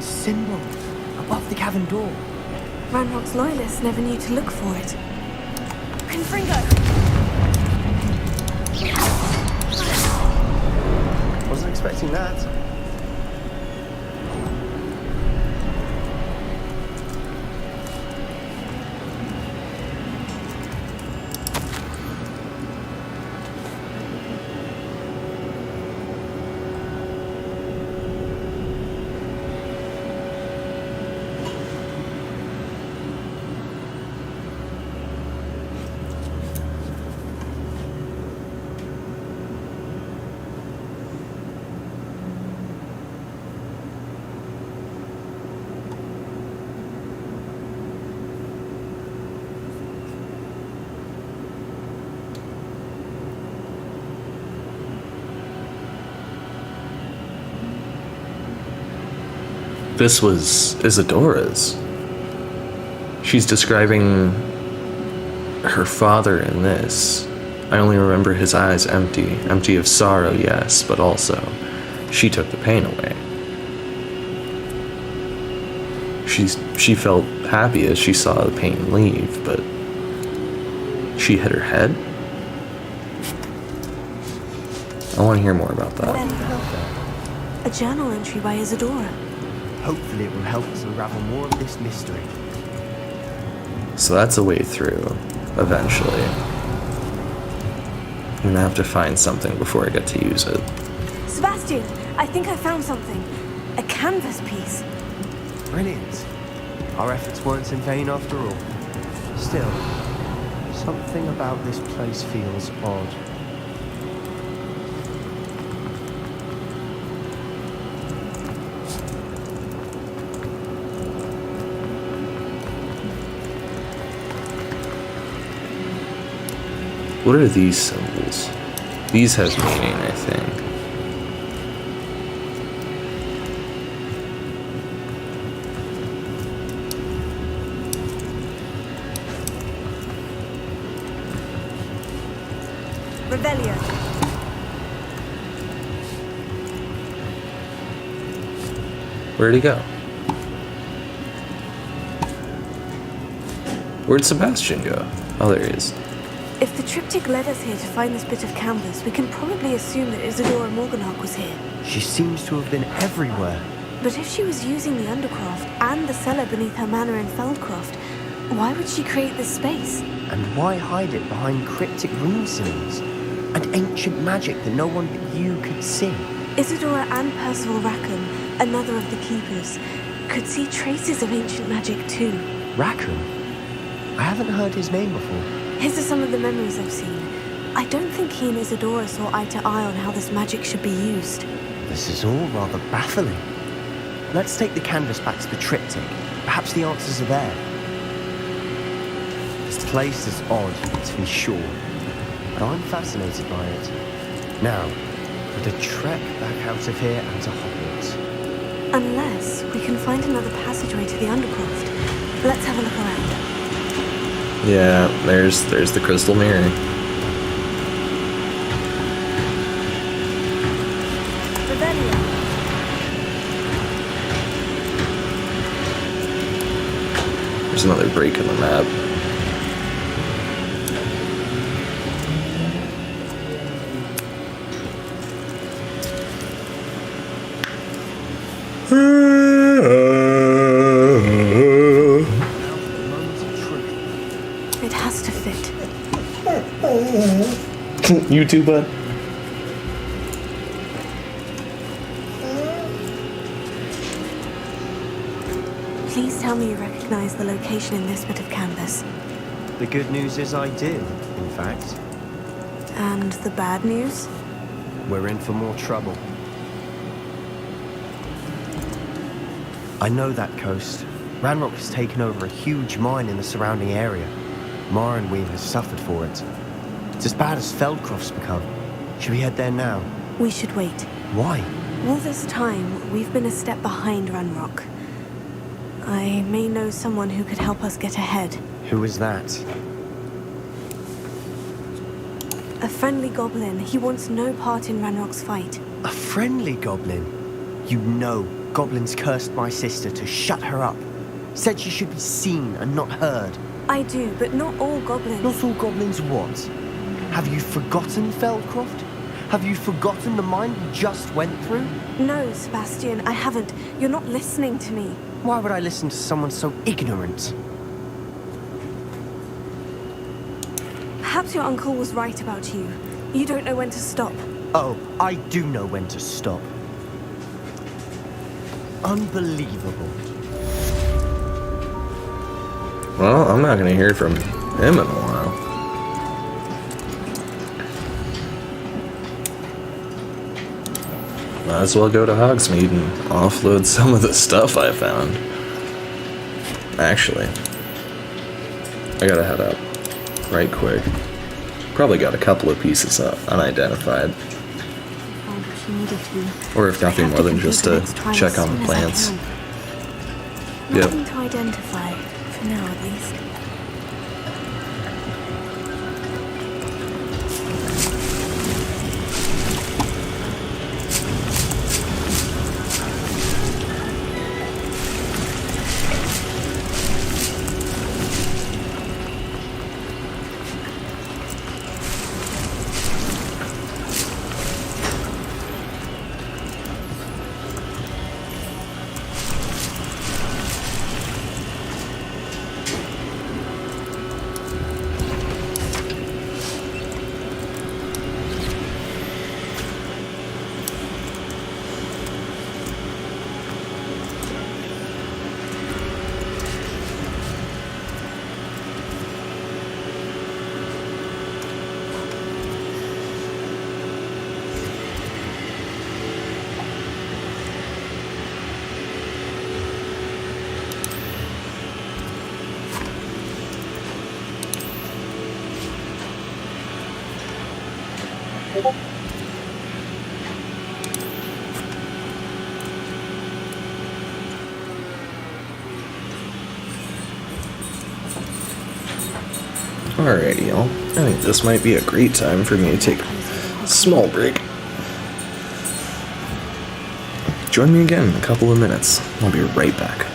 Symbol above the cavern door. Ranrock's loyalists never knew to look for it. Confringo! Wasn't expecting that. This was Isadora's. She's describing her father in this. I only remember his eyes empty of sorrow, yes, but also she took the pain away. She felt happy as she saw the pain leave, but she hit her head? I want to hear more about that. A journal entry by Isadora. Hopefully it will help us unravel more of this mystery. So that's a way through, eventually. I'm gonna have to find something before I get to use it. Sebastian, I think I found something. A canvas piece. Brilliant. Our efforts weren't in vain after all. Still, something about this place feels odd. What are these symbols? These has meaning, I think. Revelio. Where'd he go? Where'd Sebastian go? Oh, there he is. If the triptych led us here to find this bit of canvas, we can probably assume that Isadora Morganach was here. She seems to have been everywhere. But if she was using the Undercroft and the cellar beneath her manor in Feldcroft, why would she create this space? And why hide it behind cryptic rune symbols and ancient magic that no one but you could see? Isadora and Percival Rackham, another of the keepers, could see traces of ancient magic too. Rackham? I haven't heard his name before. His are some of the memories I've seen. I don't think he and Isadora saw eye to eye on how this magic should be used. This is all rather baffling. Let's take the canvas back to the triptych. Perhaps the answers are there. This place is odd, to be sure, but I'm fascinated by it. Now, for the trek back out of here and to Hogwarts. Unless we can find another passageway to the Undercroft. Let's have a look around. Yeah, there's the crystal mirror. There's another break in the map. It has to fit. You too, bud. Please tell me you recognize the location in this bit of canvas. The good news is I do, in fact. And the bad news? We're in for more trouble. I know that coast. Ranrock has taken over a huge mine in the surrounding area. Morrowind has suffered for it. It's as bad as Feldcroft's become. Should we head there now? We should wait. Why? All this time, we've been a step behind Ranrock. I may know someone who could help us get ahead. Who is that? A friendly goblin. He wants no part in Ranrock's fight. A friendly goblin? You know, goblins cursed my sister to shut her up. Said she should be seen and not heard. I do, but not all goblins. Not all goblins what? Have you forgotten Feldcroft? Have you forgotten the mine we just went through? No, Sebastian, I haven't. You're not listening to me. Why would I listen to someone so ignorant? Perhaps your uncle was right about you. You don't know when to stop. Oh, I do know when to stop. Unbelievable. Well, I'm not gonna hear from him in a while. Might as well go to Hogsmeade and offload some of the stuff I found. Actually, I gotta head up right quick. Probably got a couple of pieces unidentified. Or if nothing more than just to check on the plants. Nothing to identify. For now, at least. Alrighty, y'all. I think this might be a great time for me to take a small break. Join me again in a couple of minutes. I'll be right back.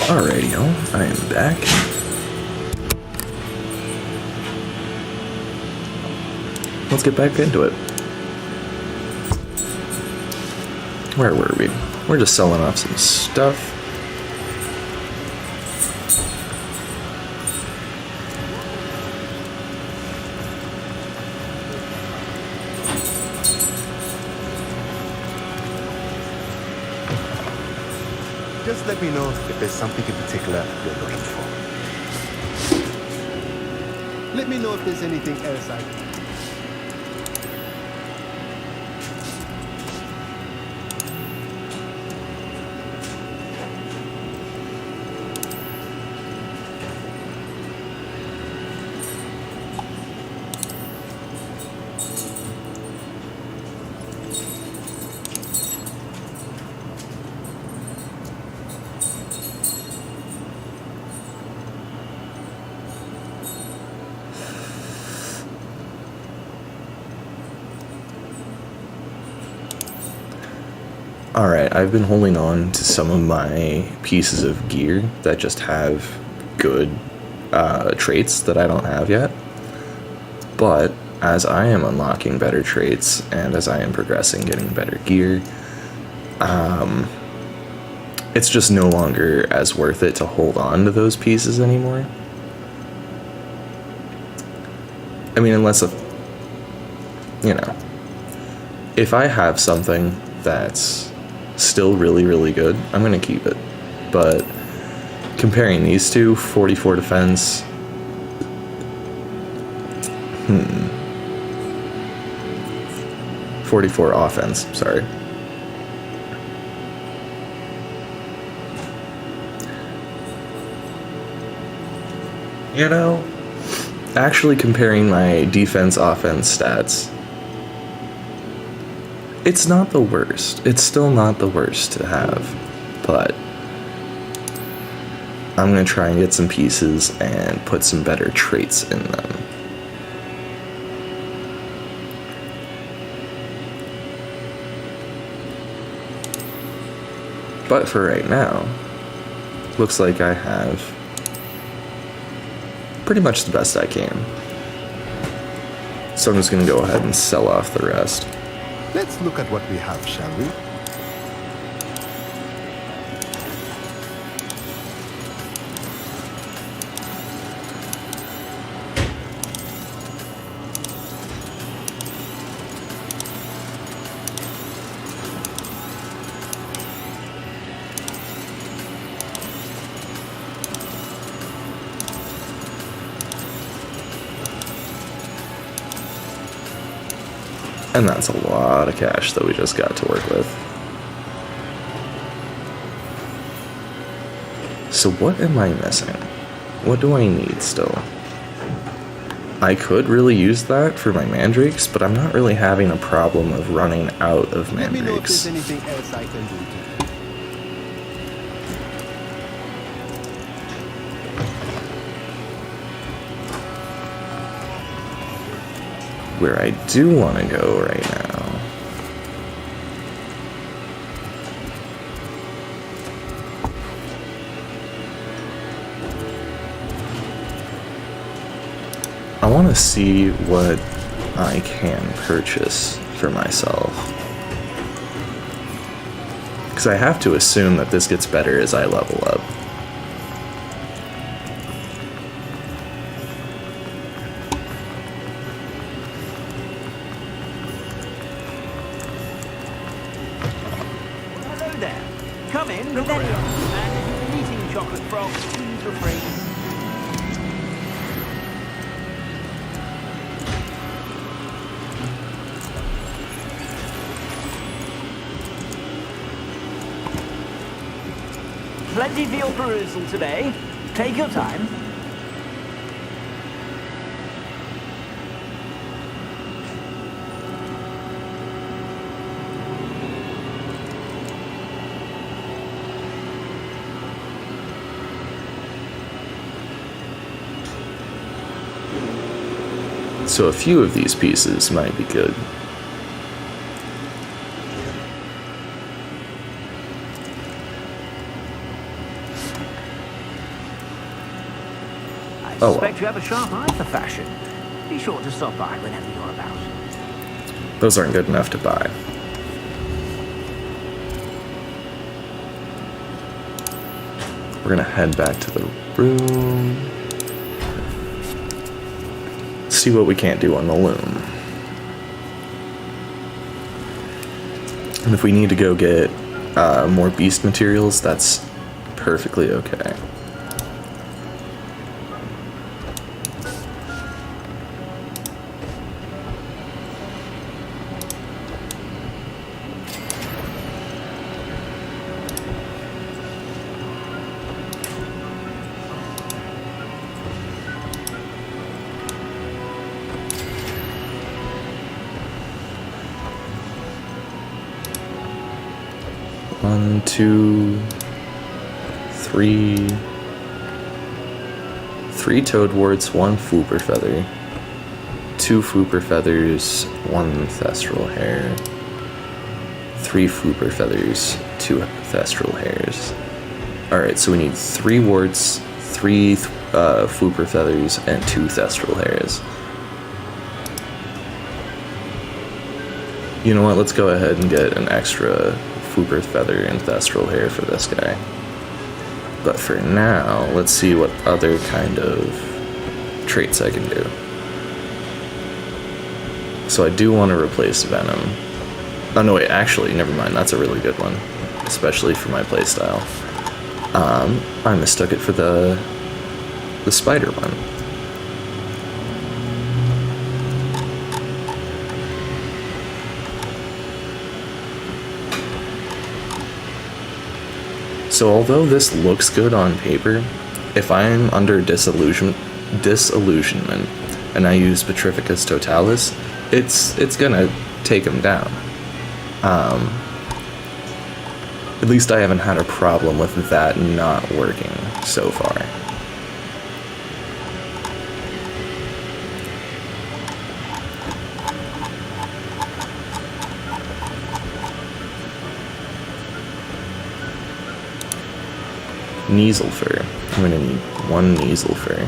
Alrighty, y'all, I am back. let's get back into it. Where were we? We're just selling off some stuff. Just let me know if there's something in particular you're looking for. Let me know if there's anything else I can. Alright, I've been holding on to some of my pieces of gear that just have good traits that I don't have yet. But as I am unlocking better traits and as I am progressing, getting better gear, it's just no longer as worth it to hold on to those pieces anymore. I mean, unless, if I have something that's still really, really good, I'm going to keep it. But comparing these two, 44 defense, 44 offense, sorry. Actually comparing my defense offense stats, it's not the worst. It's still not the worst to have, but I'm going to try and get some pieces and put some better traits in them. But for right now, looks like I have pretty much the best I can. So I'm just going to go ahead and sell off the rest. Let's look at what we have, shall we? And that's a lot of cash that we just got to work with. So what am I missing? What do I need still? I could really use that for my mandrakes, but I'm not really having a problem of running out of mandrakes. Let me know if there's anything else I can do to. Where I do want to go right now I want to see what I can purchase for myself, because I have to assume that this gets better as I level up. Come in, Rebellion. And if you're eating chocolate frogs, please refrain. Plenty for your perusal today. Take your time. So a few of these pieces might be good. I suspect you have a sharp eye for fashion. Be sure to stop by whenever you're about. Those aren't good enough to buy. We're gonna head back to the room. See what we can't do on the loom. And if we need to go get more beast materials, that's perfectly okay. One, two, three. 3 toadworts, 1 fooper feather, 2 fooper feathers, 1 thestral hair, 3 fooper feathers, 2 thestral hairs. Alright, so we need 3 warts, 3 fooper feathers, and 2 thestral hairs. You know what, let's go ahead and get an extra fooper feather and thestral hair for this guy. But for now, let's see what other kind of traits I can do. So I do want to replace Venom. Oh no, wait, actually, never mind, that's a really good one. Especially for my playstyle. I mistook it for the spider one. So although this looks good on paper, if I'm under disillusionment and I use Petrificus Totalis, it's gonna take him down. At least I haven't had a problem with that not working so far. Neaselfur. I'm gonna need 1 Neaselfur.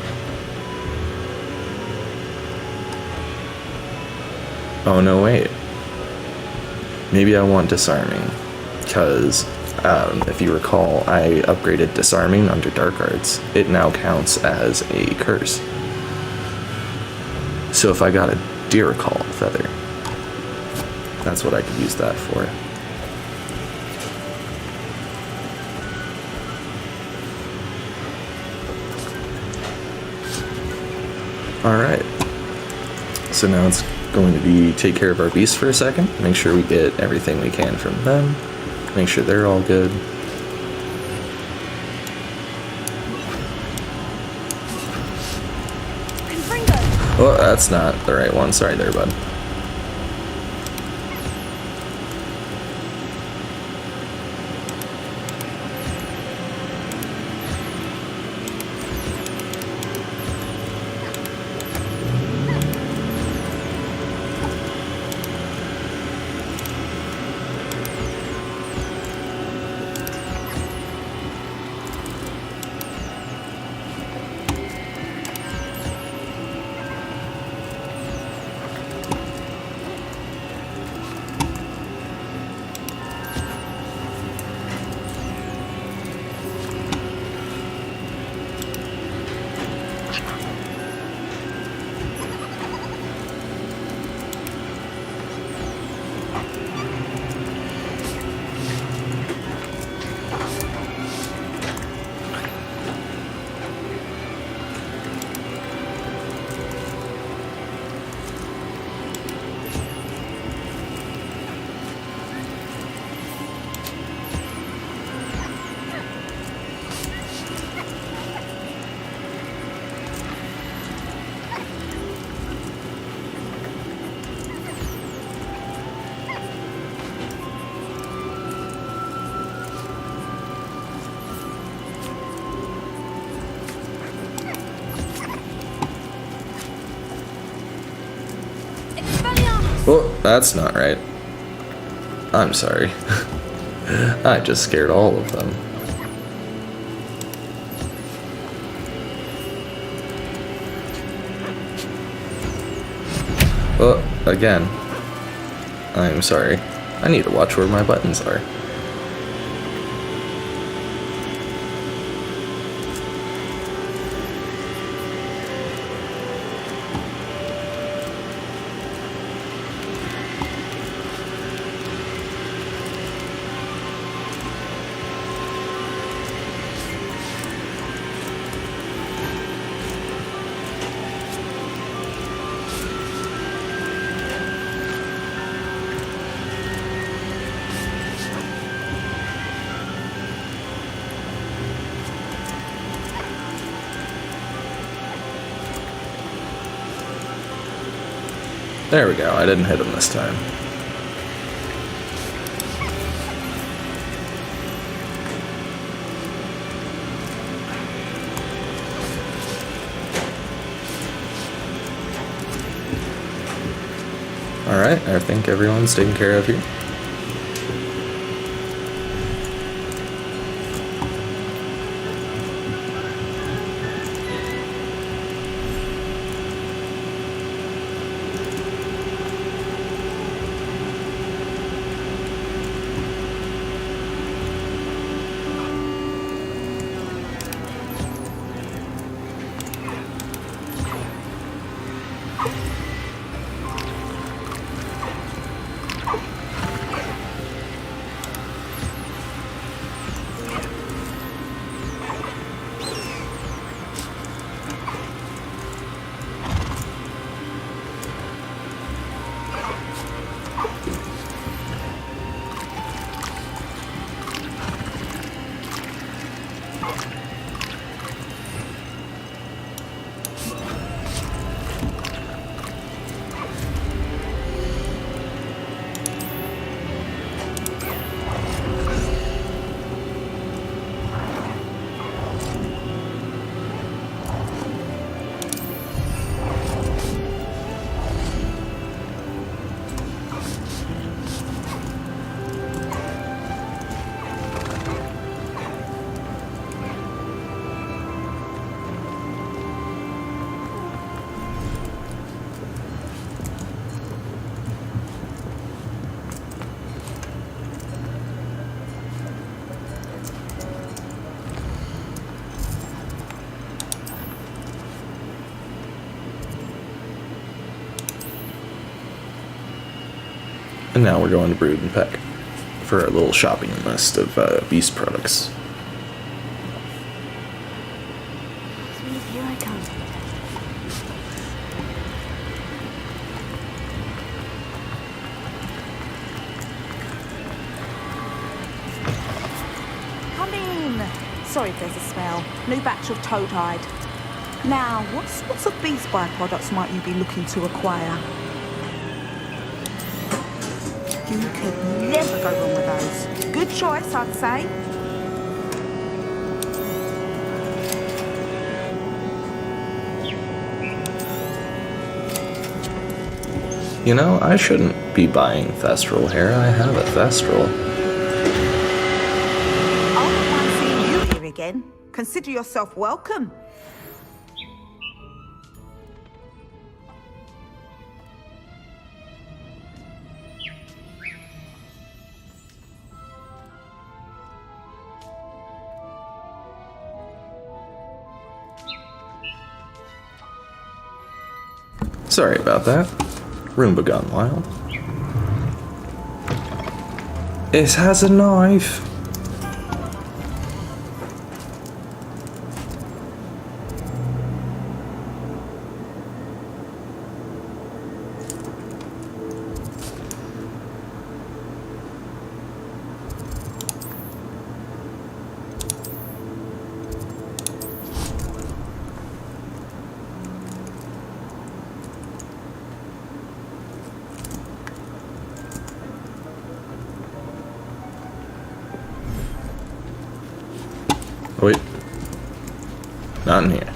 Oh no, wait. Maybe I want Disarming, because if you recall, I upgraded Disarming under Dark Arts. It now counts as a curse. So if I got a Deercall feather, that's what I could use that for. Alright, so now it's going to be take care of our beasts for a second, make sure we get everything we can from them, make sure they're all good. Oh, that's not the right one, sorry there, bud. Oh, that's not right. I'm sorry. I just scared all of them. Oh, again. I'm sorry. I need to watch where my buttons are. There we go, I didn't hit him this time. Alright, I think everyone's taken care of here. And now we're going to Brood and Peck for a little shopping list of beast products. Sweet, here I come. Come in. Sorry if there's a smell. New batch of toadhide. Now, what sorts of beast byproducts might you be looking to acquire? You could never go wrong with those. Good choice, I'd say. You know, I shouldn't be buying Thestral hair. I have a Thestral. I don't mind seeing you here again. Consider yourself welcome. Sorry about that. Roomba gone wild. It has a knife. Wait. Not in here.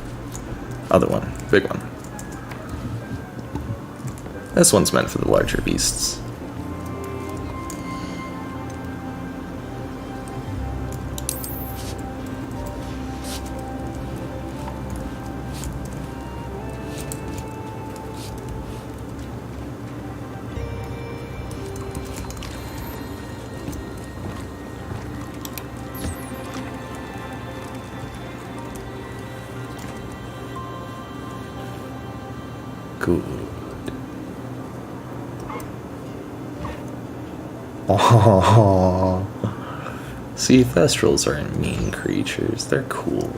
Other one. Big one. This one's meant for the larger beasts. Aww. See, Thestrals aren't mean creatures. They're cool.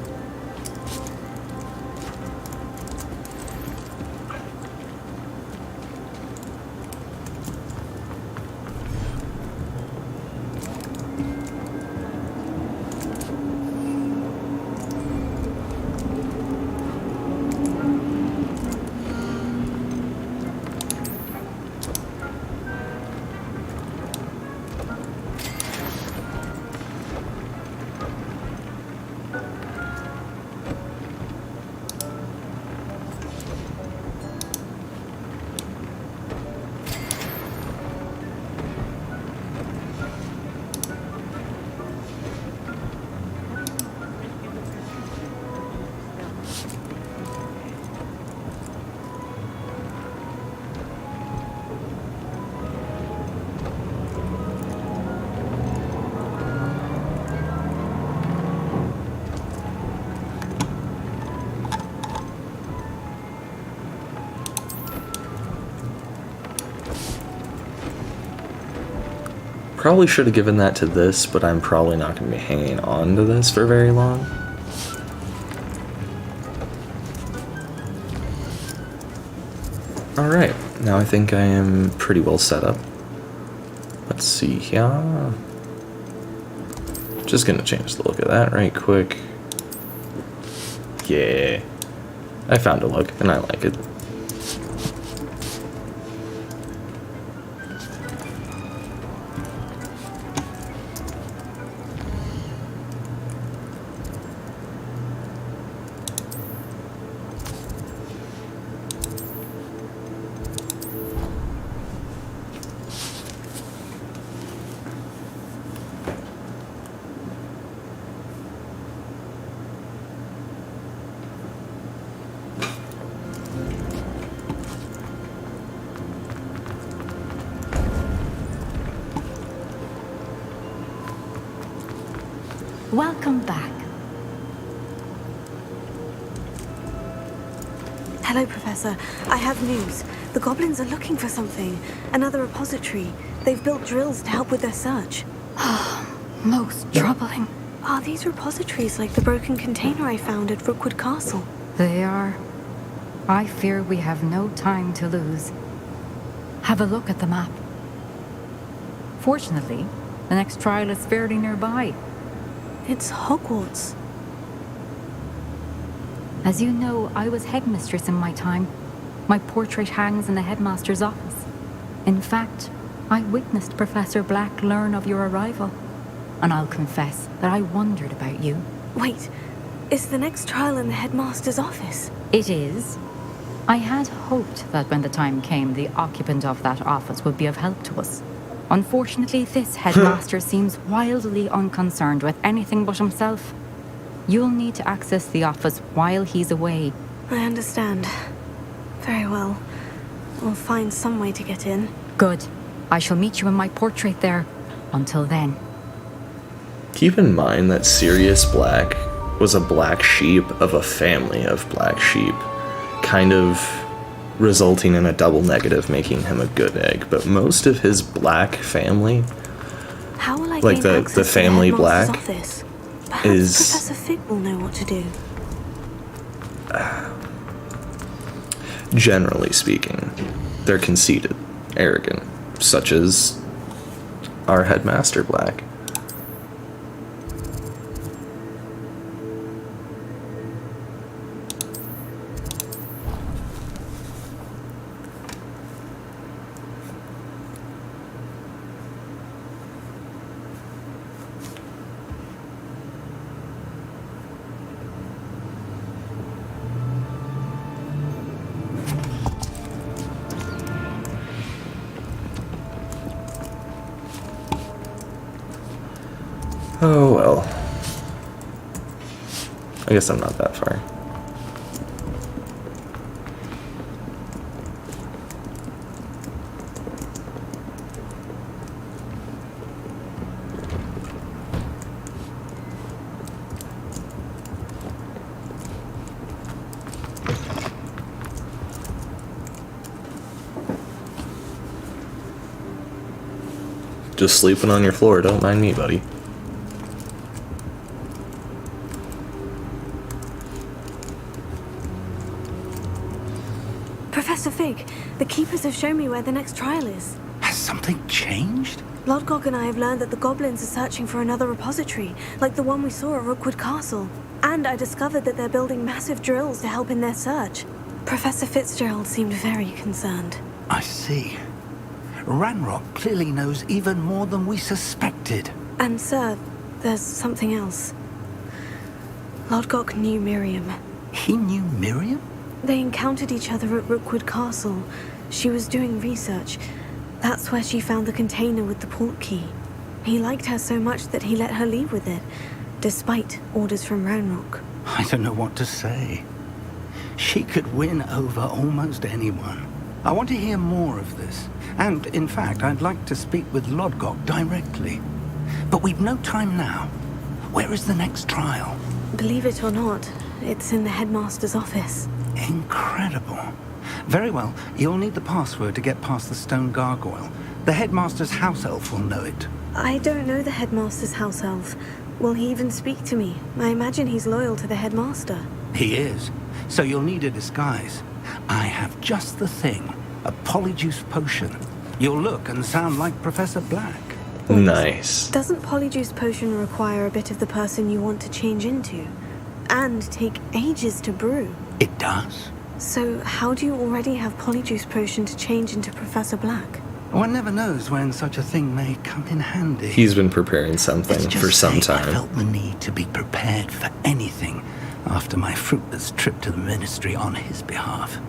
Probably should have given that to this, but I'm probably not going to be hanging on to this for very long. Alright, now I think I am pretty well set up. Let's see here. Just going to change the look of that right quick. Yeah, I found a look and I like it. Welcome back. Hello, Professor. I have news. The goblins are looking for something. Another repository. They've built drills to help with their search. Most troubling. Are these repositories like the broken container I found at Rookwood Castle? They are. I fear we have no time to lose. Have a look at the map. Fortunately, the next trial is fairly nearby. It's Hogwarts. As you know, I was headmistress in my time. My portrait hangs in the headmaster's office. In fact, I witnessed Professor Black learn of your arrival. And I'll confess that I wondered about you. Wait, is the next trial in the headmaster's office? It is. I had hoped that when the time came, the occupant of that office would be of help to us. Unfortunately, this headmaster seems wildly unconcerned with anything but himself. You'll need to access the office while he's away. I understand. Very well. We'll find some way to get in. Good. I shall meet you in my portrait there. Until then. Keep in mind that Sirius Black was a black sheep of a family of black sheep, kind of resulting in a double negative, making him a good egg. But most of his black family, How will I like gain the access family to the headmaster's black, office? Perhaps is Professor Fig will know what to do. generally speaking, they're conceited, arrogant, such as our headmaster Black. Oh well. I guess I'm not that far. Just sleeping on your floor, don't mind me, buddy. Professor Fig, the Keepers have shown me where the next trial is. Has something changed? Lodgok and I have learned that the goblins are searching for another repository, like the one we saw at Rookwood Castle. And I discovered that they're building massive drills to help in their search. Professor Fitzgerald seemed very concerned. I see. Ranrock clearly knows even more than we suspected. And sir, there's something else. Lodgok knew Miriam. He knew Miriam? They encountered each other at Rookwood Castle. She was doing research. That's where she found the container with the port key. He liked her so much that he let her leave with it, despite orders from Ranrock. I don't know what to say. She could win over almost anyone. I want to hear more of this. And, in fact, I'd like to speak with Lodgok directly. But we've no time now. Where is the next trial? Believe it or not, it's in the headmaster's office. Incredible. Very well, you'll need the password to get past the stone gargoyle. The headmaster's house elf will know it. I don't know the headmaster's house elf. Will he even speak to me? I imagine he's loyal to the headmaster. He is. So you'll need a disguise. I have just the thing. A polyjuice potion. You'll look and sound like Professor Black. Nice. Doesn't polyjuice potion require a bit of the person you want to change into? And take ages to brew? It does. So how do you already have polyjuice potion to change into Professor Black? One never knows when such a thing may come in handy. He's been preparing something for some time. I felt the need to be prepared for anything after my fruitless trip to the ministry on his behalf.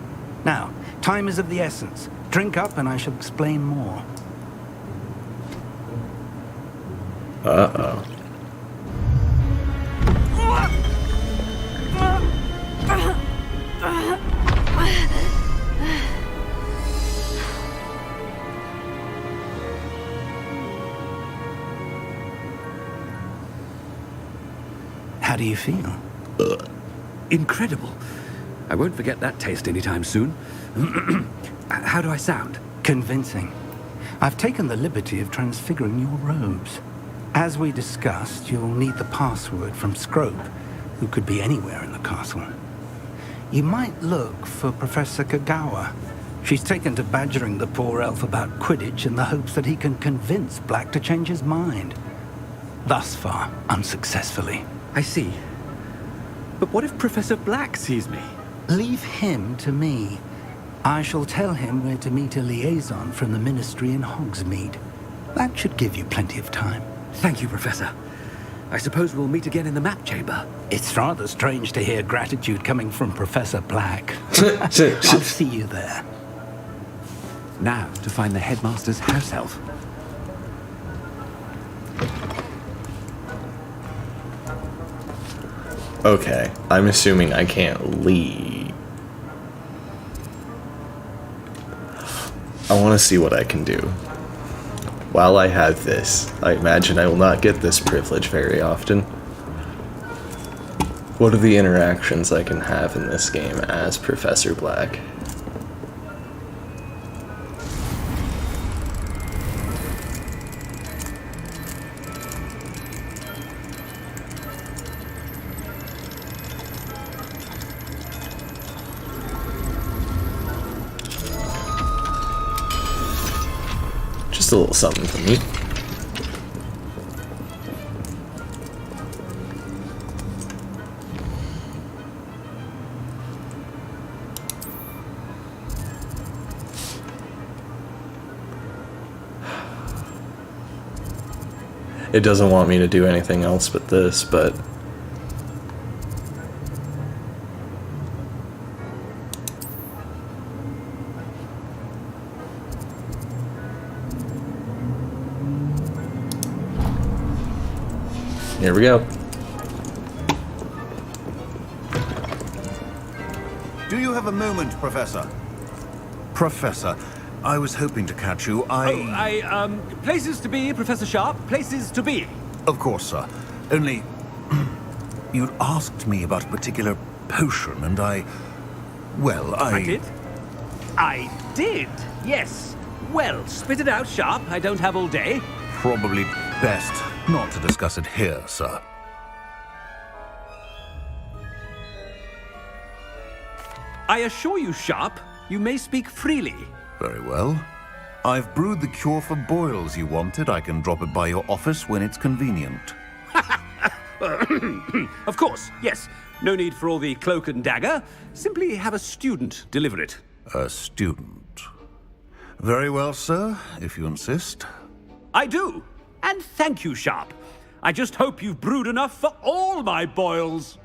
Now, time is of the essence. Drink up and I shall explain more. Uh-oh. How do you feel? Incredible. I won't forget that taste anytime soon. How do I sound? Convincing. I've taken the liberty of transfiguring your robes. As we discussed, you'll need the password from Scrope, who could be anywhere in the castle. You might look for Professor Kagawa. She's taken to badgering the poor elf about Quidditch in the hopes that he can convince Black to change his mind. Thus far, unsuccessfully. I see. But what if Professor Black sees me? Leave him to me. I shall tell him where to meet a liaison from the ministry in Hogsmeade. That should give you plenty of time. Thank you, Professor. I suppose we'll meet again in the map chamber. It's rather strange to hear gratitude coming from Professor Black. I'll see you there. Now to find the headmaster's house elf. Okay, I'm assuming I can't leave. I want to see what I can do. While I have this, I imagine I will not get this privilege very often. What are the interactions I can have in this game as Professor Black? Just a little something for me. It doesn't want me to do anything else but this, but here we go. Do you have a moment, Professor? Professor, I was hoping to catch you. Places to be, Professor Sharp. Places to be. Of course, sir. Only, you'd asked me about a particular potion, and I did? I did, yes. Well, spit it out, Sharp. I don't have all day. probably best not to discuss it here, sir. I assure you, Sharp, you may speak freely. Very well. I've brewed the cure for boils you wanted. I can drop it by your office when it's convenient. Of course, yes. No need for all the cloak and dagger. Simply have a student deliver it. A student. Very well, sir, if you insist. I do. And thank you, Sharp. I just hope you've brewed enough for all my boils.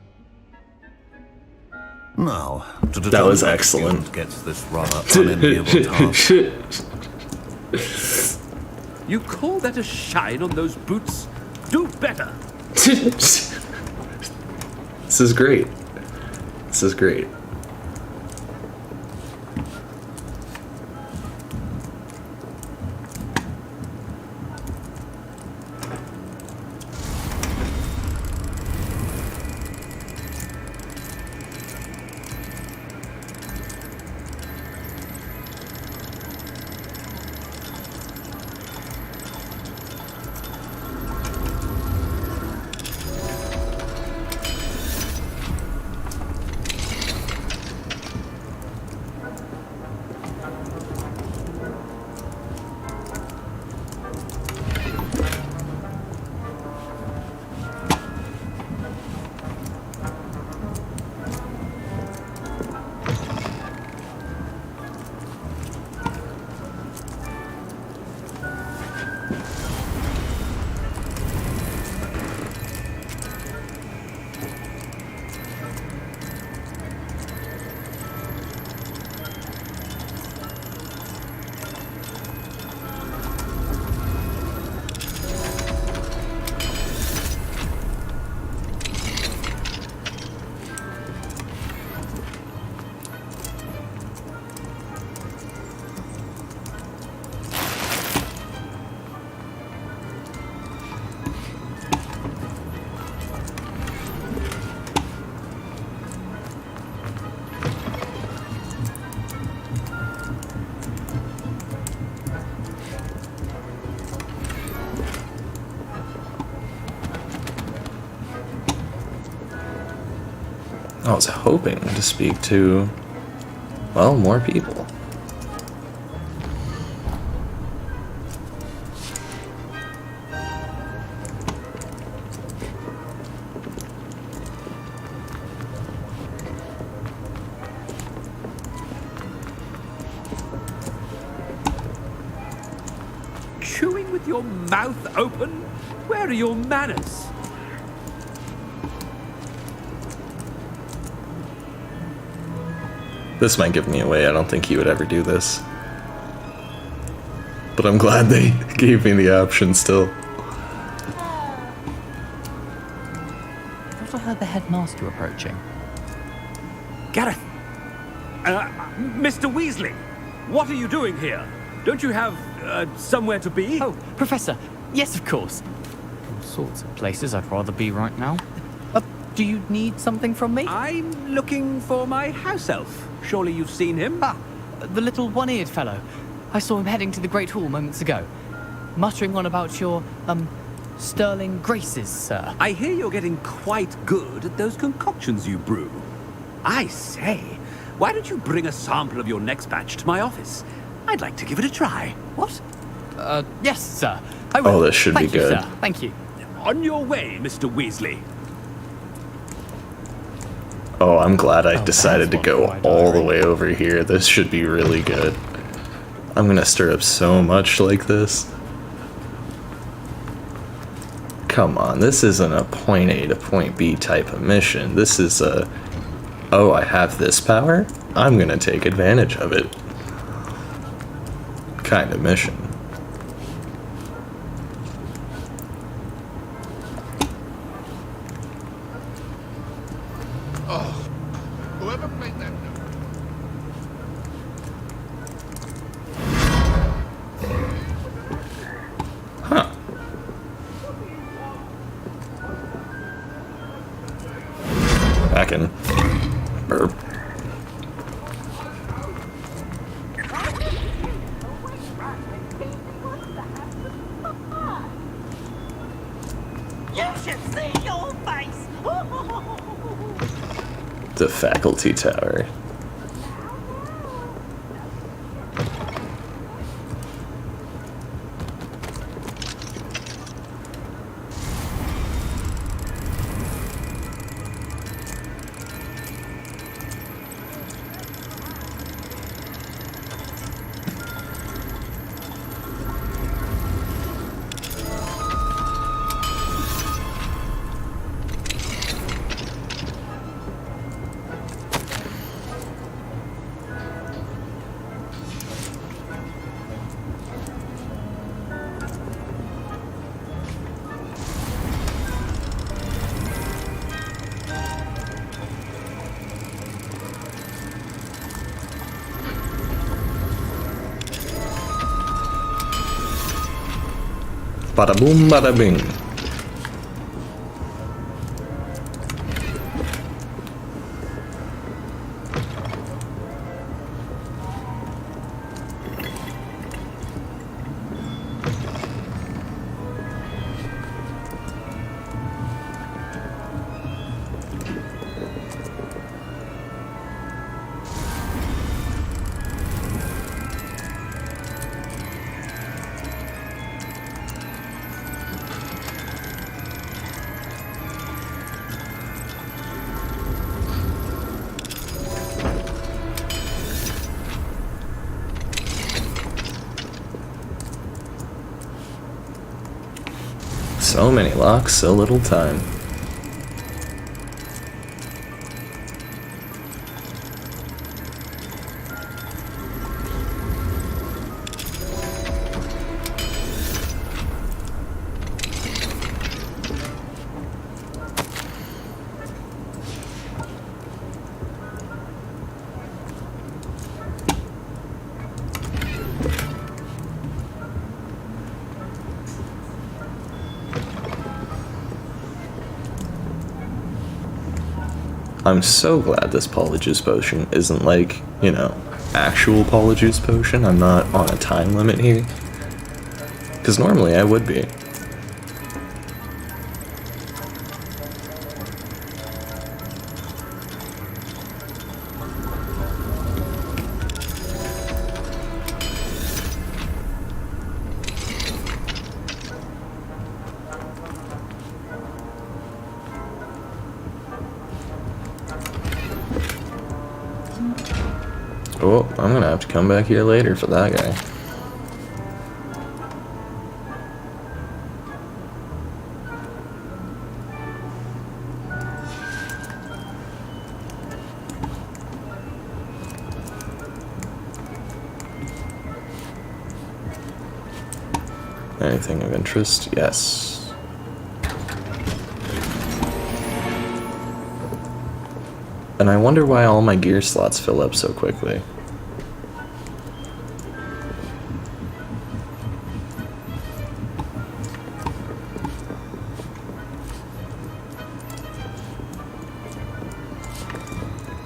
Now, to that was determine excellent. who gets this rather unenviable task. You call that a shine on those boots? Do better. This is great. This is great. I was hoping to speak to, well, more people. Chewing with your mouth open? Where are your manners? This might give me away. I don't think he would ever do this. But I'm glad they gave me the option still. I thought I heard the headmaster approaching. Gareth! Mr. Weasley! What are you doing here? Don't you have, somewhere to be? Oh, Professor! Yes, of course. All sorts of places I'd rather be right now. Do you need something from me? I'm looking for my house elf. Surely you've seen him? Ah, the little one-eared fellow. I saw him heading to the Great Hall moments ago, muttering on about your, sterling graces, sir. I hear you're getting quite good at those concoctions you brew. I say, why don't you bring a sample of your next batch to my office? I'd like to give it a try. What? Yes, sir. I will. Oh, this should be good. Sir. Thank you. On your way, Mr. Weasley. Oh, I'm glad I decided to go all the way over here. This should be really good. I'm gonna stir up so much like this. Come on, this isn't a point A to point B type of mission. This is a, oh, I have this power? I'm gonna take advantage of it kind of mission. Oh, whoever played that note. Huh. I can burp. The faculty tower. Bada boom, bada bing. So many locks, so little time. I'm so glad this Polyjuice potion isn't like, you know, actual Polyjuice potion. I'm not on a time limit here. Because normally I would be. Oh, I'm gonna have to come back here later for that guy. Anything of interest? Yes. And I wonder why all my gear slots fill up so quickly.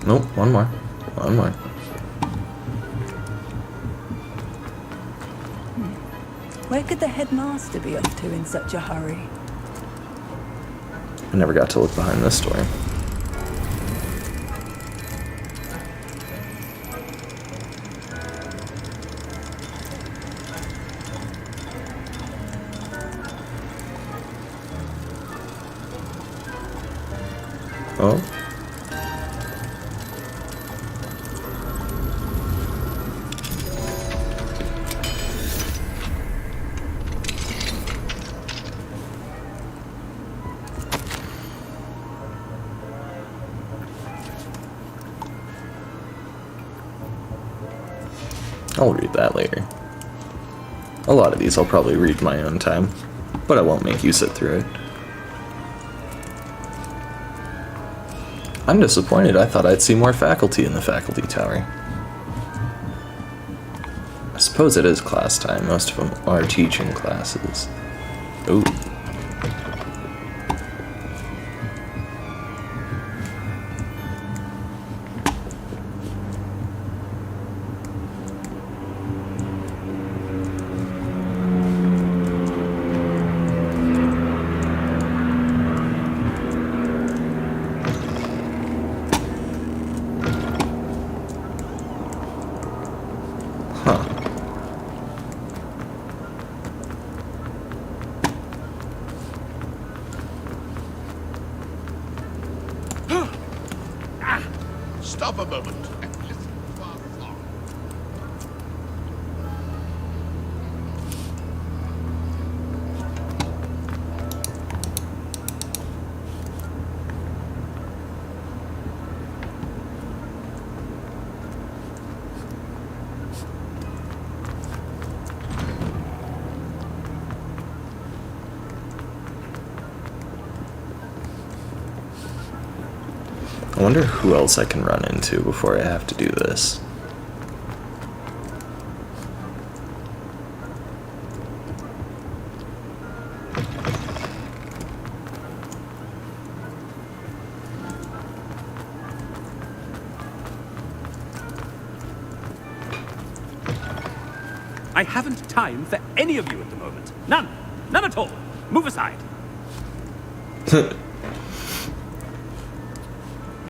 Nope, one more. One more. Where could the headmaster be off to in such a hurry? I never got to look behind this door. Oh. I'll read that later. A lot of these I'll probably read my own time, but I won't make you sit through it. I'm disappointed. I thought I'd see more faculty in the faculty tower. I suppose it is class time. Most of them are teaching classes. Ooh. a moment and listen to our song. I wonder who else I can run into before I have to do this. I haven't time for any of you at the moment. None. None at all. Move aside.